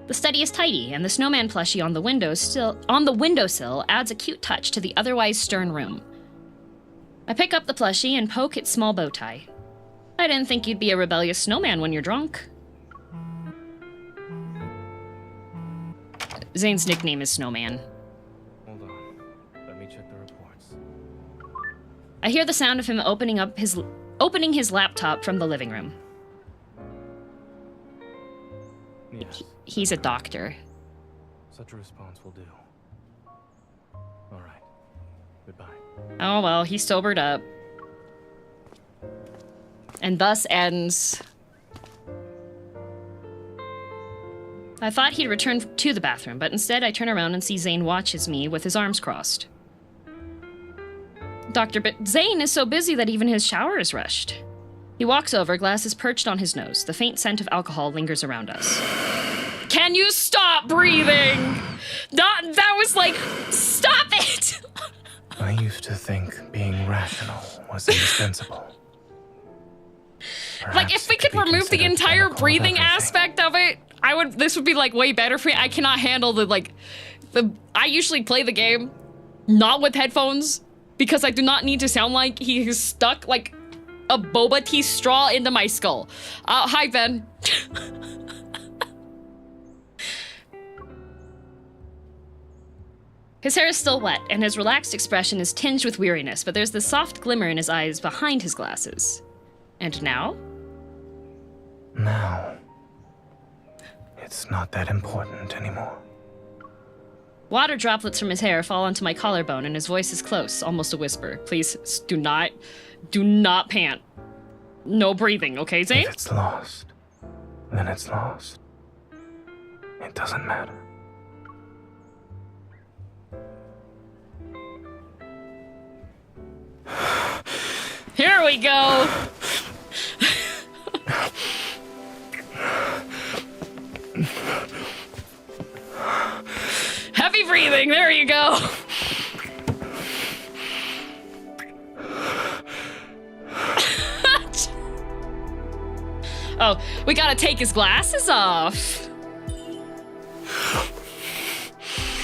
The study is tidy, and the snowman plushie on the windowsill adds a cute touch to the otherwise stern room. I pick up the plushie and poke its small bow tie. I didn't think you'd be a rebellious snowman when you're drunk. Zane's nickname is Snowman. Hold on. Let me check the reports. I hear the sound of him opening his laptop from the living room. Yes. He's a doctor. Such a response will do. All right. Goodbye. Oh well, he sobered up. And thus ends... I thought he'd return to the bathroom, but instead I turn around and see Zane watches me with his arms crossed. Doctor, but Zane is so busy that even his shower is rushed. He walks over, glasses perched on his nose. The faint scent of alcohol lingers around us. Can you stop breathing? That was like, stop it! I used to think being rational was indispensable. Like, if we could remove the entire breathing aspect of it, this would be, like, way better for me. I cannot handle I usually play the game not with headphones because I do not need to sound like he is stuck, like, a boba tea straw into my skull. Hi, Ben. His hair is still wet, and his relaxed expression is tinged with weariness, but there's this soft glimmer in his eyes behind his glasses. And now? Now, it's not that important anymore. Water droplets from his hair fall onto my collarbone, and his voice is close, almost a whisper. Please, do not pant. No breathing, okay, Zane? If it's lost, then it's lost. It doesn't matter. Here we go! Heavy breathing, there you go! Oh, we gotta take his glasses off.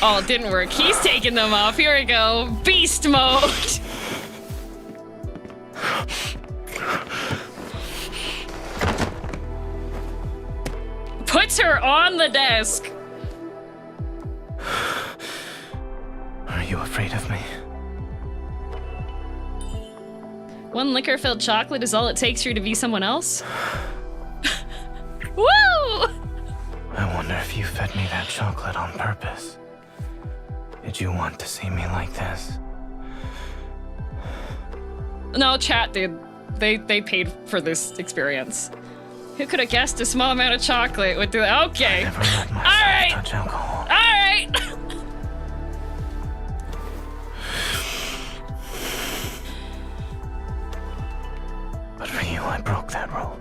Oh, it didn't work. He's taking them off. Here we go. Beast mode. Puts her on the desk. Are you afraid of me? One liquor-filled chocolate is all it takes for you to be someone else? Woo! I wonder if you fed me that chocolate on purpose. Did you want to see me like this? No, chat did. They paid for this experience. Who could have guessed a small amount of chocolate would do that? Okay. I never let myself touch alcohol. Alright! But for you, I broke that rule.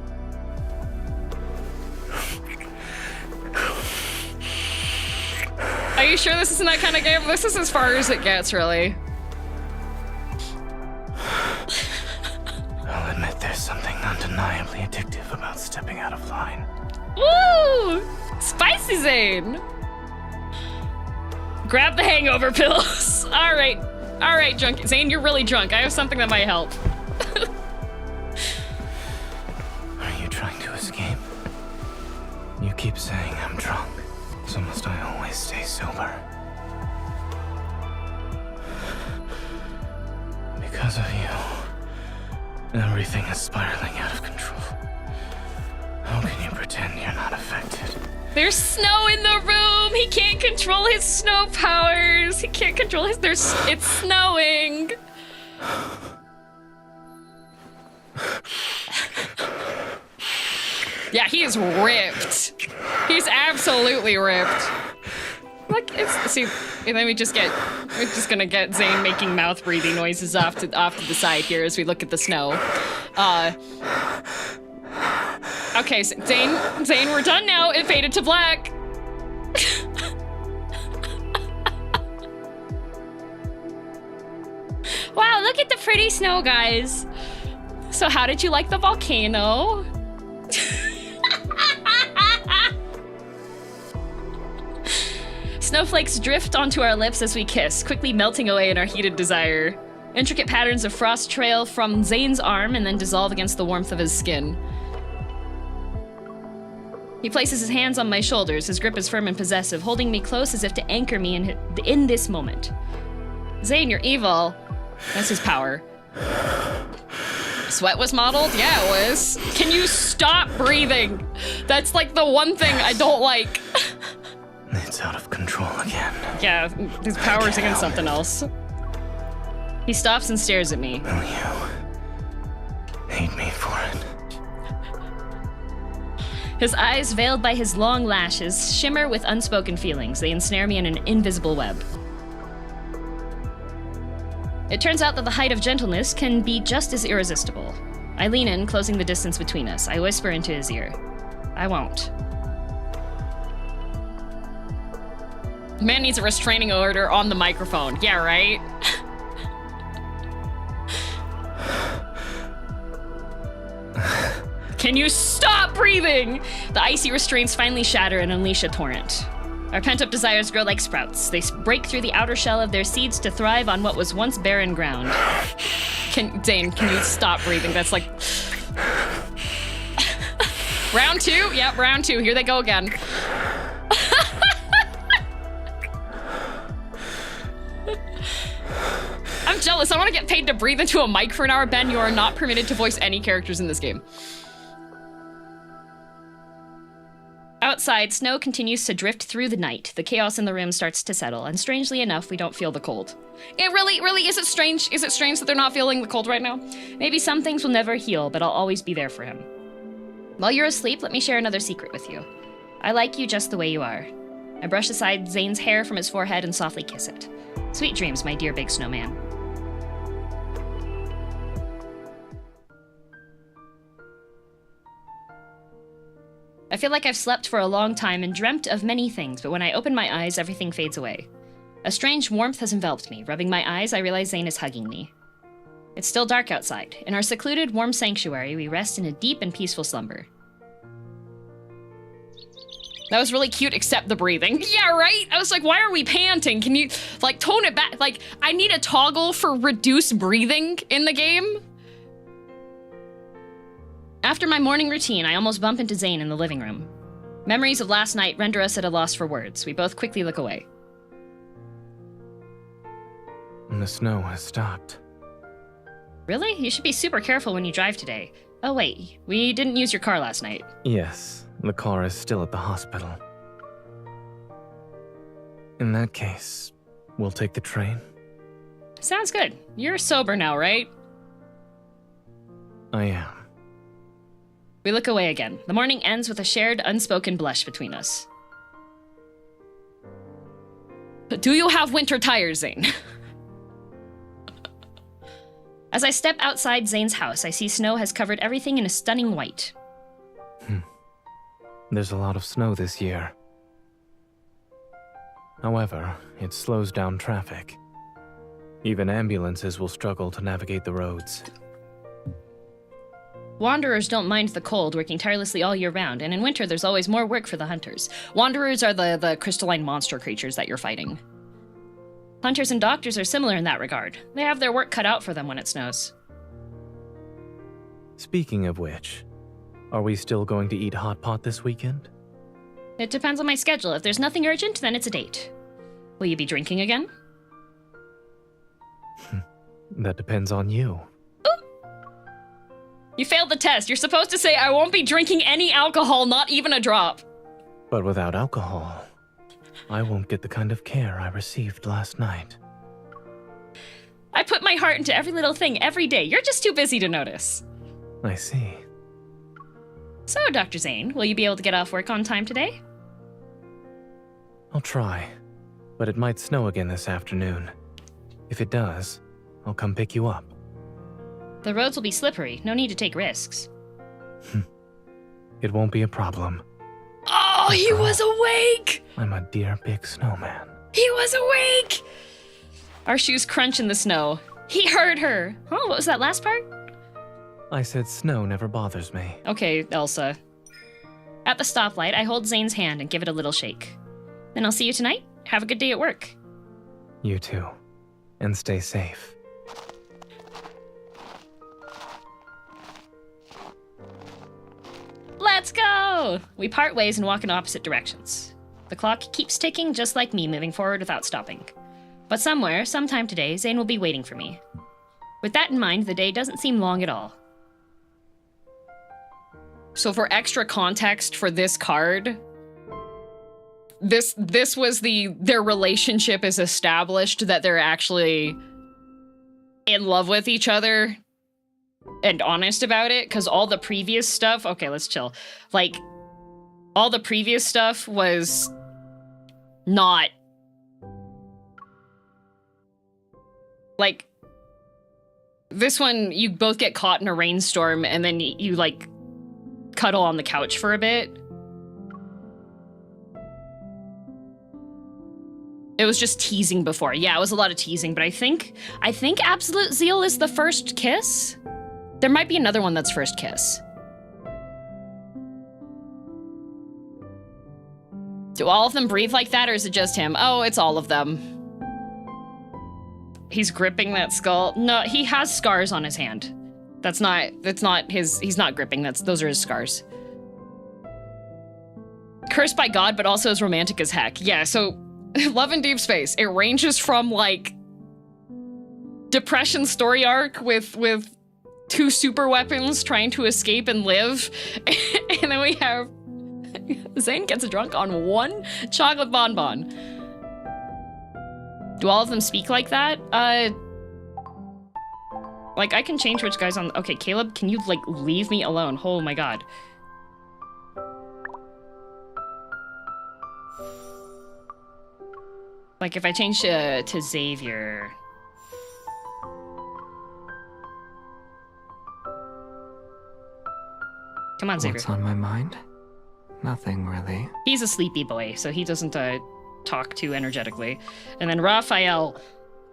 Are you sure this isn't that kind of game? This is as far as it gets, really. I'll admit there's something undeniably addictive about stepping out of line. Woo! Spicy Zane! Grab the hangover pills. Alright, drunk. Zane, you're really drunk. I have something that might help. Are you trying to escape? You keep saying I'm drunk, so must I always stay sober? Because of you, everything is spiraling out of control. How can you pretend you're not affected? There's snow in the room! He can't control his snow powers! He can't control his... It's snowing! Yeah, he is ripped. He's absolutely ripped. Look, see, and then we're just gonna get Zane making mouth breathing noises off to the side here as we look at the snow. Okay, so Zane, we're done now. It faded to black. Wow, look at the pretty snow, guys. So how did you like the volcano? Snowflakes drift onto our lips as we kiss, quickly melting away in our heated desire. Intricate patterns of frost trail from Zane's arm and then dissolve against the warmth of his skin. He places his hands on my shoulders, his grip is firm and possessive, holding me close as if to anchor me in this moment. Zane, you're evil. That's his power. Sweat was modeled? Yeah, it was. Can you stop breathing? That's like the one thing I don't like. It's out of control again. Yeah, his power's against something else. He stops and stares at me. Will you hate me for it? His eyes, veiled by his long lashes, shimmer with unspoken feelings. They ensnare me in an invisible web. It turns out that the height of gentleness can be just as irresistible. I lean in, closing the distance between us. I whisper into his ear. I won't. Man needs a restraining order on the microphone. Yeah, right? Can you stop breathing? The icy restraints finally shatter and unleash a torrent. Our pent-up desires grow like sprouts. They break through the outer shell of their seeds to thrive on what was once barren ground. Zane, can you stop breathing? That's like... Round 2? Yep, round 2. Here they go again. I'm jealous. I want to get paid to breathe into a mic for an hour. Ben, you are not permitted to voice any characters in this game. Outside, snow continues to drift through the night. The chaos in the room starts to settle, and strangely enough, we don't feel the cold. It really, is it strange? Is it strange that they're not feeling the cold right now? Maybe some things will never heal, but I'll always be there for him. While you're asleep, let me share another secret with you. I like you just the way you are. I brush aside Zane's hair from his forehead and softly kiss it. Sweet dreams, my dear big snowman. I feel like I've slept for a long time and dreamt of many things, but when I open my eyes, everything fades away. A strange warmth has enveloped me. Rubbing my eyes, I realize Zane is hugging me. It's still dark outside. In our secluded, warm sanctuary, we rest in a deep and peaceful slumber. That was really cute, except the breathing. Yeah, right? I was like, why are we panting? Can you, like, tone it back? Like, I need a toggle for reduced breathing in the game. After my morning routine, I almost bump into Zane in the living room. Memories of last night render us at a loss for words. We both quickly look away. The snow has stopped. Really? You should be super careful when you drive today. Oh wait, we didn't use your car last night. Yes, the car is still at the hospital. In that case, we'll take the train? Sounds good. You're sober now, right? I am. We look away again. The morning ends with a shared, unspoken blush between us. But do you have winter tires, Zane? As I step outside Zane's house, I see snow has covered everything in a stunning white. There's a lot of snow this year. However, it slows down traffic. Even ambulances will struggle to navigate the roads. Wanderers don't mind the cold, working tirelessly all year round, and in winter there's always more work for the hunters. Wanderers are the crystalline monster creatures that you're fighting. Hunters and doctors are similar in that regard. They have their work cut out for them when it snows. Speaking of which, are we still going to eat hot pot this weekend? It depends on my schedule. If there's nothing urgent, then it's a date. Will you be drinking again? That depends on you. You failed the test. You're supposed to say, I won't be drinking any alcohol, not even a drop. But without alcohol, I won't get the kind of care I received last night. I put my heart into every little thing every day. You're just too busy to notice. I see. So, Dr. Zane, will you be able to get off work on time today? I'll try, but it might snow again this afternoon. If it does, I'll come pick you up. The roads will be slippery. No need to take risks. It won't be a problem. Oh, he was awake! I'm a dear big snowman. He was awake! Our shoes crunch in the snow. He heard her. Oh, what was that last part? I said snow never bothers me. Okay, Elsa. At the stoplight, I hold Zane's hand and give it a little shake. Then I'll see you tonight. Have a good day at work. You too. And stay safe. Let's go! We part ways and walk in opposite directions. The clock keeps ticking just like me, moving forward without stopping. But somewhere, sometime today, Zane will be waiting for me. With that in mind, the day doesn't seem long at all. So for extra context for this card, this was their relationship is established, that they're actually in love with each other and honest about it, because all the previous stuff, okay, let's chill. Like, all the previous stuff was not, like, this one, you both get caught in a rainstorm and then you like, cuddle on the couch for a bit. It was just teasing before. Yeah, it was a lot of teasing, but I think Absolute Zeal is the first kiss? There might be another one that's first kiss. Do all of them breathe like that, or is it just him? Oh, it's all of them. He's gripping that skull. No, he has scars on his hand. That's not his, he's not gripping, those are his scars. Cursed by God, but also as romantic as heck. Yeah, so Love in Deep Space, it ranges from like depression story arc with two super weapons trying to escape and live. And then we have Zane gets drunk on one chocolate bonbon. Do all of them speak like that? Like I can change which guy's on. Okay, Caleb, can you like leave me alone? Oh my god. Like if I change to Xavier. Come on, Xavier. What's on my mind? Nothing really. He's a sleepy boy, so he doesn't talk too energetically. And then Raphael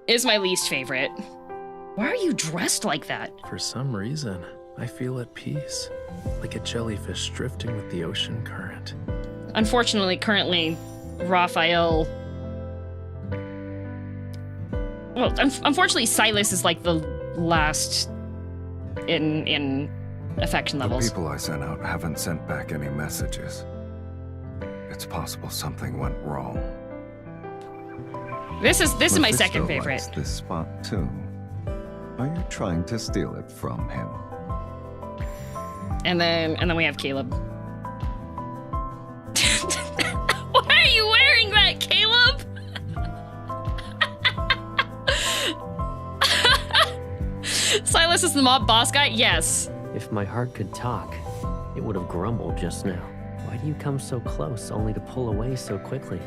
is my least favorite. Why are you dressed like that? For some reason, I feel at peace, like a jellyfish drifting with the ocean current. Unfortunately, currently, Raphael... Well, unfortunately, Silas is like the last in affection levels. The people I sent out haven't sent back any messages. It's possible something went wrong. This is my second favorite. Likes this spot too. Are you trying to steal it from him? And then we have Caleb. Why are you wearing that, Caleb? Silas is the mob boss guy? Yes. If my heart could talk, it would have grumbled just now. Why do you come so close, only to pull away so quickly?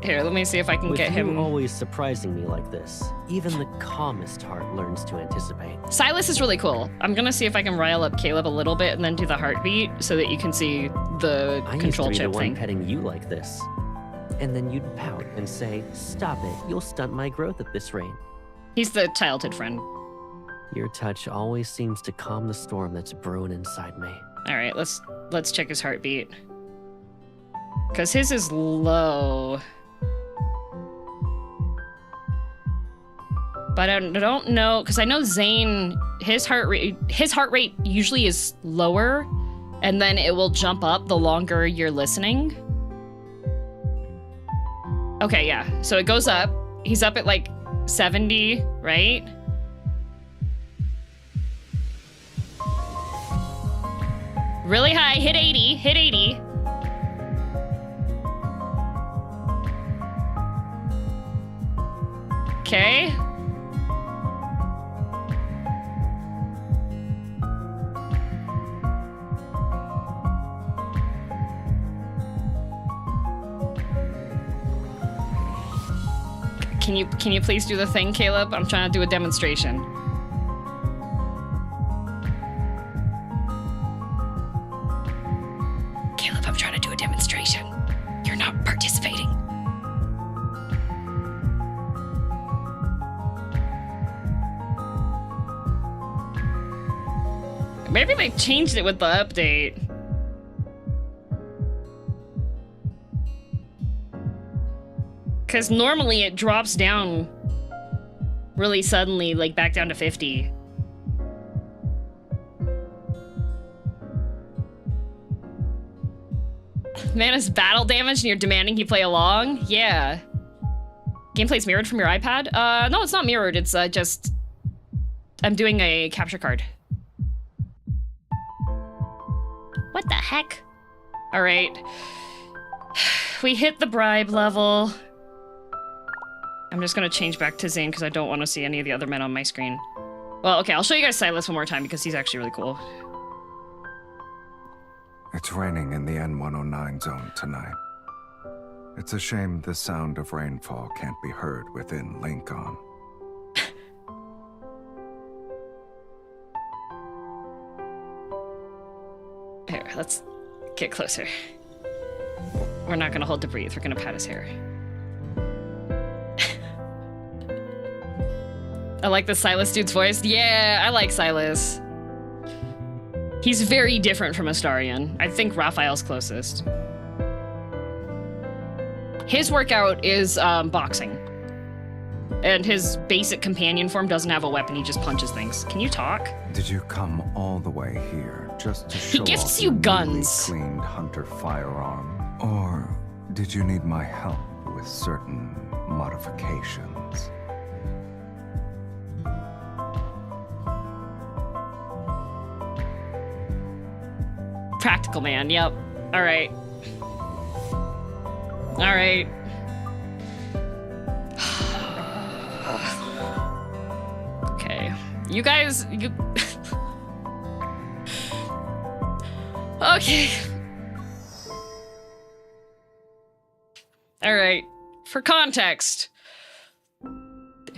Here, let me see if I can get him. With you always surprising me like this, even the calmest heart learns to anticipate. Silas is really cool. I'm gonna see if I can rile up Caleb a little bit and then do the heartbeat so that you can see the control chip I used to be the one thing. petting you like this. And then you'd pout and say, "Stop it, you'll stunt my growth at this rate." He's the childhood friend. Your touch always seems to calm the storm that's brewing inside me. All right, let's check his heartbeat. Cause his is low. But I don't know, because I know Zane, his heart rate usually is lower, and then it will jump up the longer you're listening. Okay, yeah, so it goes up. He's up at like 70, right? Really high, hit 80, hit 80. Okay. Can you please do the thing, Caleb? I'm trying to do a demonstration. Caleb, I'm trying to do a demonstration. You're not participating. Maybe they changed it with the update. Because normally it drops down really suddenly, like back down to 50. Man, is battle damage and you're demanding he play along? Yeah. Gameplay's mirrored from your iPad? No, it's not mirrored. It's just... I'm doing a capture card. What the heck? All right. We hit the bribe level. I'm just gonna change back to Zane because I don't want to see any of the other men on my screen. Well, okay, I'll show you guys Silas one more time because he's actually really cool. It's raining in the N109 zone tonight. It's a shame the sound of rainfall can't be heard within Lincoln. Here, let's get closer. We're not gonna hold to breathe, we're gonna pat his hair. I like the Silas dude's voice. Yeah, I like Silas. He's very different from Astarion. I think Raphael's closest. His workout is boxing. And his basic companion form doesn't have a weapon, he just punches things. Can you talk? Did you come all the way here just to show He gifts off you your guns. newly cleaned hunter firearm? Or did you need my help with certain modifications? Practical man, yep. Alright. Alright. Okay. You guys, you... Okay. Alright. For context.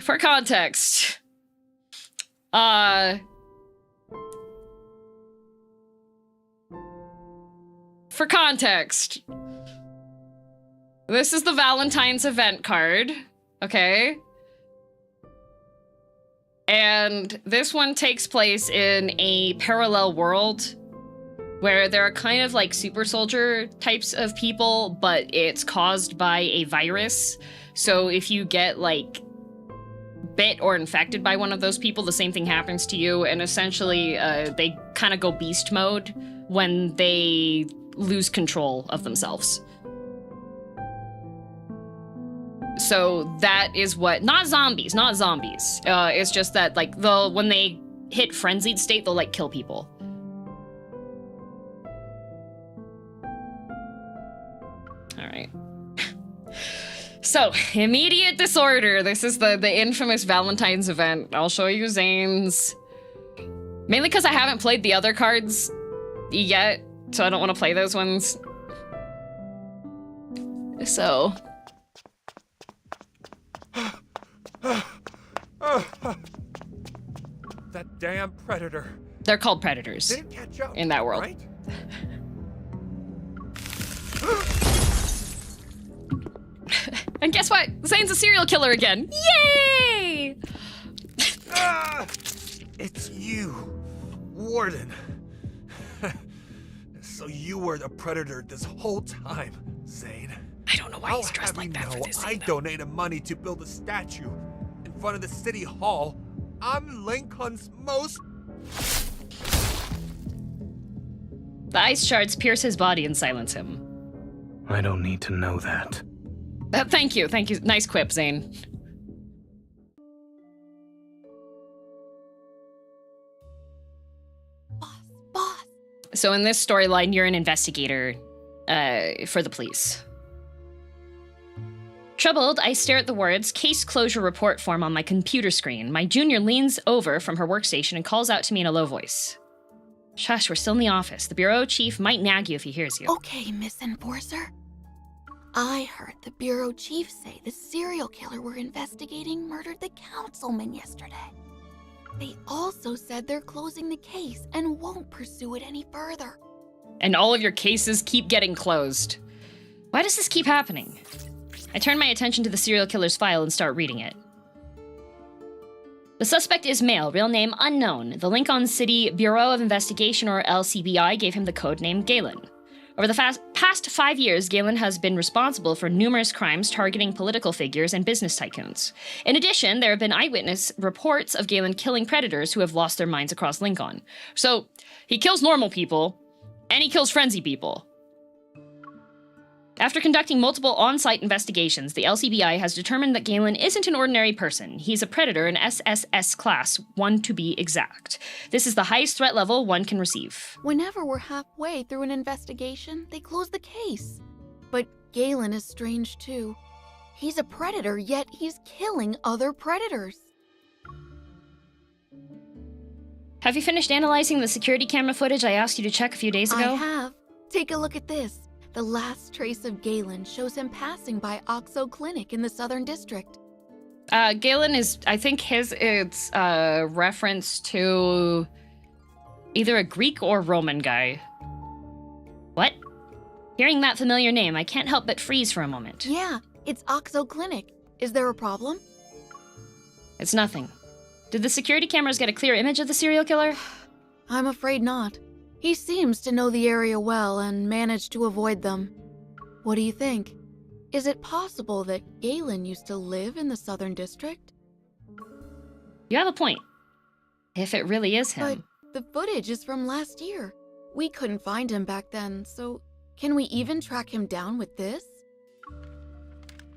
For context. For context. This is the Valentine's event card. Okay. And this one takes place in a parallel world where there are kind of like super soldier types of people, but it's caused by a virus. So if you get like bit or infected by one of those people, the same thing happens to you. And essentially they kind of go beast mode when they lose control of themselves. So that is what, not zombies. It's just that like when they hit frenzied state, they'll like kill people. All right. So, immediate disorder. This is the infamous Valentine's event. I'll show you Zane's. Mainly because I haven't played the other cards yet, so I don't want to play those ones. So... That damn predator. They're called predators Didn't catch up, in that world. Right? And guess what? Zane's a serial killer again. Yay! It's you, Warden. So you were the predator this whole time, Zane. I don't know why he's dressed like that for this I scene, donated money to build a statue in front of the city hall. I'm Lincoln's most... The ice shards pierce his body and silence him. I don't need to know that. Thank you. Nice quip, Zane. Boss. So in this storyline, you're an investigator for the police. Troubled, I stare at the words case closure report form on my computer screen. My junior leans over from her workstation and calls out to me in a low voice. Shush, we're still in the office. The bureau chief might nag you if he hears you. Okay, Miss Enforcer. I heard the bureau chief say the serial killer we're investigating murdered the councilman yesterday. They also said they're closing the case and won't pursue it any further. And all of your cases keep getting closed. Why does this keep happening? I turn my attention to the serial killer's file and start reading it. The suspect is male, real name unknown. The Lincoln City Bureau of Investigation, or LCBI, gave him the codename Galen. Over the past 5 years, Galen has been responsible for numerous crimes targeting political figures and business tycoons. In addition, there have been eyewitness reports of Galen killing predators who have lost their minds across Lincoln. So, he kills normal people, and he kills frenzy people. After conducting multiple on-site investigations, the LCBI has determined that Galen isn't an ordinary person. He's a predator in SSS class, 1 to be exact. This is the highest threat level one can receive. Whenever we're halfway through an investigation, they close the case. But Galen is strange too. He's a predator, yet he's killing other predators. Have you finished analyzing the security camera footage I asked you to check a few days ago? I have. Take a look at this. The last trace of Galen shows him passing by Oxo Clinic in the Southern District. Galen is, I think it's a reference to either a Greek or Roman guy. What? Hearing that familiar name, I can't help but freeze for a moment. Yeah, it's Oxo Clinic. Is there a problem? It's nothing. Did the security cameras get a clear image of the serial killer? I'm afraid not. He seems to know the area well and managed to avoid them. What do you think? Is it possible that Galen used to live in the Southern District? You have a point. If it really is him. But the footage is from last year. We couldn't find him back then, so can we even track him down with this?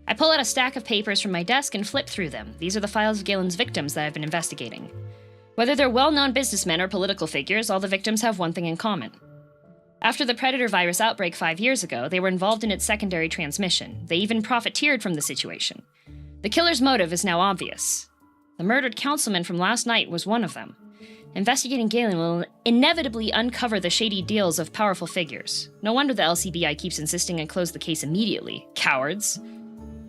I pull out a stack of papers from my desk and flip through them. These are the files of Galen's victims that I've been investigating. Whether they're well-known businessmen or political figures, all the victims have one thing in common. After the Predator virus outbreak 5 years ago, they were involved in its secondary transmission. They even profiteered from the situation. The killer's motive is now obvious. The murdered councilman from last night was one of them. Investigating Galen will inevitably uncover the shady deals of powerful figures. No wonder the LCBI keeps insisting I close the case immediately. Cowards.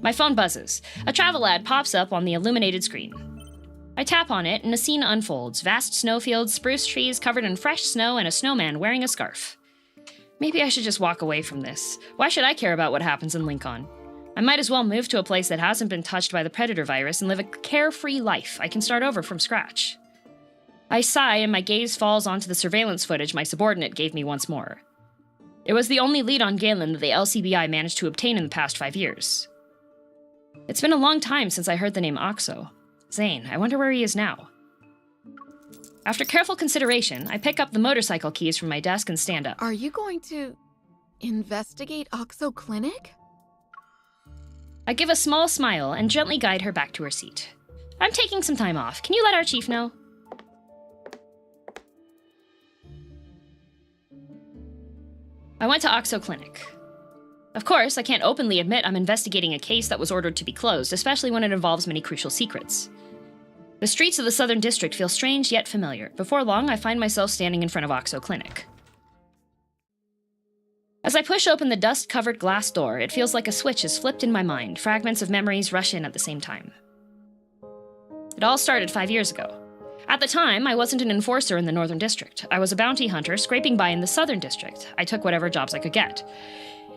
My phone buzzes. A travel ad pops up on the illuminated screen. I tap on it, and a scene unfolds. Vast snowfields, spruce trees covered in fresh snow, and a snowman wearing a scarf. Maybe I should just walk away from this. Why should I care about what happens in Lincoln? I might as well move to a place that hasn't been touched by the Predator virus and live a carefree life. I can start over from scratch. I sigh, and my gaze falls onto the surveillance footage my subordinate gave me once more. It was the only lead on Galen that the LCBI managed to obtain in the past 5 years. It's been a long time since I heard the name Oxo. Zane, I wonder where he is now. After careful consideration, I pick up the motorcycle keys from my desk and stand up. Are you going to investigate Oxo Clinic? I give a small smile and gently guide her back to her seat. I'm taking some time off. Can you let our chief know? I went to Oxo Clinic. Of course, I can't openly admit I'm investigating a case that was ordered to be closed, especially when it involves many crucial secrets. The streets of the Southern District feel strange yet familiar. Before long, I find myself standing in front of Oxo Clinic. As I push open the dust-covered glass door, it feels like a switch is flipped in my mind. Fragments of memories rush in at the same time. It all started 5 years ago. At the time, I wasn't an enforcer in the Northern District. I was a bounty hunter scraping by in the Southern District. I took whatever jobs I could get.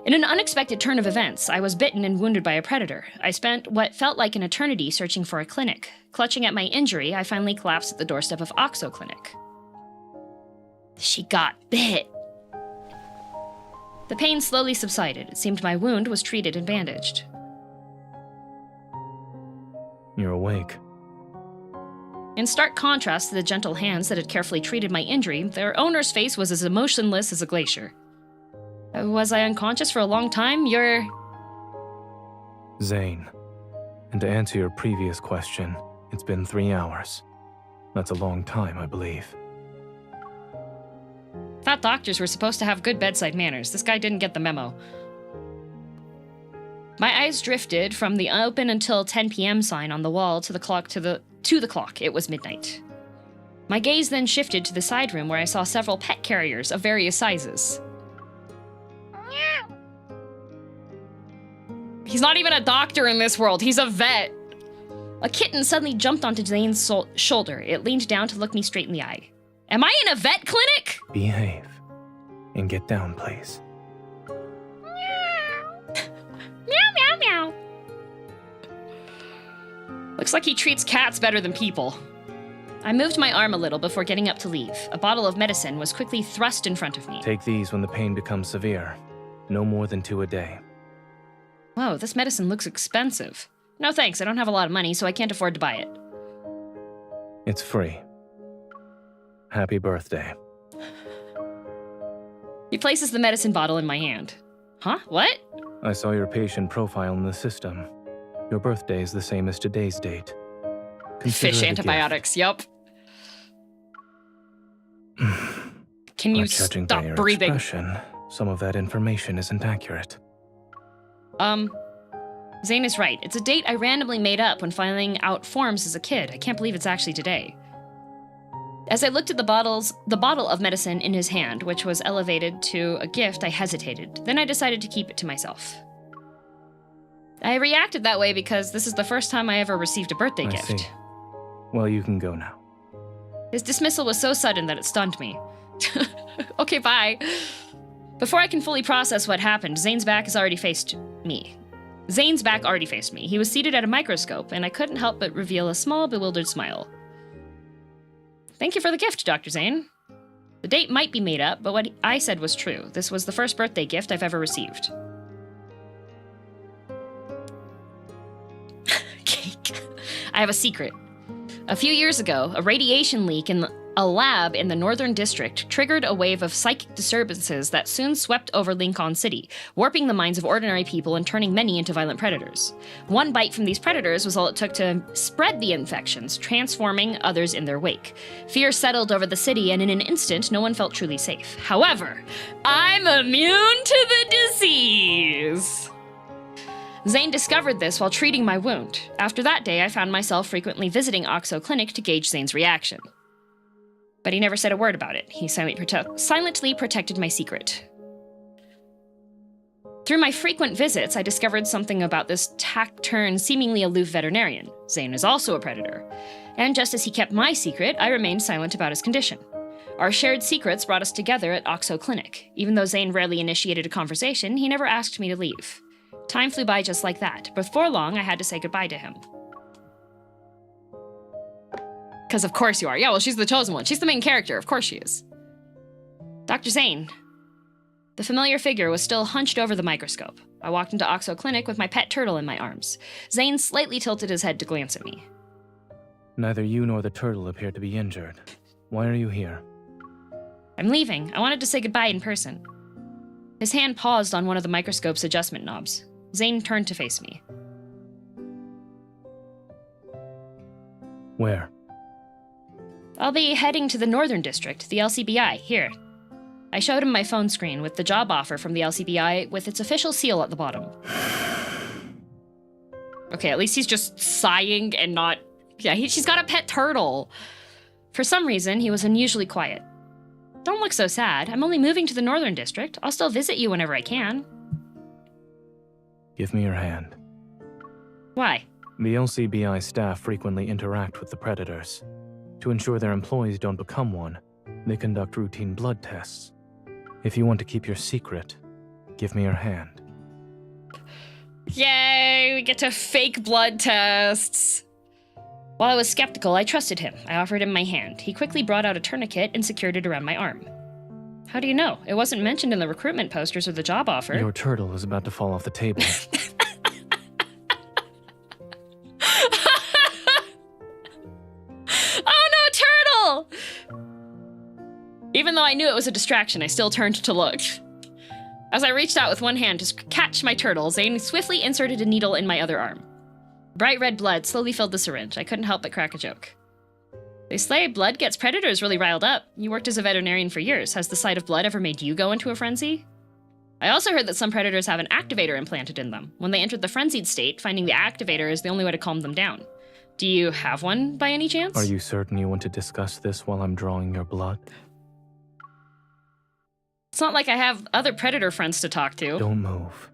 In an unexpected turn of events, I was bitten and wounded by a predator. I spent what felt like an eternity searching for a clinic. Clutching at my injury, I finally collapsed at the doorstep of Oxo Clinic. She got bit. The pain slowly subsided. It seemed my wound was treated and bandaged. You're awake. In stark contrast to the gentle hands that had carefully treated my injury, their owner's face was as emotionless as a glacier. Was I unconscious for a long time? You're... Zane. And to answer your previous question, it's been 3 hours. That's a long time, I believe. Thought doctors were supposed to have good bedside manners. This guy didn't get the memo. My eyes drifted from the open until 10 p.m. sign on the wall to the clock to the clock. It was midnight. My gaze then shifted to the side room where I saw several pet carriers of various sizes. He's not even a doctor in this world. He's a vet. A kitten suddenly jumped onto Zane's shoulder. It leaned down to look me straight in the eye. Am I in a vet clinic? Behave. And get down, please. Meow, meow, meow. Looks like he treats cats better than people. I moved my arm a little before getting up to leave. A bottle of medicine was quickly thrust in front of me. Take these when the pain becomes severe. No more than 2 a day. Whoa, this medicine looks expensive. No thanks, I don't have a lot of money, so I can't afford to buy it. It's free. Happy birthday. He places the medicine bottle in my hand. Huh? What? I saw your patient profile in the system. Your birthday is the same as today's date. Consider Fish it a antibiotics, yup. Can you judging stop by your breathing? expression, some of that information isn't accurate. Zane is right. It's a date I randomly made up when filling out forms as a kid. I can't believe it's actually today. As I looked at the bottle of medicine in his hand, which was elevated to a gift, I hesitated. Then I decided to keep it to myself. I reacted that way because this is the first time I ever received a birthday gift. I see. Well, you can go now. His dismissal was so sudden that it stunned me. Okay, bye. Before I can fully process what happened, Zane's back already faced me. He was seated at a microscope, and I couldn't help but reveal a small, bewildered smile. Thank you for the gift, Dr. Zane. The date might be made up, but what I said was true. This was the first birthday gift I've ever received. I have a secret. A few years ago, a radiation leak in a lab in the Northern District triggered a wave of psychic disturbances that soon swept over Lincoln City, warping the minds of ordinary people and turning many into violent predators. One bite from these predators was all it took to spread the infections, transforming others in their wake. Fear settled over the city, and in an instant, no one felt truly safe. However, I'm immune to the disease! Zane discovered this while treating my wound. After that day, I found myself frequently visiting Oxo Clinic to gauge Zane's reaction. But he never said a word about it. He silently protected my secret. Through my frequent visits, I discovered something about this taciturn, seemingly aloof veterinarian. Zane is also a predator. And just as he kept my secret, I remained silent about his condition. Our shared secrets brought us together at Oxo Clinic. Even though Zane rarely initiated a conversation, he never asked me to leave. Time flew by just like that. Before long, I had to say goodbye to him. Because of course you are. Yeah, well, she's the chosen one. She's the main character. Of course she is. Dr. Zane. The familiar figure was still hunched over the microscope. I walked into Oxo Clinic with my pet turtle in my arms. Zane slightly tilted his head to glance at me. Neither you nor the turtle appear to be injured. Why are you here? I'm leaving. I wanted to say goodbye in person. His hand paused on one of the microscope's adjustment knobs. Zane turned to face me. Where? I'll be heading to the Northern District, the LCBI, here. I showed him my phone screen with the job offer from the LCBI with its official seal at the bottom. Okay, at least he's just sighing and not... Yeah, she's got a pet turtle. For some reason, he was unusually quiet. Don't look so sad. I'm only moving to the Northern District. I'll still visit you whenever I can. Give me your hand. Why? The LCBI staff frequently interact with the predators. To ensure their employees don't become one, they conduct routine blood tests. If you want to keep your secret, give me your hand. Yay, we get to fake blood tests. While I was skeptical, I trusted him. I offered him my hand. He quickly brought out a tourniquet and secured it around my arm. How do you know? It wasn't mentioned in the recruitment posters or the job offer. Your turtle is about to fall off the table. Oh no, turtle! Even though I knew it was a distraction, I still turned to look. As I reached out with one hand to catch my turtle, Zane swiftly inserted a needle in my other arm. Bright red blood slowly filled the syringe. I couldn't help but crack a joke. They say blood gets predators really riled up. You worked as a veterinarian for years. Has the sight of blood ever made you go into a frenzy? I also heard that some predators have an activator implanted in them. When they entered the frenzied state, finding the activator is the only way to calm them down. Do you have one by any chance? Are you certain you want to discuss this while I'm drawing your blood? It's not like I have other predator friends to talk to. Don't move.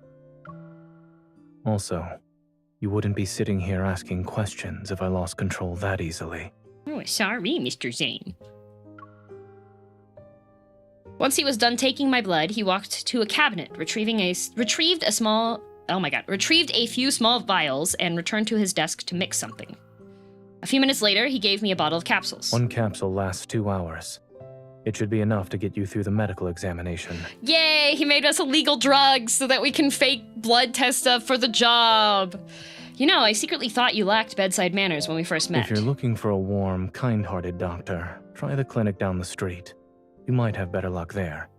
Also, you wouldn't be sitting here asking questions if I lost control that easily. Oh, sorry, Mr. Zane. Once he was done taking my blood, he walked to a cabinet, retrieved a few small vials and returned to his desk to mix something. A few minutes later, he gave me a bottle of capsules. One capsule lasts 2 hours. It should be enough to get you through the medical examination. Yay! He made us illegal drugs so that we can fake blood test stuff for the job. You know, I secretly thought you lacked bedside manners when we first met. If you're looking for a warm, kind-hearted doctor, try the clinic down the street. You might have better luck there.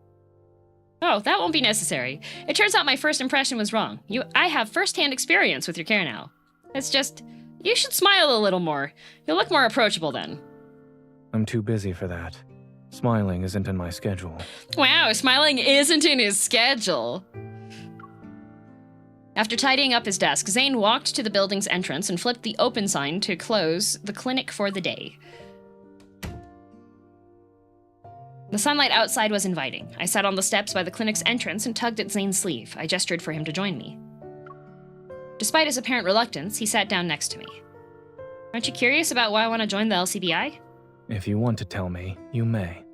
Oh, that won't be necessary. It turns out my first impression was wrong. I have first-hand experience with your care now. It's just, you should smile a little more. You'll look more approachable then. I'm too busy for that. Smiling isn't in my schedule. Wow, smiling isn't in his schedule. After tidying up his desk, Zane walked to the building's entrance and flipped the open sign to close the clinic for the day. The sunlight outside was inviting. I sat on the steps by the clinic's entrance and tugged at Zane's sleeve. I gestured for him to join me. Despite his apparent reluctance, he sat down next to me. Aren't you curious about why I want to join the LCBI? If you want to tell me, you may.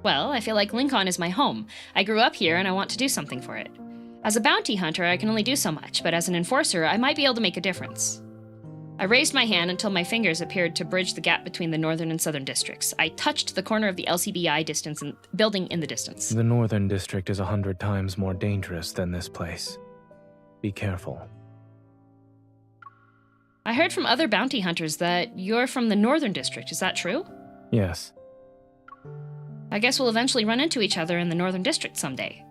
Well, I feel like Lincoln is my home. I grew up here and I want to do something for it. As a bounty hunter, I can only do so much, but as an enforcer, I might be able to make a difference. I raised my hand until my fingers appeared to bridge the gap between the northern and southern districts. I touched the corner of the LCBI building in the distance. The northern district is 100 times more dangerous than this place. Be careful. I heard from other bounty hunters that you're from the Northern District. Is that true? Yes. I guess we'll eventually run into each other in the Northern District someday.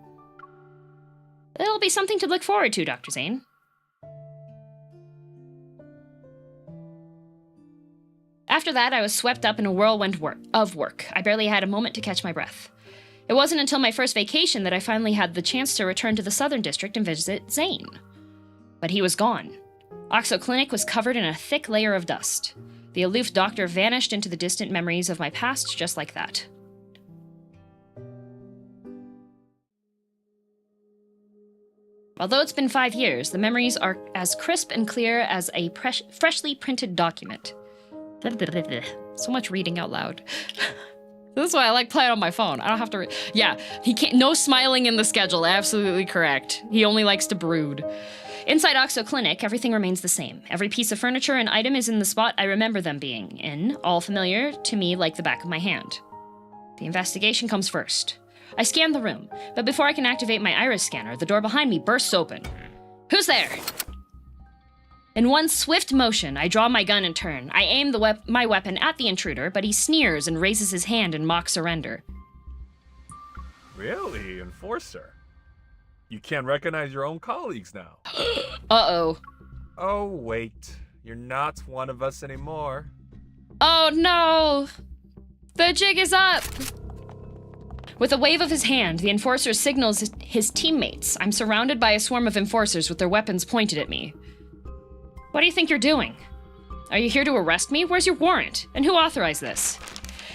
It'll be something to look forward to, Dr. Zane. After that, I was swept up in a whirlwind of work. I barely had a moment to catch my breath. It wasn't until my first vacation that I finally had the chance to return to the Southern District and visit Zane. But he was gone. Oxo Clinic was covered in a thick layer of dust. The aloof doctor vanished into the distant memories of my past just like that. Although it's been 5 years, the memories are as crisp and clear as a freshly printed document. So much reading out loud. This is why I like playing on my phone. I don't have to yeah, he can't. No smiling in the schedule. Absolutely correct. He only likes to brood. Inside Oxo Clinic, everything remains the same. Every piece of furniture and item is in the spot I remember them being in, all familiar to me like the back of my hand. The investigation comes first. I scan the room, but before I can activate my iris scanner, the door behind me bursts open. Who's there? In one swift motion, I draw my gun and turn. I aim my weapon at the intruder, but he sneers and raises his hand in mock surrender. Really, Enforcer? You can't recognize your own colleagues now. Uh-oh. Oh, wait. You're not one of us anymore. Oh, no! The jig is up! With a wave of his hand, the Enforcer signals his teammates. I'm surrounded by a swarm of Enforcers with their weapons pointed at me. What do you think you're doing? Are you here to arrest me? Where's your warrant? And who authorized this?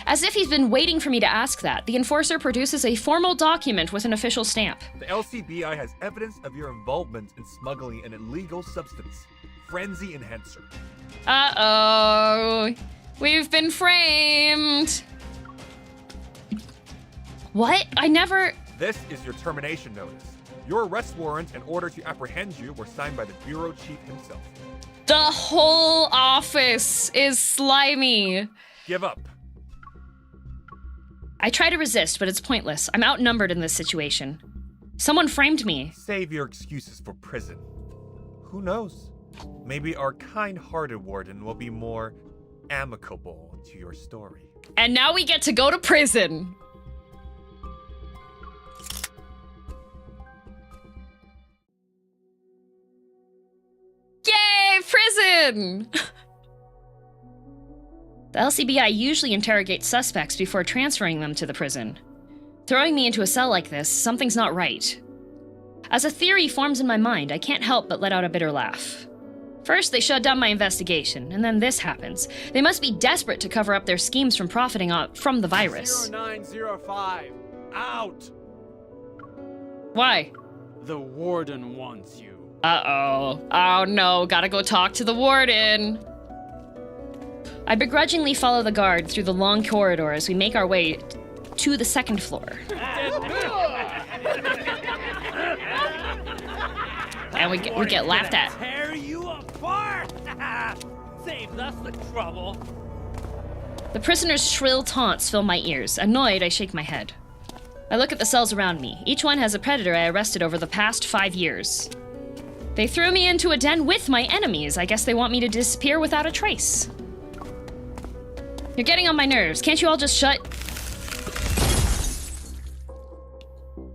As if he's been waiting for me to ask that, the Enforcer produces a formal document with an official stamp. The LCBI has evidence of your involvement in smuggling an illegal substance, Frenzy Enhancer. Uh-oh. We've been framed. What? I never... This is your termination notice. Your arrest warrant and order to apprehend you were signed by the bureau chief himself. The whole office is slimy. Give up. I try to resist, but it's pointless. I'm outnumbered in this situation. Someone framed me. Save your excuses for prison. Who knows? Maybe our kind-hearted warden will be more amicable to your story. And now we get to go to prison. Yay, prison! The LCBI usually interrogates suspects before transferring them to the prison. Throwing me into a cell like this, something's not right. As a theory forms in my mind, I can't help but let out a bitter laugh. First, they shut down my investigation, and then this happens. They must be desperate to cover up their schemes from profiting from the virus. 0905, out! Why? The warden wants you. Uh-oh. Oh no, gotta go talk to the warden. I begrudgingly follow the guard through the long corridor as we make our way to the second floor. And we get laughed at. Tear you apart! Saves us the trouble. The prisoner's shrill taunts fill my ears. Annoyed, I shake my head. I look at the cells around me. Each one has a predator I arrested over the past 5 years. They threw me into a den with my enemies. I guess they want me to disappear without a trace. You're getting on my nerves. Can't you all just shut?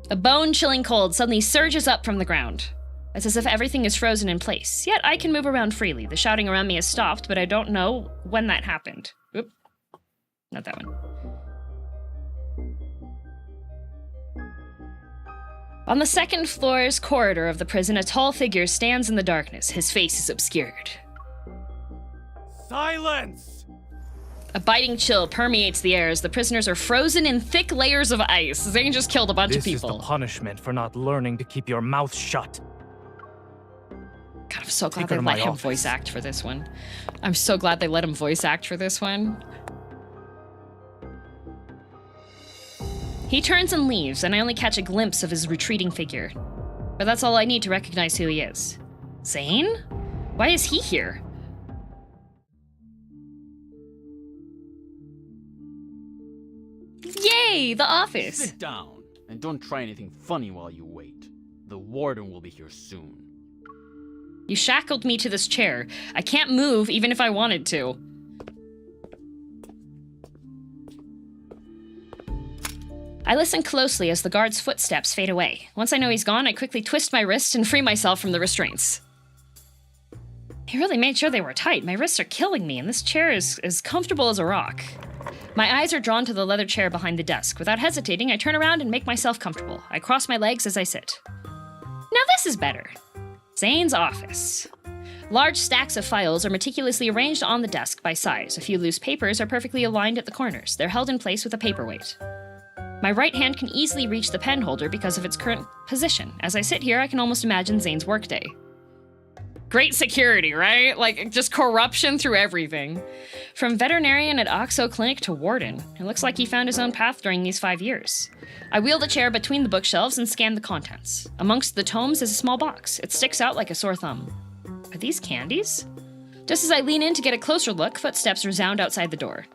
A bone-chilling cold suddenly surges up from the ground. It's as if everything is frozen in place. Yet I can move around freely. The shouting around me has stopped, but I don't know when that happened. Oop. Not that one. On the second floor's corridor of the prison, a tall figure stands in the darkness. His face is obscured. Silence! A biting chill permeates the air as the prisoners are frozen in thick layers of ice. Zane just killed a bunch of people. This is the punishment for not learning to keep your mouth shut. God, I'm so glad they let him voice act for this one. I'm so glad they let him voice act for this one. He turns and leaves, and I only catch a glimpse of his retreating figure. But that's all I need to recognize who he is. Zane? Why is he here? Yay, the office! Sit down, and don't try anything funny while you wait. The warden will be here soon. You shackled me to this chair. I can't move even if I wanted to. I listen closely as the guard's footsteps fade away. Once I know he's gone, I quickly twist my wrist and free myself from the restraints. He really made sure they were tight. My wrists are killing me, and this chair is as comfortable as a rock. My eyes are drawn to the leather chair behind the desk. Without hesitating, I turn around and make myself comfortable. I cross my legs as I sit. Now this is better. Zane's office. Large stacks of files are meticulously arranged on the desk by size. A few loose papers are perfectly aligned at the corners. They're held in place with a paperweight. My right hand can easily reach the pen holder because of its current position. As I sit here, I can almost imagine Zane's workday. Great security, right? Like, just corruption through everything. From veterinarian at Oxo Clinic to warden. It looks like he found his own path during these 5 years. I wheel the chair between the bookshelves and scan the contents. Amongst the tomes is a small box. It sticks out like a sore thumb. Are these candies? Just as I lean in to get a closer look, footsteps resound outside the door.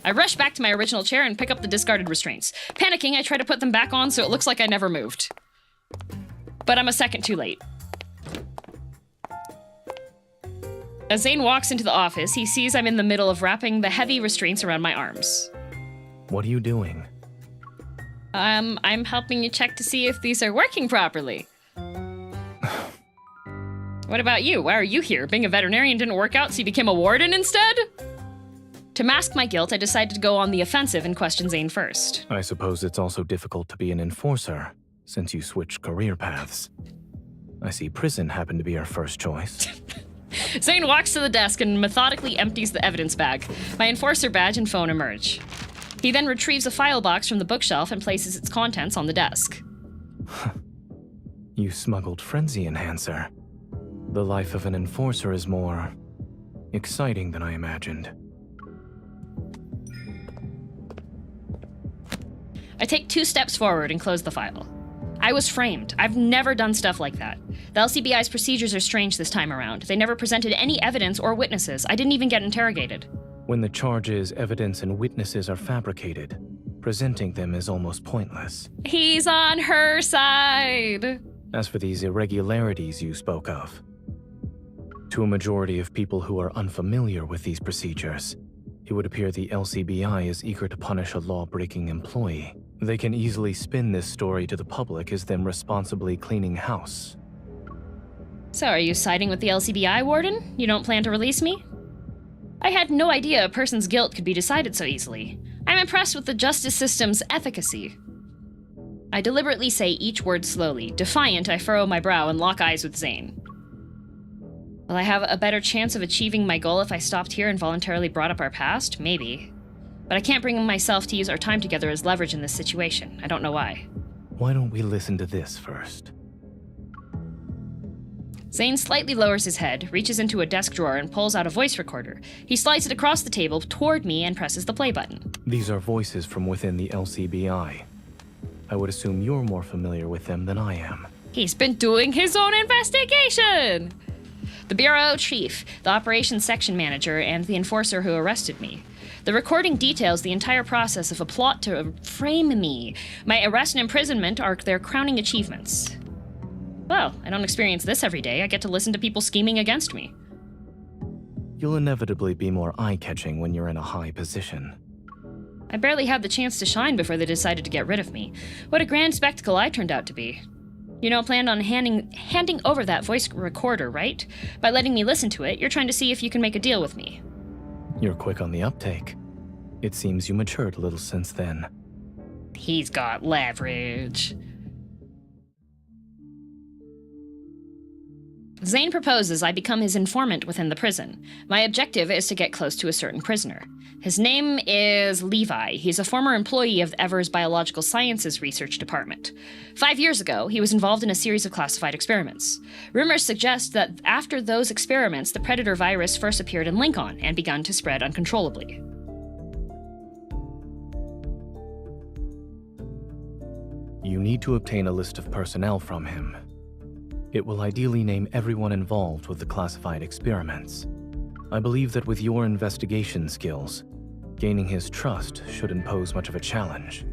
I rush back to my original chair and pick up the discarded restraints. Panicking, I try to put them back on so it looks like I never moved. But I'm a second too late. As Zane walks into the office, he sees I'm in the middle of wrapping the heavy restraints around my arms. What are you doing? I'm helping you check to see if these are working properly. What about you? Why are you here? Being a veterinarian didn't work out, so you became a warden instead? To mask my guilt, I decided to go on the offensive and question Zane first. I suppose it's also difficult to be an enforcer, since you switched career paths. I see prison happened to be our first choice. Zane walks to the desk and methodically empties the evidence bag. My enforcer badge and phone emerge. He then retrieves a file box from the bookshelf and places its contents on the desk. You smuggled frenzy enhancer. The life of an enforcer is more exciting than I imagined. I take 2 steps forward and close the file. I was framed. I've never done stuff like that. The LCBI's procedures are strange this time around. They never presented any evidence or witnesses. I didn't even get interrogated. When the charges, evidence, and witnesses are fabricated, presenting them is almost pointless. He's on her side. As for these irregularities you spoke of, to a majority of people who are unfamiliar with these procedures, it would appear the LCBI is eager to punish a law-breaking employee. They can easily spin this story to the public as them responsibly cleaning house. So are you siding with the LCBI, Warden? You don't plan to release me? I had no idea a person's guilt could be decided so easily. I'm impressed with the justice system's efficacy. I deliberately say each word slowly. Defiant, I furrow my brow and lock eyes with Zane. Will I have a better chance of achieving my goal if I stopped here and voluntarily brought up our past? Maybe. But I can't bring myself to use our time together as leverage in this situation. I don't know why. Why don't we listen to this first? Zane slightly lowers his head, reaches into a desk drawer, and pulls out a voice recorder. He slides it across the table toward me and presses the play button. These are voices from within the LCBI. I would assume you're more familiar with them than I am. He's been doing his own investigation! The bureau chief, the operations section manager, and the enforcer who arrested me. The recording details the entire process of a plot to frame me. My arrest and imprisonment are their crowning achievements. Well, I don't experience this every day. I get to listen to people scheming against me. You'll inevitably be more eye-catching when you're in a high position. I barely had the chance to shine before they decided to get rid of me. What a grand spectacle I turned out to be. You don't plan on handing over that voice recorder, right? By letting me listen to it, you're trying to see if you can make a deal with me. You're quick on the uptake. It seems you matured a little since then. He's got leverage. Zane proposes I become his informant within the prison. My objective is to get close to a certain prisoner. His name is Levi. He's a former employee of Ever's Biological Sciences Research Department. 5 years ago, he was involved in a series of classified experiments. Rumors suggest that after those experiments, the Predator virus first appeared in Lincoln and begun to spread uncontrollably. You need to obtain a list of personnel from him. It will ideally name everyone involved with the classified experiments. I believe that with your investigation skills, gaining his trust shouldn't pose much of a challenge.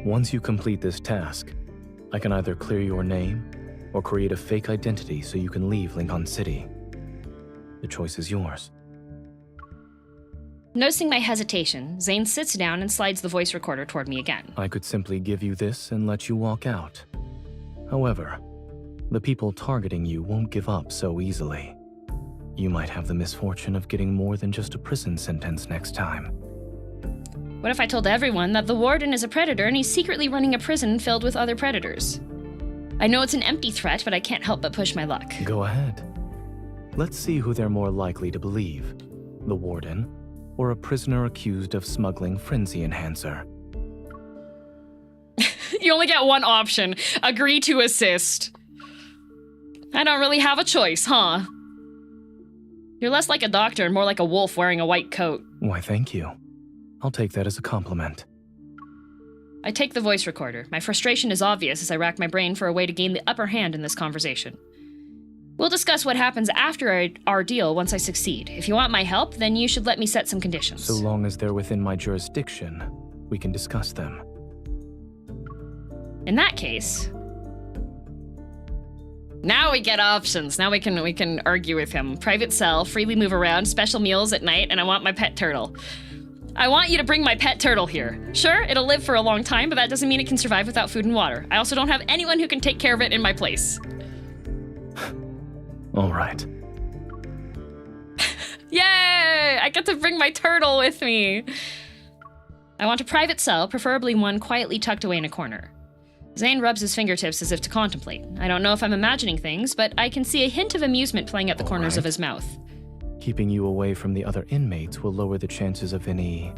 Once you complete this task, I can either clear your name or create a fake identity so you can leave Lincoln City. The choice is yours. Noticing my hesitation, Zane sits down and slides the voice recorder toward me again. I could simply give you this and let you walk out. However, the people targeting you won't give up so easily. You might have the misfortune of getting more than just a prison sentence next time. What if I told everyone that the warden is a predator and he's secretly running a prison filled with other predators? I know it's an empty threat, but I can't help but push my luck. Go ahead. Let's see who they're more likely to believe. The warden, or a prisoner accused of smuggling frenzy enhancer. You only get one option. Agree to assist. I don't really have a choice, huh? You're less like a doctor and more like a wolf wearing a white coat. Why, thank you. I'll take that as a compliment. I take the voice recorder. My frustration is obvious as I rack my brain for a way to gain the upper hand in this conversation. We'll discuss what happens after our deal once I succeed. If you want my help, then you should let me set some conditions. So long as they're within my jurisdiction, we can discuss them. In that case... Now we get options. Now we can argue with him. Private cell, freely move around, special meals at night, and I want my pet turtle. I want you to bring my pet turtle here. Sure, it'll live for a long time, but that doesn't mean it can survive without food and water. I also don't have anyone who can take care of it in my place. All right. Yay! I get to bring my turtle with me. I want a private cell, preferably one quietly tucked away in a corner. Zane rubs his fingertips as if to contemplate. I don't know if I'm imagining things, but I can see a hint of amusement playing at the corners of his mouth. Keeping you away from the other inmates will lower the chances of any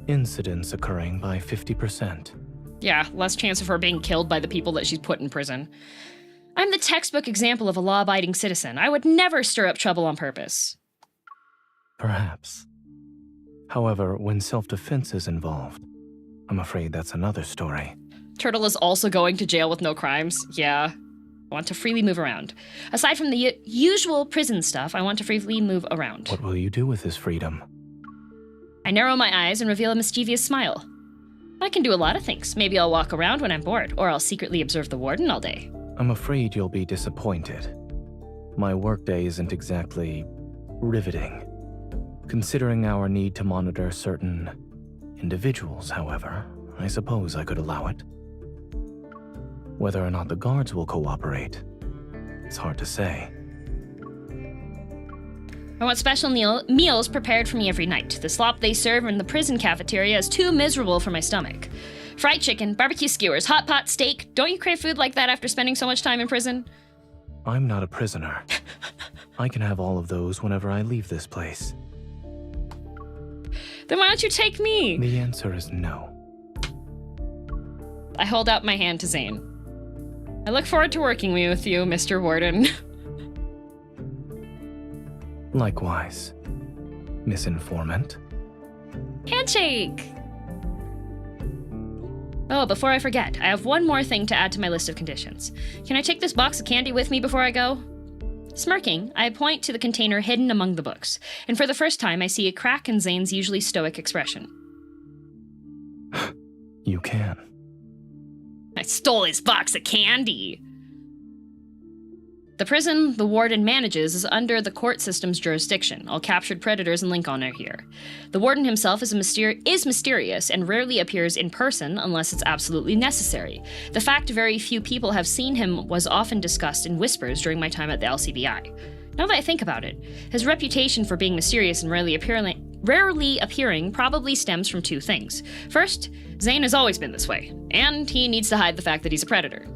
incidents occurring by 50%. Yeah, less chance of her being killed by the people that she's put in prison. I'm the textbook example of a law-abiding citizen. I would never stir up trouble on purpose. Perhaps. However, when self-defense is involved, I'm afraid that's another story. Turtle is also going to jail with no crimes. Yeah. I want to freely move around. Aside from the usual prison stuff, I want to freely move around. What will you do with this freedom? I narrow my eyes and reveal a mischievous smile. I can do a lot of things. Maybe I'll walk around when I'm bored, or I'll secretly observe the warden all day. I'm afraid you'll be disappointed. My workday isn't exactly riveting. Considering our need to monitor certain individuals, however, I suppose I could allow it. Whether or not the guards will cooperate, it's hard to say. I want special meals prepared for me every night. The slop they serve in the prison cafeteria is too miserable for my stomach. Fried chicken, barbecue skewers, hot pot, steak. Don't you crave food like that after spending so much time in prison? I'm not a prisoner. I can have all of those whenever I leave this place. Then why don't you take me? The answer is no. I hold out my hand to Zane. I look forward to working with you, Mr. Warden. Likewise, Miss Informant. Handshake! Oh, before I forget, I have one more thing to add to my list of conditions. Can I take this box of candy with me before I go? Smirking, I point to the container hidden among the books, and for the first time I see a crack in Zane's usually stoic expression. You can. I stole his box of candy! The prison the warden manages is under the court system's jurisdiction. All captured predators in Lincoln are here. The warden himself is mysterious and rarely appears in person unless it's absolutely necessary. The fact very few people have seen him was often discussed in whispers during my time at the LCBI. Now that I think about it, his reputation for being mysterious and rarely appearing probably stems from two things. First, Zane has always been this way, and he needs to hide the fact that he's a predator.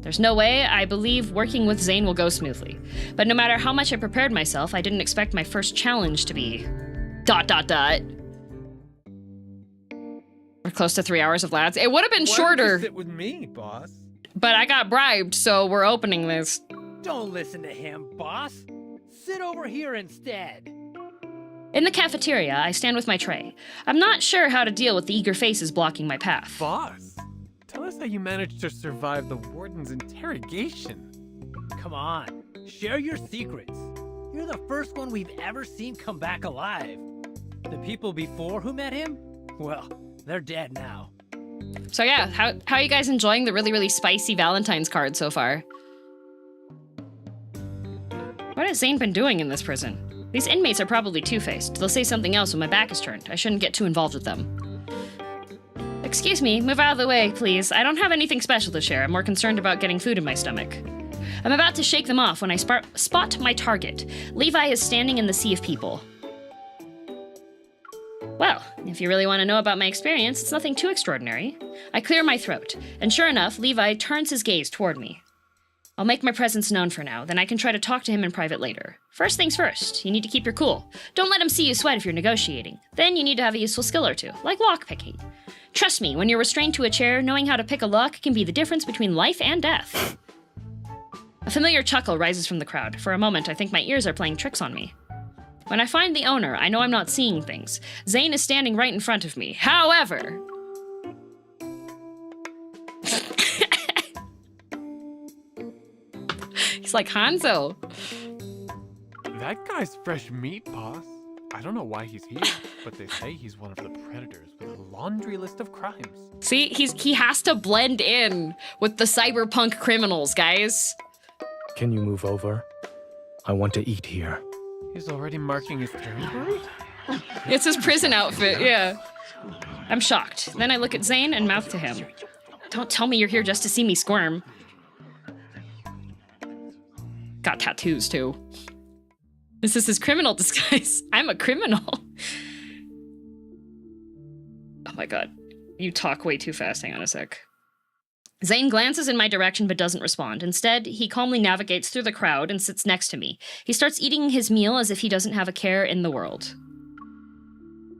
There's no way I believe working with Zane will go smoothly. But no matter how much I prepared myself, I didn't expect my first challenge to be... ... We're close to 3 hours of lads. It would have been shorter. Why don't you sit with me, boss? But I got bribed, so we're opening this. Don't listen to him, boss. Sit over here instead. In the cafeteria, I stand with my tray. I'm not sure how to deal with the eager faces blocking my path. Boss? Tell us how you managed to survive the warden's interrogation. Come on, share your secrets. You're the first one we've ever seen come back alive. The people before who met him? Well, they're dead now. So yeah, how are you guys enjoying the really, really spicy Valentine's card so far? What has Zane been doing in this prison? These inmates are probably two-faced. They'll say something else when my back is turned. I shouldn't get too involved with them. Excuse me, move out of the way, please. I don't have anything special to share. I'm more concerned about getting food in my stomach. I'm about to shake them off when I spot my target. Levi is standing in the sea of people. Well, if you really want to know about my experience, it's nothing too extraordinary. I clear my throat, and sure enough, Levi turns his gaze toward me. I'll make my presence known for now, then I can try to talk to him in private later. First things first, you need to keep your cool. Don't let him see you sweat if you're negotiating. Then you need to have a useful skill or two, like lockpicking. Trust me, when you're restrained to a chair, knowing how to pick a lock can be the difference between life and death. A familiar chuckle rises from the crowd. For a moment, I think my ears are playing tricks on me. When I find the owner, I know I'm not seeing things. Zane is standing right in front of me. However... He's like Hanzo. That guy's fresh meat, boss. I don't know why he's here, but they say he's one of the predators with a laundry list of crimes. See, he has to blend in with the cyberpunk criminals, guys. Can you move over? I want to eat here. He's already marking his territory? It's his prison outfit, yeah. I'm shocked. Then I look at Zane and mouth to him. Don't tell me you're here just to see me squirm. Got tattoos, too. This is his criminal disguise. I'm a criminal. Oh my god. You talk way too fast. Hang on a sec. Zane glances in my direction but doesn't respond. Instead, he calmly navigates through the crowd and sits next to me. He starts eating his meal as if he doesn't have a care in the world.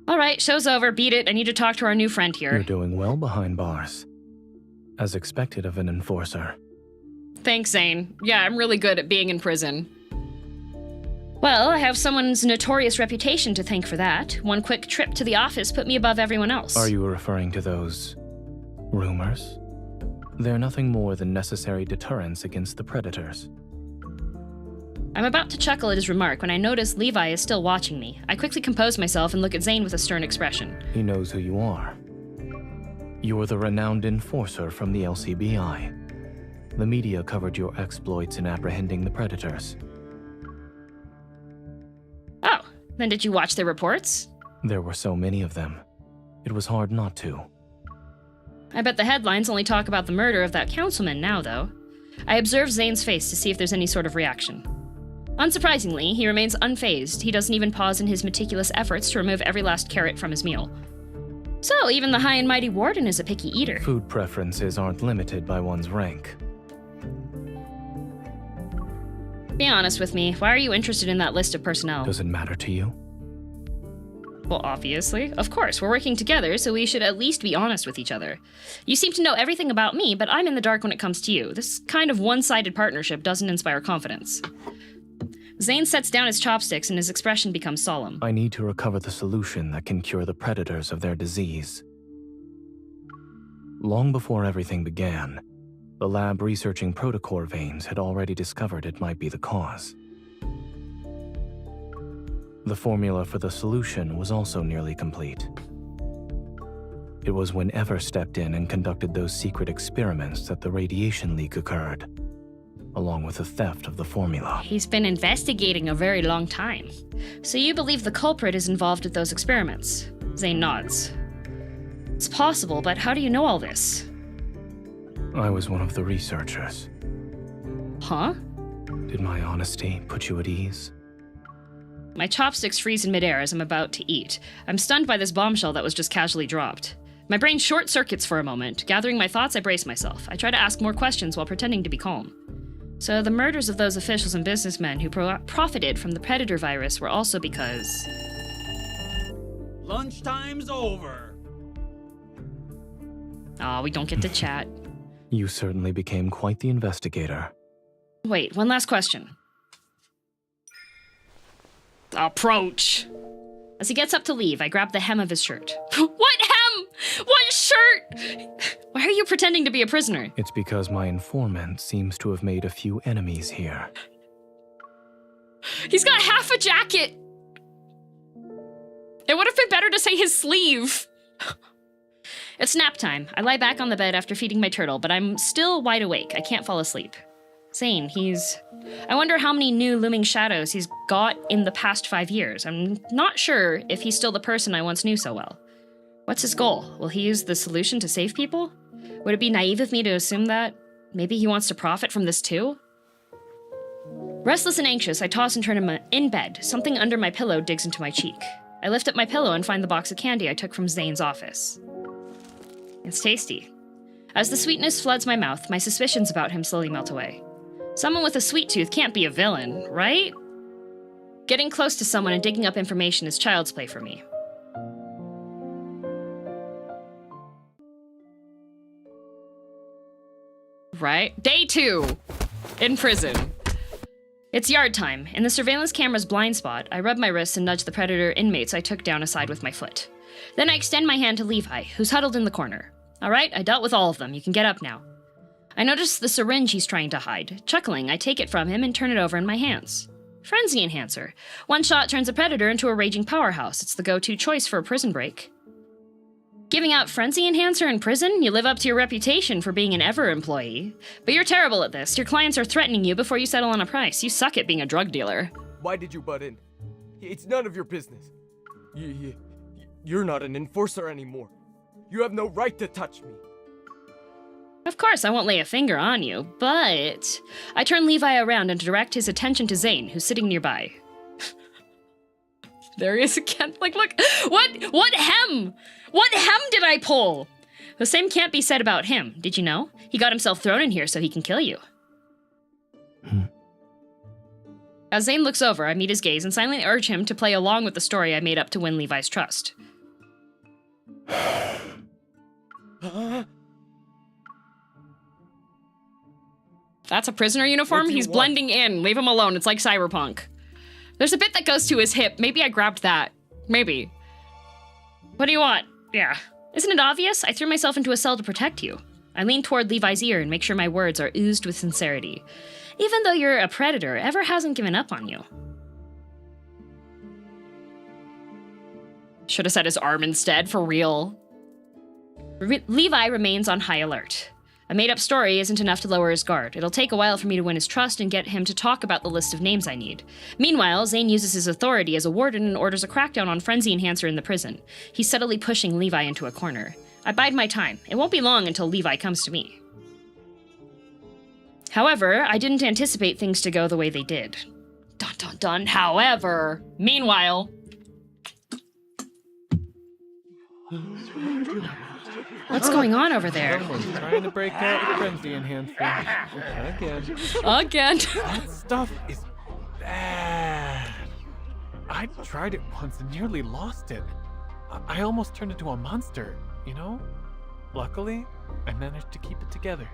All right, show's over. Beat it. I need to talk to our new friend here. You're doing well behind bars. As expected of an enforcer. Thanks, Zane. Yeah, I'm really good at being in prison. Well, I have someone's notorious reputation to thank for that. One quick trip to the office put me above everyone else. Are you referring to those rumors? They're nothing more than necessary deterrents against the predators. I'm about to chuckle at his remark when I notice Levi is still watching me. I quickly compose myself and look at Zane with a stern expression. He knows who you are. You're the renowned enforcer from the LCBI. The media covered your exploits in apprehending the predators. Oh, then did you watch their reports? There were so many of them. It was hard not to. I bet the headlines only talk about the murder of that councilman now, though. I observe Zane's face to see if there's any sort of reaction. Unsurprisingly, he remains unfazed. He doesn't even pause in his meticulous efforts to remove every last carrot from his meal. So, even the high and mighty warden is a picky eater. Food preferences aren't limited by one's rank. Be honest with me, why are you interested in that list of personnel? Does it matter to you? Well, obviously. Of course, we're working together, so we should at least be honest with each other. You seem to know everything about me, but I'm in the dark when it comes to you. This kind of one-sided partnership doesn't inspire confidence. Zane sets down his chopsticks and his expression becomes solemn. I need to recover the solution that can cure the predators of their disease. Long before everything began, the lab researching protocore veins had already discovered it might be the cause. The formula for the solution was also nearly complete. It was when Ever stepped in and conducted those secret experiments that the radiation leak occurred, along with the theft of the formula. He's been investigating a very long time. So you believe the culprit is involved with those experiments? Zane nods. It's possible, but how do you know all this? I was one of the researchers. Huh? Did my honesty put you at ease? My chopsticks freeze in midair as I'm about to eat. I'm stunned by this bombshell that was just casually dropped. My brain short-circuits for a moment. Gathering my thoughts, I brace myself. I try to ask more questions while pretending to be calm. So the murders of those officials and businessmen who profited from the predator virus were also because... Lunchtime's over. Aw, we don't get to chat. You certainly became quite the investigator. Wait, one last question. Approach. As he gets up to leave, I grab the hem of his shirt. What hem? What shirt? Why are you pretending to be a prisoner? It's because my informant seems to have made a few enemies here. He's got half a jacket. It would have been better to say his sleeve. It's nap time. I lie back on the bed after feeding my turtle, but I'm still wide awake. I can't fall asleep. Zane, I wonder how many new looming shadows he's got in the past 5 years. I'm not sure if he's still the person I once knew so well. What's his goal? Will he use the solution to save people? Would it be naive of me to assume that? Maybe he wants to profit from this too? Restless and anxious, I toss and turn in bed. Something under my pillow digs into my cheek. I lift up my pillow and find the box of candy I took from Zane's office. It's tasty. As the sweetness floods my mouth, my suspicions about him slowly melt away. Someone with a sweet tooth can't be a villain, right? Getting close to someone and digging up information is child's play for me. Right? Day 2! In prison. It's yard time. In the surveillance camera's blind spot, I rub my wrists and nudge the predator inmates I took down aside with my foot. Then I extend my hand to Levi, who's huddled in the corner. Alright, I dealt with all of them. You can get up now. I notice the syringe he's trying to hide. Chuckling, I take it from him and turn it over in my hands. Frenzy Enhancer. One shot turns a predator into a raging powerhouse. It's the go-to choice for a prison break. Giving out Frenzy Enhancer in prison? You live up to your reputation for being an Ever employee. But you're terrible at this. Your clients are threatening you before you settle on a price. You suck at being a drug dealer. Why did you butt in? It's none of your business. You're not an enforcer anymore. You have no right to touch me. Of course, I won't lay a finger on you, but I turn Levi around and direct his attention to Zane, who's sitting nearby. There he is again. Like, look, what hem? What hem did I pull? The same can't be said about him. Did you know? He got himself thrown in here so he can kill you. As Zane looks over, I meet his gaze and silently urge him to play along with the story I made up to win Levi's trust. That's a prisoner uniform? He's blending in. Leave him alone. It's like Cyberpunk. There's a bit that goes to his hip. Maybe I grabbed that. Maybe. What do you want? Yeah. Isn't it obvious? I threw myself into a cell to protect you. I lean toward Levi's ear and make sure my words are oozed with sincerity. Even though you're a predator, Ever hasn't given up on you. Should have said his arm instead, for real. Levi remains on high alert. A made-up story isn't enough to lower his guard. It'll take a while for me to win his trust and get him to talk about the list of names I need. Meanwhile, Zane uses his authority as a warden and orders a crackdown on Frenzy Enhancer in the prison. He's subtly pushing Levi into a corner. I bide my time. It won't be long until Levi comes to me. However, I didn't anticipate things to go the way they did. Dun dun dun, however. Meanwhile... What's going on over there? Someone's trying to break out with Frenzy Enhancer. Again. Again. That stuff is bad. I tried it once and nearly lost it. I almost turned into a monster, you know? Luckily, I managed to keep it together.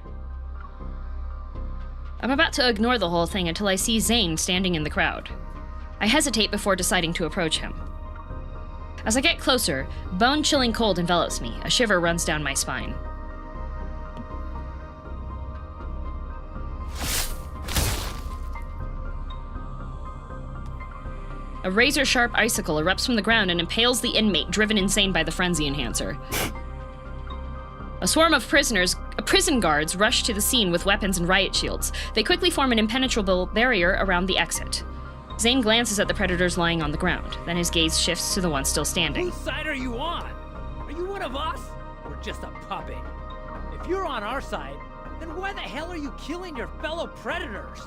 I'm about to ignore the whole thing until I see Zane standing in the crowd. I hesitate before deciding to approach him. As I get closer, bone-chilling cold envelops me. A shiver runs down my spine. A razor-sharp icicle erupts from the ground and impales the inmate driven insane by the Frenzy Enhancer. A swarm of prison guards rush to the scene with weapons and riot shields. They quickly form an impenetrable barrier around the exit. Zane glances at the predators lying on the ground. Then his gaze shifts to the one still standing. Whose side are you on? Are you one of us? Or just a puppet? If you're on our side, then why the hell are you killing your fellow predators?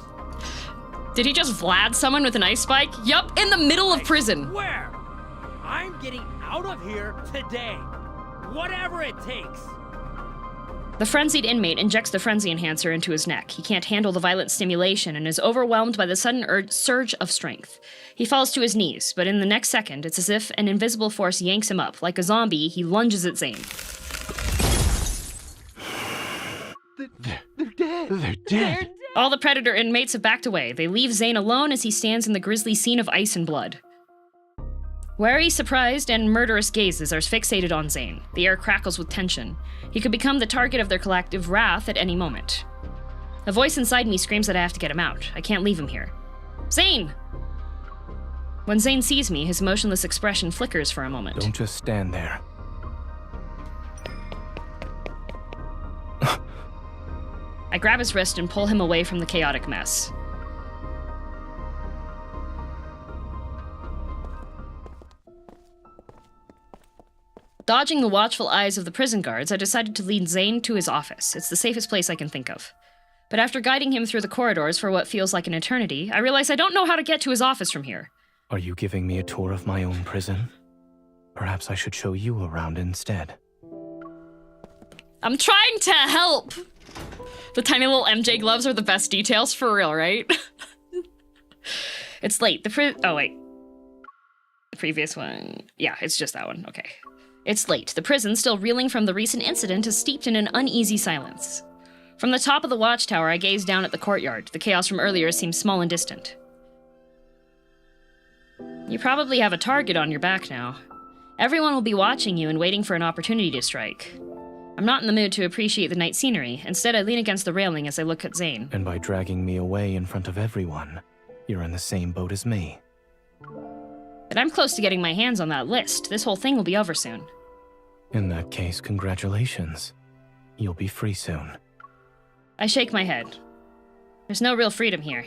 Did he just Vlad someone with an ice spike? Yup, in the middle of prison. Where? I'm getting out of here today. Whatever it takes. The frenzied inmate injects the Frenzy Enhancer into his neck. He can't handle the violent stimulation and is overwhelmed by the sudden surge of strength. He falls to his knees, but in the next second, it's as if an invisible force yanks him up. Like a zombie, he lunges at Zane. They're dead. They're dead. All the predator inmates have backed away. They leave Zane alone as he stands in the grisly scene of ice and blood. Wary, surprised, and murderous gazes are fixated on Zane. The air crackles with tension. He could become the target of their collective wrath at any moment. A voice inside me screams that I have to get him out. I can't leave him here. Zane! When Zane sees me, his motionless expression flickers for a moment. Don't just stand there. grab his wrist and pull him away from the chaotic mess. Dodging the watchful eyes of the prison guards, I decided to lead Zane to his office. It's the safest place I can think of. But after guiding him through the corridors for what feels like an eternity, I realize I don't know how to get to his office from here. Are you giving me a tour of my own prison? Perhaps I should show you around instead. I'm trying to help! The tiny little MJ gloves are the best details, for real, right? It's late. Oh, wait. The previous one. Yeah, it's just that one. Okay. It's late. The prison, still reeling from the recent incident, is steeped in an uneasy silence. From the top of the watchtower, I gaze down at the courtyard. The chaos from earlier seems small and distant. You probably have a target on your back now. Everyone will be watching you and waiting for an opportunity to strike. I'm not in the mood to appreciate the night scenery. Instead, I lean against the railing as I look at Zane. And by dragging me away in front of everyone, you're in the same boat as me. But I'm close to getting my hands on that list. This whole thing will be over soon. In that case, congratulations. You'll be free soon. I shake my head. There's no real freedom here.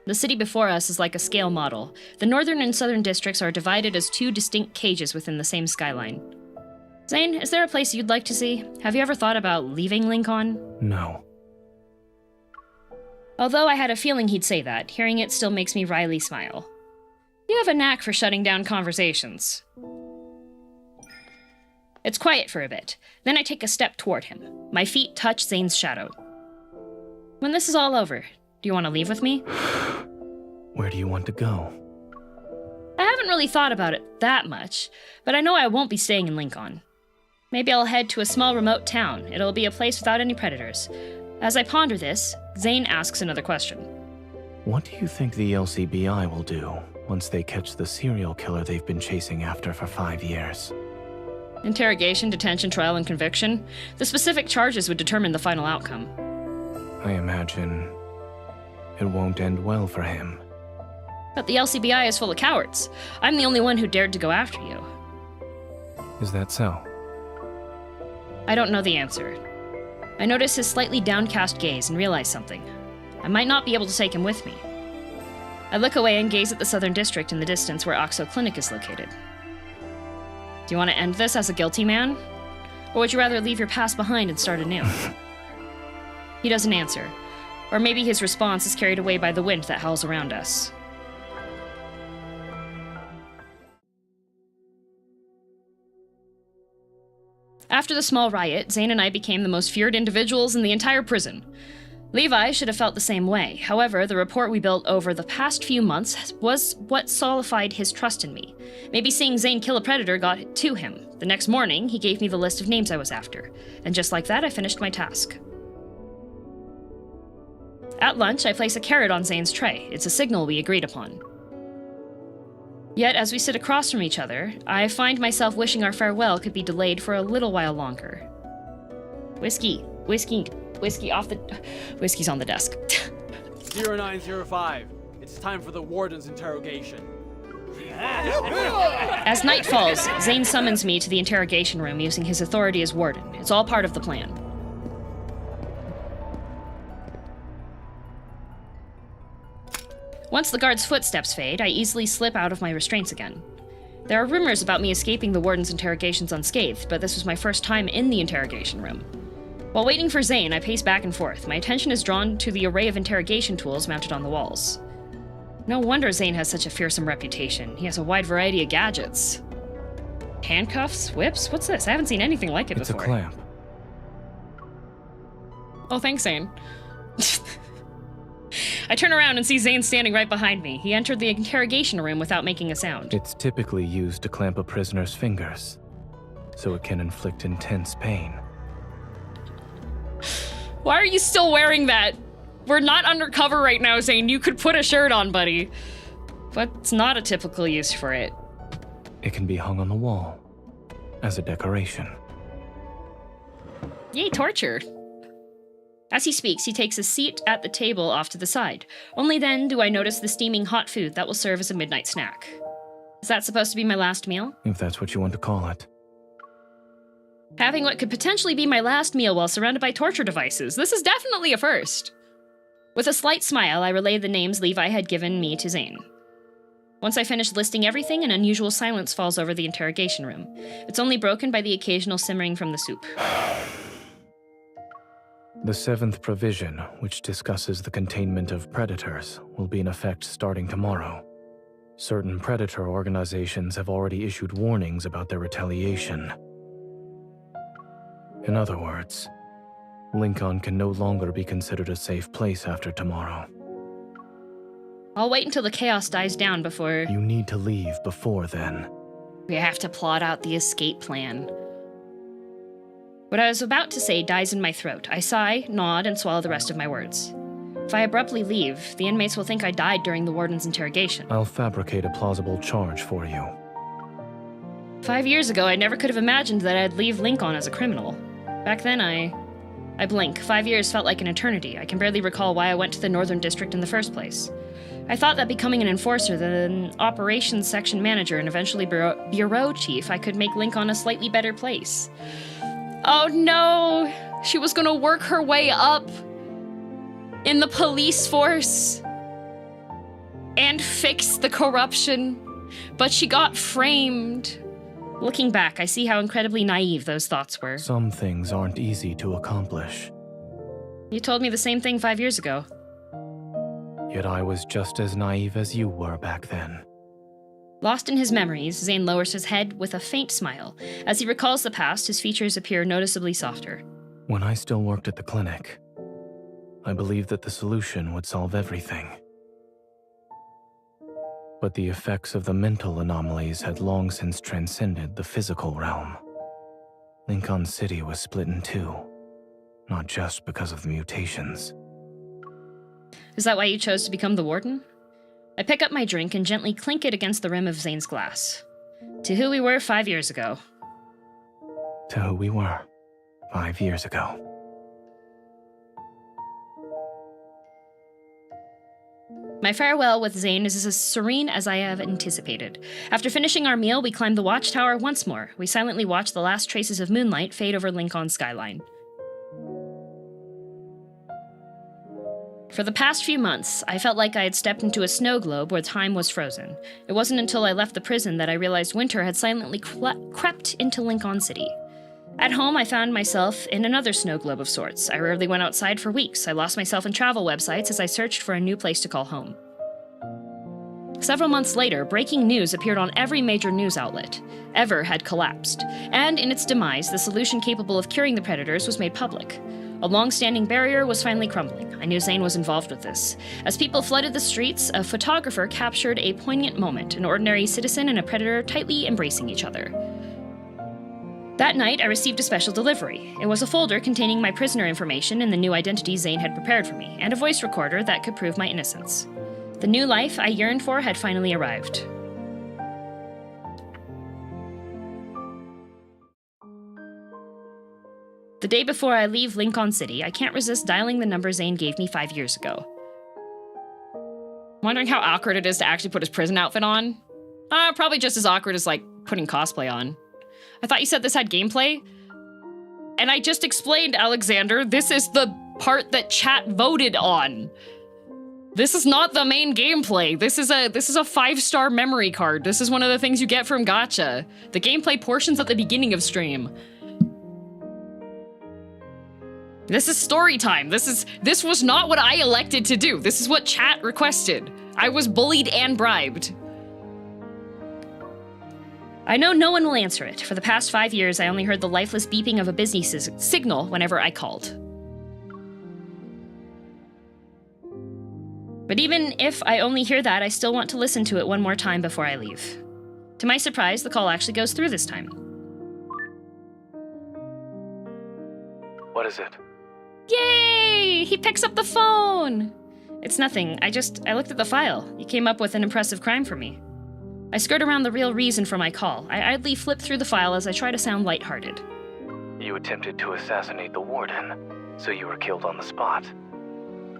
The city before us is like a scale model. The northern and southern districts are divided as two distinct cages within the same skyline. Zane, is there a place you'd like to see? Have you ever thought about leaving Lincoln? No. Although I had a feeling he'd say that, hearing it still makes me wryly smile. You have a knack for shutting down conversations. It's quiet for a bit. Then I take a step toward him. My feet touch Zane's shadow. When this is all over, do you want to leave with me? Where do you want to go? I haven't really thought about it that much, but I know I won't be staying in Lincoln. Maybe I'll head to a small remote town. It'll be a place without any predators. As I ponder this, Zane asks another question. What do you think the LCBI will do once they catch the serial killer they've been chasing after for 5 years? Interrogation, detention, trial, and conviction. The specific charges would determine the final outcome. I imagine it won't end well for him. But the LCBI is full of cowards. I'm the only one who dared to go after you. Is that so? I don't know the answer. I notice his slightly downcast gaze and realize something. I might not be able to take him with me. I look away and gaze at the southern district in the distance where Oxo Clinic is located. Do you want to end this as a guilty man? Or would you rather leave your past behind and start anew? He doesn't answer. Or maybe his response is carried away by the wind that howls around us. After the small riot, Zane and I became the most feared individuals in the entire prison. Levi should have felt the same way. However, the rapport we built over the past few months was what solidified his trust in me. Maybe seeing Zane kill a predator got it to him. The next morning, he gave me the list of names I was after. And just like that, I finished my task. At lunch, I place a carrot on Zane's tray. It's a signal we agreed upon. Yet, as we sit across from each other, I find myself wishing our farewell could be delayed for a little while longer. Whiskey off the... Whiskey's on the desk. 0905. It's time for the warden's interrogation. As night falls, Zane summons me to the interrogation room using his authority as warden. It's all part of the plan. Once the guard's footsteps fade, I easily slip out of my restraints again. There are rumors about me escaping the warden's interrogations unscathed, but this was my first time in the interrogation room. While waiting for Zane, I pace back and forth. My attention is drawn to the array of interrogation tools mounted on the walls. No wonder Zane has such a fearsome reputation. He has a wide variety of gadgets. Handcuffs? Whips? What's this? I haven't seen anything like it before. It's a clamp. Oh, thanks, Zane. I turn around and see Zane standing right behind me. He entered the interrogation room without making a sound. It's typically used to clamp a prisoner's fingers, so it can inflict intense pain. Why are you still wearing that? We're not undercover right now, Zane. You could put a shirt on, buddy. But it's not a typical use for it. It can be hung on the wall as a decoration. Yay, torture. As he speaks, he takes a seat at the table off to the side. Only then do I notice the steaming hot food that will serve as a midnight snack. Is that supposed to be my last meal? If that's what you want to call it. Having what could potentially be my last meal while surrounded by torture devices. This is definitely a first. With a slight smile, I relayed the names Levi had given me to Zane. Once I finished listing everything, an unusual silence falls over the interrogation room. It's only broken by the occasional simmering from the soup. The 7th provision, which discusses the containment of predators, will be in effect starting tomorrow. Certain predator organizations have already issued warnings about their retaliation. In other words, Lincoln can no longer be considered a safe place after tomorrow. I'll wait until the chaos dies down before... You need to leave before then. We have to plot out the escape plan. What I was about to say dies in my throat. I sigh, nod, and swallow the rest of my words. If I abruptly leave, the inmates will think I died during the warden's interrogation. I'll fabricate a plausible charge for you. 5 years ago, I never could have imagined that I'd leave Lincoln as a criminal. Back then, I blink. 5 years felt like an eternity. I can barely recall why I went to the Northern District in the first place. I thought that becoming an enforcer, then operations section manager, and eventually bureau chief, I could make Lincoln a slightly better place. Oh no! She was gonna work her way up in the police force and fix the corruption, but she got framed. Looking back, I see how incredibly naive those thoughts were. Some things aren't easy to accomplish. You told me the same thing 5 years ago. Yet I was just as naive as you were back then. Lost in his memories, Zane lowers his head with a faint smile. As he recalls the past, his features appear noticeably softer. When I still worked at the clinic, I believed that the solution would solve everything. But the effects of the mental anomalies had long since transcended the physical realm. Lincoln City was split in two, not just because of the mutations. Is that why you chose to become the warden? I pick up my drink and gently clink it against the rim of Zane's glass. To who we were 5 years ago. To who we were 5 years ago. My farewell with Zane is as serene as I have anticipated. After finishing our meal, we climb the watchtower once more. We silently watch the last traces of moonlight fade over Lincoln's skyline. For the past few months, I felt like I had stepped into a snow globe where time was frozen. It wasn't until I left the prison that I realized winter had silently crept into Lincoln City. At home, I found myself in another snow globe of sorts. I rarely went outside for weeks. I lost myself in travel websites as I searched for a new place to call home. Several months later, breaking news appeared on every major news outlet. Ever had collapsed, and in its demise, the solution capable of curing the predators was made public. A long-standing barrier was finally crumbling. I knew Zane was involved with this. As people flooded the streets, a photographer captured a poignant moment, an ordinary citizen and a predator tightly embracing each other. That night, I received a special delivery. It was a folder containing my prisoner information and the new identity Zane had prepared for me, and a voice recorder that could prove my innocence. The new life I yearned for had finally arrived. The day before I leave Lincoln City, I can't resist dialing the number Zane gave me 5 years ago. Wondering how awkward it is to actually put his prison outfit on? Probably just as awkward as, like, putting cosplay on. I thought you said this had gameplay? And I just explained, Alexander, this is the part that chat voted on. This is not the main gameplay. This is a 5-star memory card. This is one of the things you get from Gacha. The gameplay portion's at the beginning of stream. This is story time. This was not what I elected to do. This is what chat requested. I was bullied and bribed. I know no one will answer it. For the past 5 years, I only heard the lifeless beeping of a busy signal whenever I called. But even if I only hear that, I still want to listen to it one more time before I leave. To my surprise, the call actually goes through this time. What is it? Yay! He picks up the phone! It's nothing. I looked at the file. You came up with an impressive crime for me. I skirt around the real reason for my call. I idly flip through the file as I try to sound lighthearted. You attempted to assassinate the warden, so you were killed on the spot.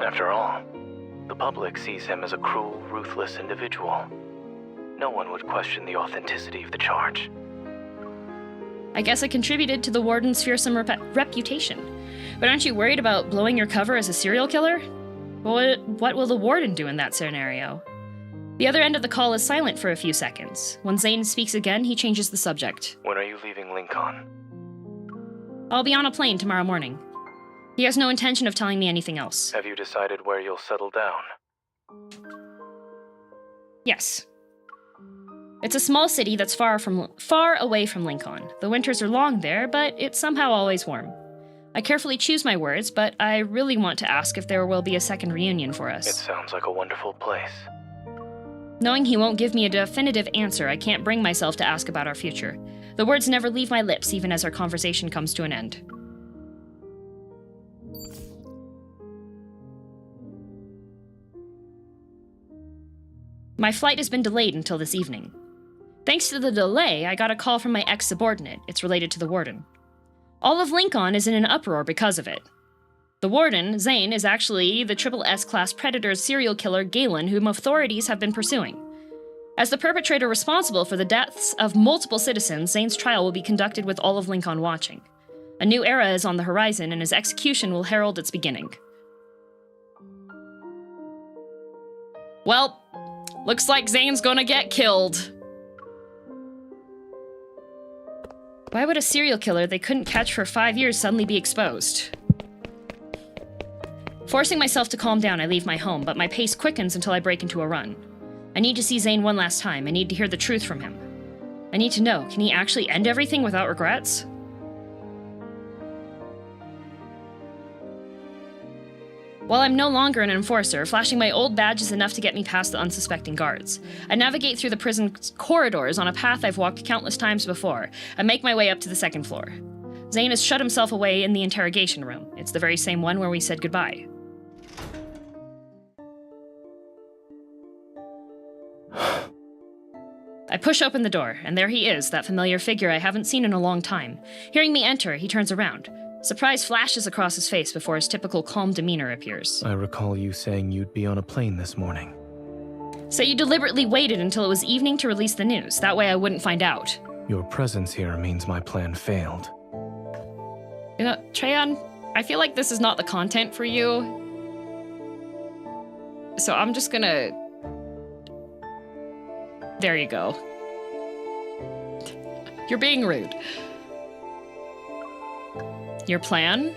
After all, the public sees him as a cruel, ruthless individual. No one would question the authenticity of the charge. I guess I contributed to the warden's fearsome reputation. But aren't you worried about blowing your cover as a serial killer? What will the warden do in that scenario? The other end of the call is silent for a few seconds. When Zane speaks again, he changes the subject. When are you leaving Lincoln? I'll be on a plane tomorrow morning. He has no intention of telling me anything else. Have you decided where you'll settle down? Yes. It's a small city that's far away from Lincoln. The winters are long there, but it's somehow always warm. I carefully choose my words, but I really want to ask if there will be a second reunion for us. It sounds like a wonderful place. Knowing he won't give me a definitive answer, I can't bring myself to ask about our future. The words never leave my lips, even as our conversation comes to an end. My flight has been delayed until this evening. Thanks to the delay, I got a call from my ex-subordinate. It's related to the warden. All of Lincoln is in an uproar because of it. The warden, Zane, is actually the SSS-class predator serial killer Galen, whom authorities have been pursuing. As the perpetrator responsible for the deaths of multiple citizens, Zane's trial will be conducted with all of Lincoln watching. A new era is on the horizon, and his execution will herald its beginning. Well, looks like Zane's gonna get killed. Why would a serial killer they couldn't catch for 5 years suddenly be exposed? Forcing myself to calm down, I leave my home, but my pace quickens until I break into a run. I need to see Zane one last time. I need to hear the truth from him. I need to know, can he actually end everything without regrets? While I'm no longer an enforcer, flashing my old badge is enough to get me past the unsuspecting guards. I navigate through the prison corridors on a path I've walked countless times before, and make my way up to the second floor. Zane has shut himself away in the interrogation room. It's the very same one where we said goodbye. I push open the door, and there he is, that familiar figure I haven't seen in a long time. Hearing me enter, he turns around. Surprise flashes across his face before his typical calm demeanor appears. I recall you saying you'd be on a plane this morning. So you deliberately waited until it was evening to release the news. That way I wouldn't find out. Your presence here means my plan failed. You know, Treyon, I feel like this is not the content for you. So I'm just gonna... There you go. You're being rude. Your plan?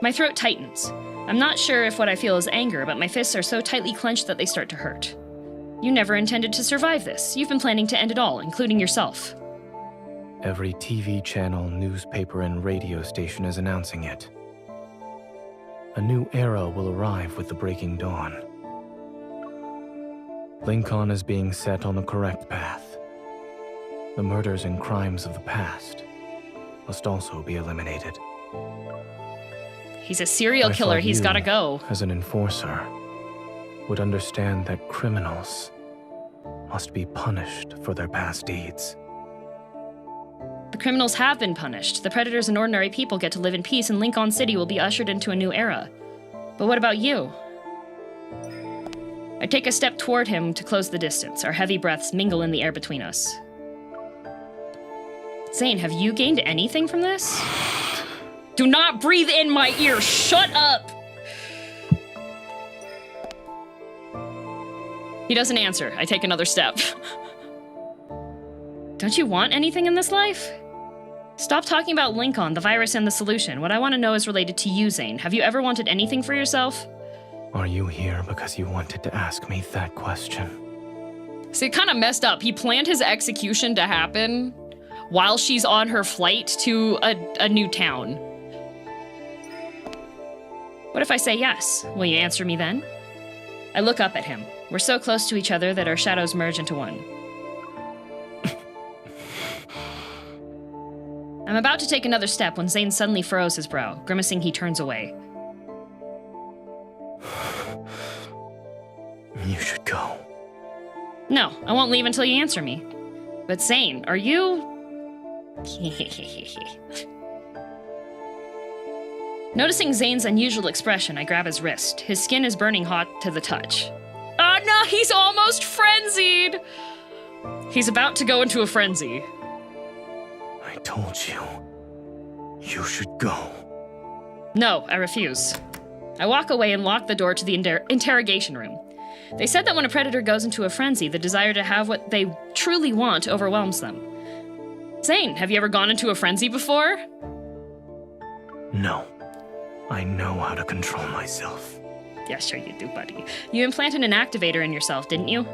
My throat tightens. I'm not sure if what I feel is anger, but my fists are so tightly clenched that they start to hurt. You never intended to survive this. You've been planning to end it all, including yourself. Every TV channel, newspaper, and radio station is announcing it. A new era will arrive with the breaking dawn. Lincoln is being set on the correct path. The murders and crimes of the past must also be eliminated. He's a serial killer. He's gotta go. As an enforcer, would understand that criminals must be punished for their past deeds. The criminals have been punished. The predators and ordinary people get to live in peace, and Lincoln City will be ushered into a new era. But what about you? I take a step toward him to close the distance. Our heavy breaths mingle in the air between us. Zane, have you gained anything from this? Do not breathe in my ear! Shut up! He doesn't answer. I take another step. Don't you want anything in this life? Stop talking about Lincoln, the virus, and the solution. What I want to know is related to you, Zane. Have you ever wanted anything for yourself? Are you here because you wanted to ask me that question? See, it kind of messed up. He planned his execution to happen while she's on her flight to a new town. What if I say yes? Will you answer me then? I look up at him. We're so close to each other that our shadows merge into one. I'm about to take another step when Zane suddenly furrows his brow. Grimacing, he turns away. You should go. No, I won't leave until you answer me. But Zane, are you... Noticing Zane's unusual expression, I grab his wrist. His skin is burning hot to the touch. Oh no, he's almost frenzied! He's about to go into a frenzy. told you. You should go. No, I refuse. I walk away and lock the door to the interrogation room. They said that when a predator goes into a frenzy, the desire to have what they truly want overwhelms them. Zane, have you ever gone into a frenzy before? No. I know how to control myself. Yeah, sure you do, buddy. You implanted an activator in yourself, didn't you?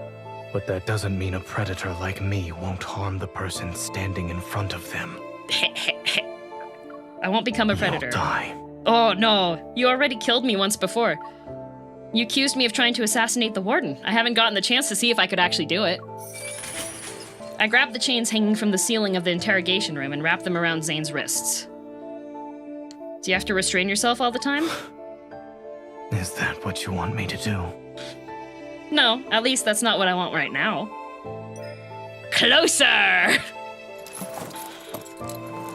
But that doesn't mean a predator like me won't harm the person standing in front of them. I won't become a predator. You'll die. Oh, no. You already killed me once before. You accused me of trying to assassinate the warden. I haven't gotten the chance to see if I could actually do it. I grabbed the chains hanging from the ceiling of the interrogation room and wrapped them around Zane's wrists. Do you have to restrain yourself all the time? Is that what you want me to do? No, at least that's not what I want right now. Closer!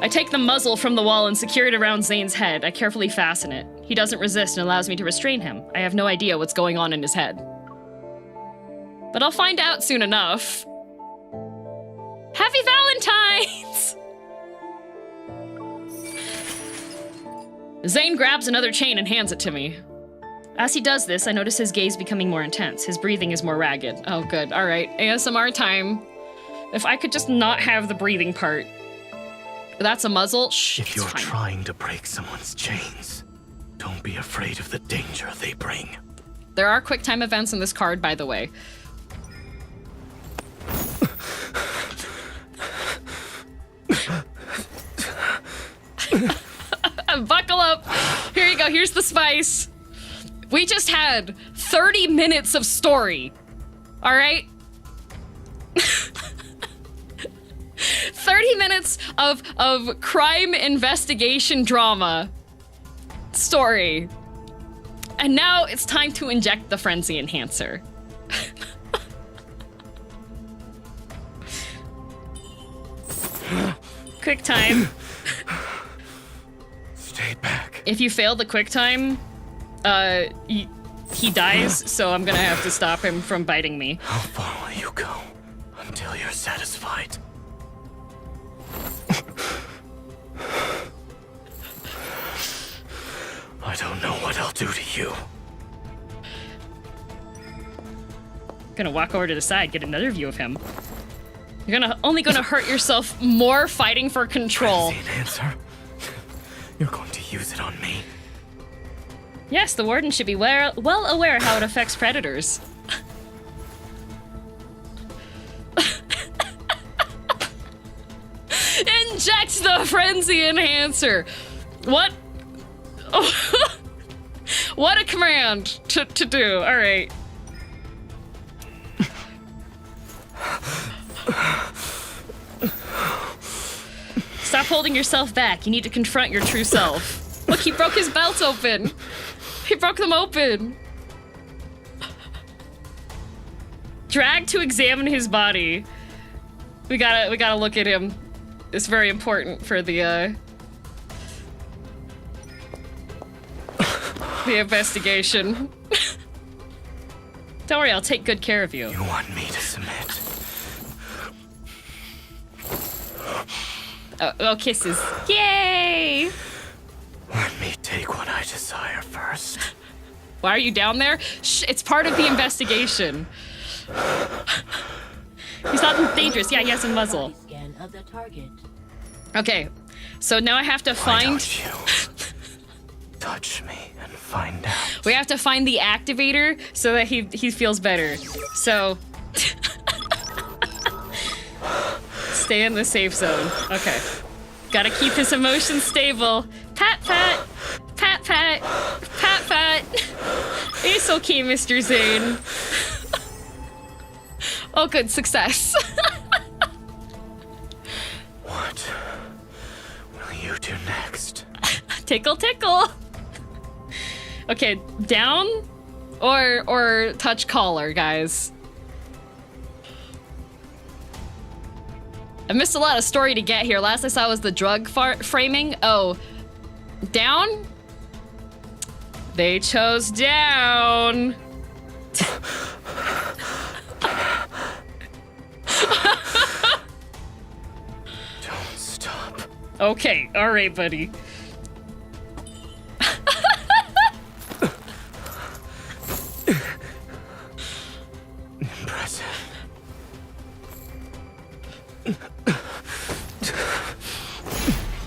I take the muzzle from the wall and secure it around Zane's head. I carefully fasten it. He doesn't resist and allows me to restrain him. I have no idea what's going on in his head. But I'll find out soon enough. Happy Valentines! Zane grabs another chain and hands it to me. As he does this, I notice his gaze becoming more intense. His breathing is more ragged. Oh, good. All right. ASMR time. If I could just not have the breathing part. That's a muzzle? Shh, if you're trying to break someone's chains, don't be afraid of the danger they bring. There are QuickTime events in this card, by the way. Buckle up. Here you go. Here's the spice. We just had 30 minutes of story. All right? 30 minutes of crime investigation drama story. And now it's time to inject the frenzy enhancer. Quick time. Stay back. If you fail the quick time, he dies, so I'm gonna have to stop him from biting me. How far will you go until you're satisfied? I don't know what I'll do to you. Gonna walk over to the side, get another view of him. You're only gonna hurt yourself more fighting for control. Enhancer? You're going to use it on me? Yes, the warden should be well aware how it affects predators. Inject the frenzy enhancer. What? Oh. What a command to do. All right. Stop holding yourself back. You need to confront your true self. Look, he broke his belt open. He broke them open. Drag to examine his body. We gotta look at him. It's very important for the investigation. Don't worry, I'll take good care of you. You want me to submit? Oh, kisses. Yay! Let me take what I desire first. Why are you down there? Shh, it's part of the investigation. He's not dangerous. Yeah, he has a muzzle. Scan of the target. Okay, so now I have to find... Why don't you touch me and find out? We have to find the activator so that he feels better. So... Stay in the safe zone. Okay. Gotta keep his emotions stable. Pat, pat. Pat, pat. Pat, pat. It's okay, Mr. Zane. Oh, good. Success. What will you do next? Tickle, tickle. Okay, down or touch collar, guys. I missed a lot of story to get here. Last I saw was the drug framing. Oh, down? They chose down. Don't stop. Okay, alright, buddy. Impressive.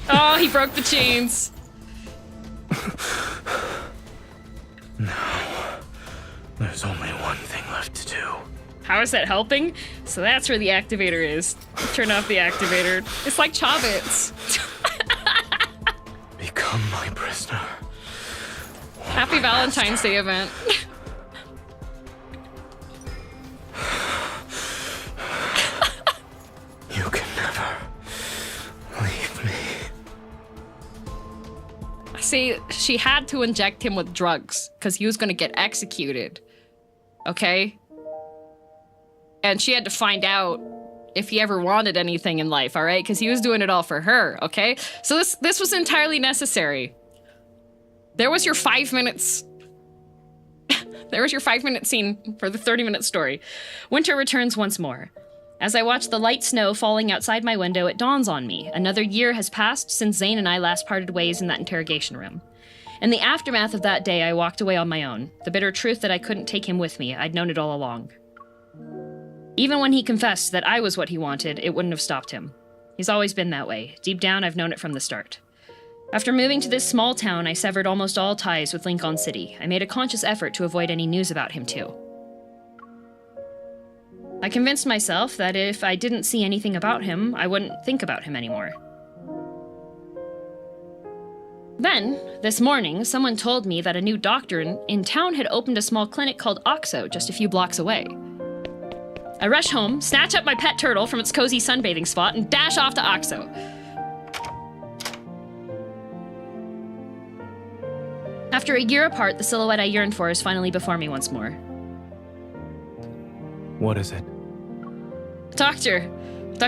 Oh, he broke the chains. No. There's only one thing left to do. How is that helping? So that's where the activator is. Turn off the activator. It's like Chavits. Become my prisoner. Happy Valentine's Day event. You can never leave me. See, she had to inject him with drugs because he was going to get executed. Okay? And she had to find out if he ever wanted anything in life, all right? Because he was doing it all for her, okay? So this was entirely necessary. There was your 5 minutes. There was your 5-minute scene for the 30-minute story. Winter returns once more. As I watch the light snow falling outside my window, it dawns on me. Another year has passed since Zane and I last parted ways in that interrogation room. In the aftermath of that day, I walked away on my own. The bitter truth that I couldn't take him with me. I'd known it all along. Even when he confessed that I was what he wanted, it wouldn't have stopped him. He's always been that way. Deep down, I've known it from the start. After moving to this small town, I severed almost all ties with Lincoln City. I made a conscious effort to avoid any news about him, too. I convinced myself that if I didn't see anything about him, I wouldn't think about him anymore. Then, this morning, someone told me that a new doctor in town had opened a small clinic called Oxo just a few blocks away. I rush home, snatch up my pet turtle from its cozy sunbathing spot, and dash off to Oxo. After a year apart, the silhouette I yearned for is finally before me once more. What is it? Dr.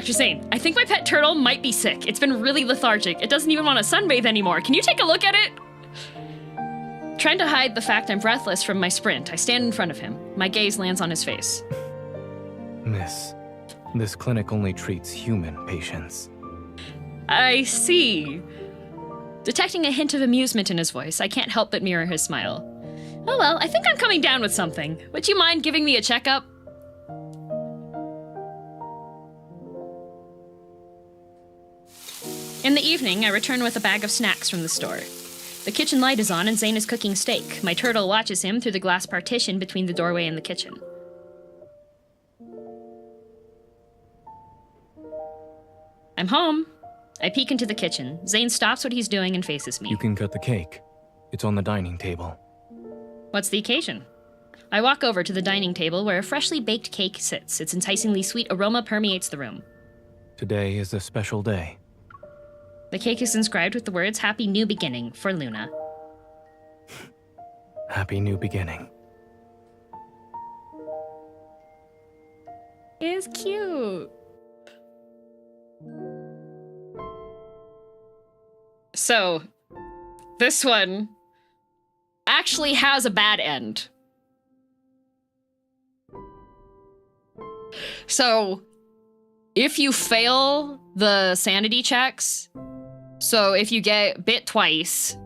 Zane, I think my pet turtle might be sick. It's been really lethargic. It doesn't even want to sunbathe anymore. Can you take a look at it? Trying to hide the fact I'm breathless from my sprint, I stand in front of him. My gaze lands on his face. Miss, this clinic only treats human patients. I see. Detecting a hint of amusement in his voice, I can't help but mirror his smile. Oh well, I think I'm coming down with something. Would you mind giving me a checkup? In the evening, I return with a bag of snacks from the store. The kitchen light is on and Zane is cooking steak. My turtle watches him through the glass partition between the doorway and the kitchen. I'm home. I peek into the kitchen. Zane stops what he's doing and faces me. You can cut the cake. It's on the dining table. What's the occasion? I walk over to the dining table where a freshly baked cake sits. Its enticingly sweet aroma permeates the room. Today is a special day. The cake is inscribed with the words, Happy New Beginning, for Luna. Happy New Beginning. It's cute. So, this one actually has a bad end. So, if you fail the sanity checks, so if you get bit twice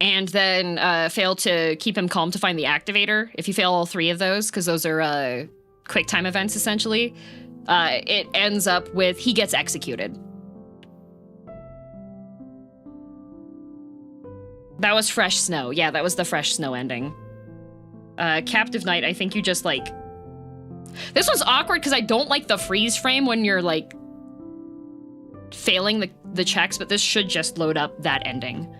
and then fail to keep him calm to find the activator, if you fail all 3 of those, because those are quick time events essentially, it ends up with he gets executed. That was Fresh Snow. Yeah, that was the Fresh Snow ending. Captive Knight, I think you just like... This one's awkward because I don't like the freeze frame when you're like failing the checks, but this should just load up that ending.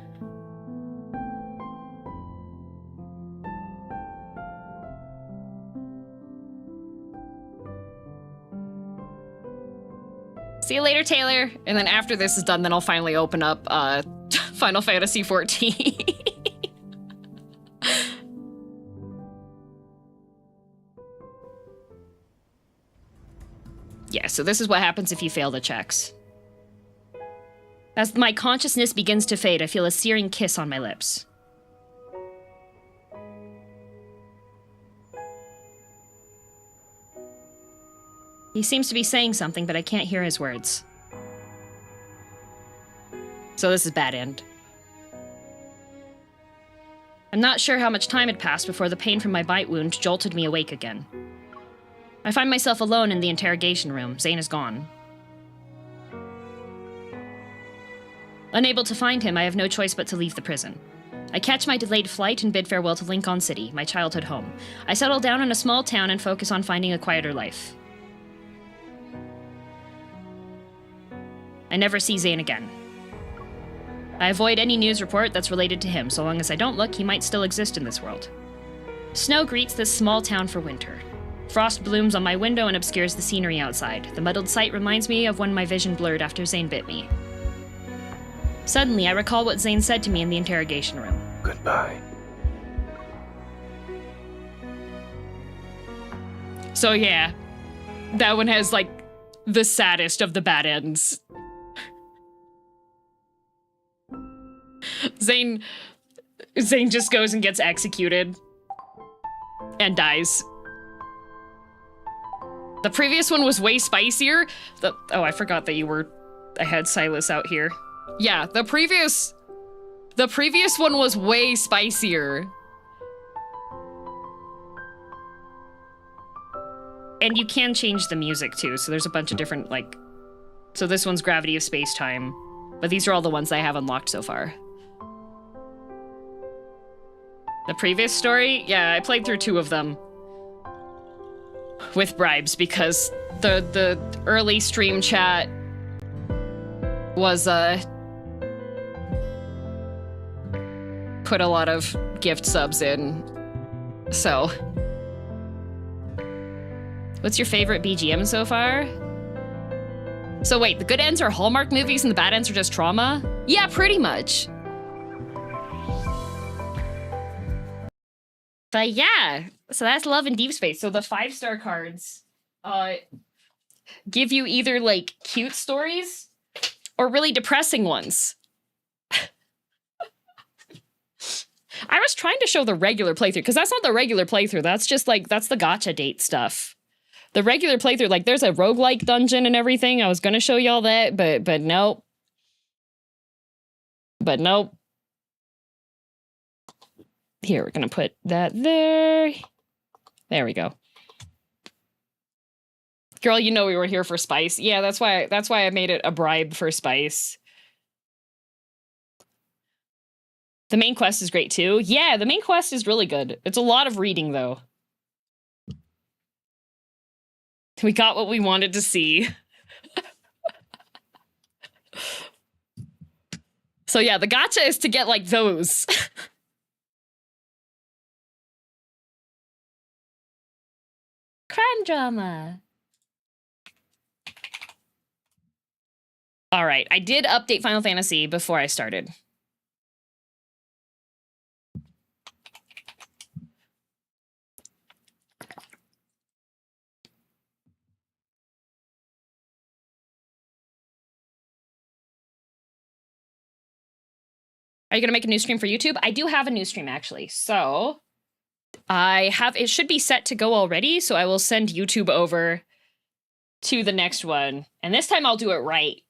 See you later, Taylor. And then after this is done, then I'll finally open up Final Fantasy XIV. Yeah, so this is what happens if you fail the checks. As my consciousness begins to fade, I feel a searing kiss on my lips. He seems to be saying something, but I can't hear his words. So this is bad end. I'm not sure how much time had passed before the pain from my bite wound jolted me awake again. I find myself alone in the interrogation room. Zane is gone. Unable to find him, I have no choice but to leave the prison. I catch my delayed flight and bid farewell to Lincoln City, my childhood home. I settle down in a small town and focus on finding a quieter life. I never see Zane again. I avoid any news report that's related to him. So long as I don't look, he might still exist in this world. Snow greets this small town for winter. Frost blooms on my window and obscures the scenery outside. The muddled sight reminds me of when my vision blurred after Zane bit me. Suddenly, I recall what Zane said to me in the interrogation room. Goodbye. So yeah, that one has like the saddest of the bad ends. Zane just goes and gets executed and dies. The previous one was way spicier. Oh, I forgot that I had Silas out here. Yeah, the previous one was way spicier. And you can change the music too, so there's a bunch of different, like... So this one's Gravity of Space-Time, but these are all the ones I have unlocked so far. The previous story? Yeah, I played through 2 of them. With bribes, because the early stream chat was, put a lot of gift subs in, so. What's your favorite BGM so far? So wait, the good ends are Hallmark movies and the bad ends are just trauma? Yeah, pretty much. But yeah, so that's Love in Deepspace. So the 5-star cards give you either like cute stories or really depressing ones. I was trying to show the regular playthrough, because that's not the regular playthrough. That's just like, that's the gacha date stuff. The regular playthrough, like there's a roguelike dungeon and everything. I was gonna show y'all that, but nope. But nope. Here, we're gonna put that there. There we go. Girl, you know we were here for spice. Yeah, that's why I made it a bribe for spice. The main quest is great too. Yeah, the main quest is really good. It's a lot of reading though. We got what we wanted to see. So yeah, the gacha is to get like those. Crime drama. All right, I did update Final Fantasy before I started. Are you gonna make a new stream for YouTube? I do have a new stream actually. So it should be set to go already. So I will send YouTube over to the next one. And this time I'll do it right.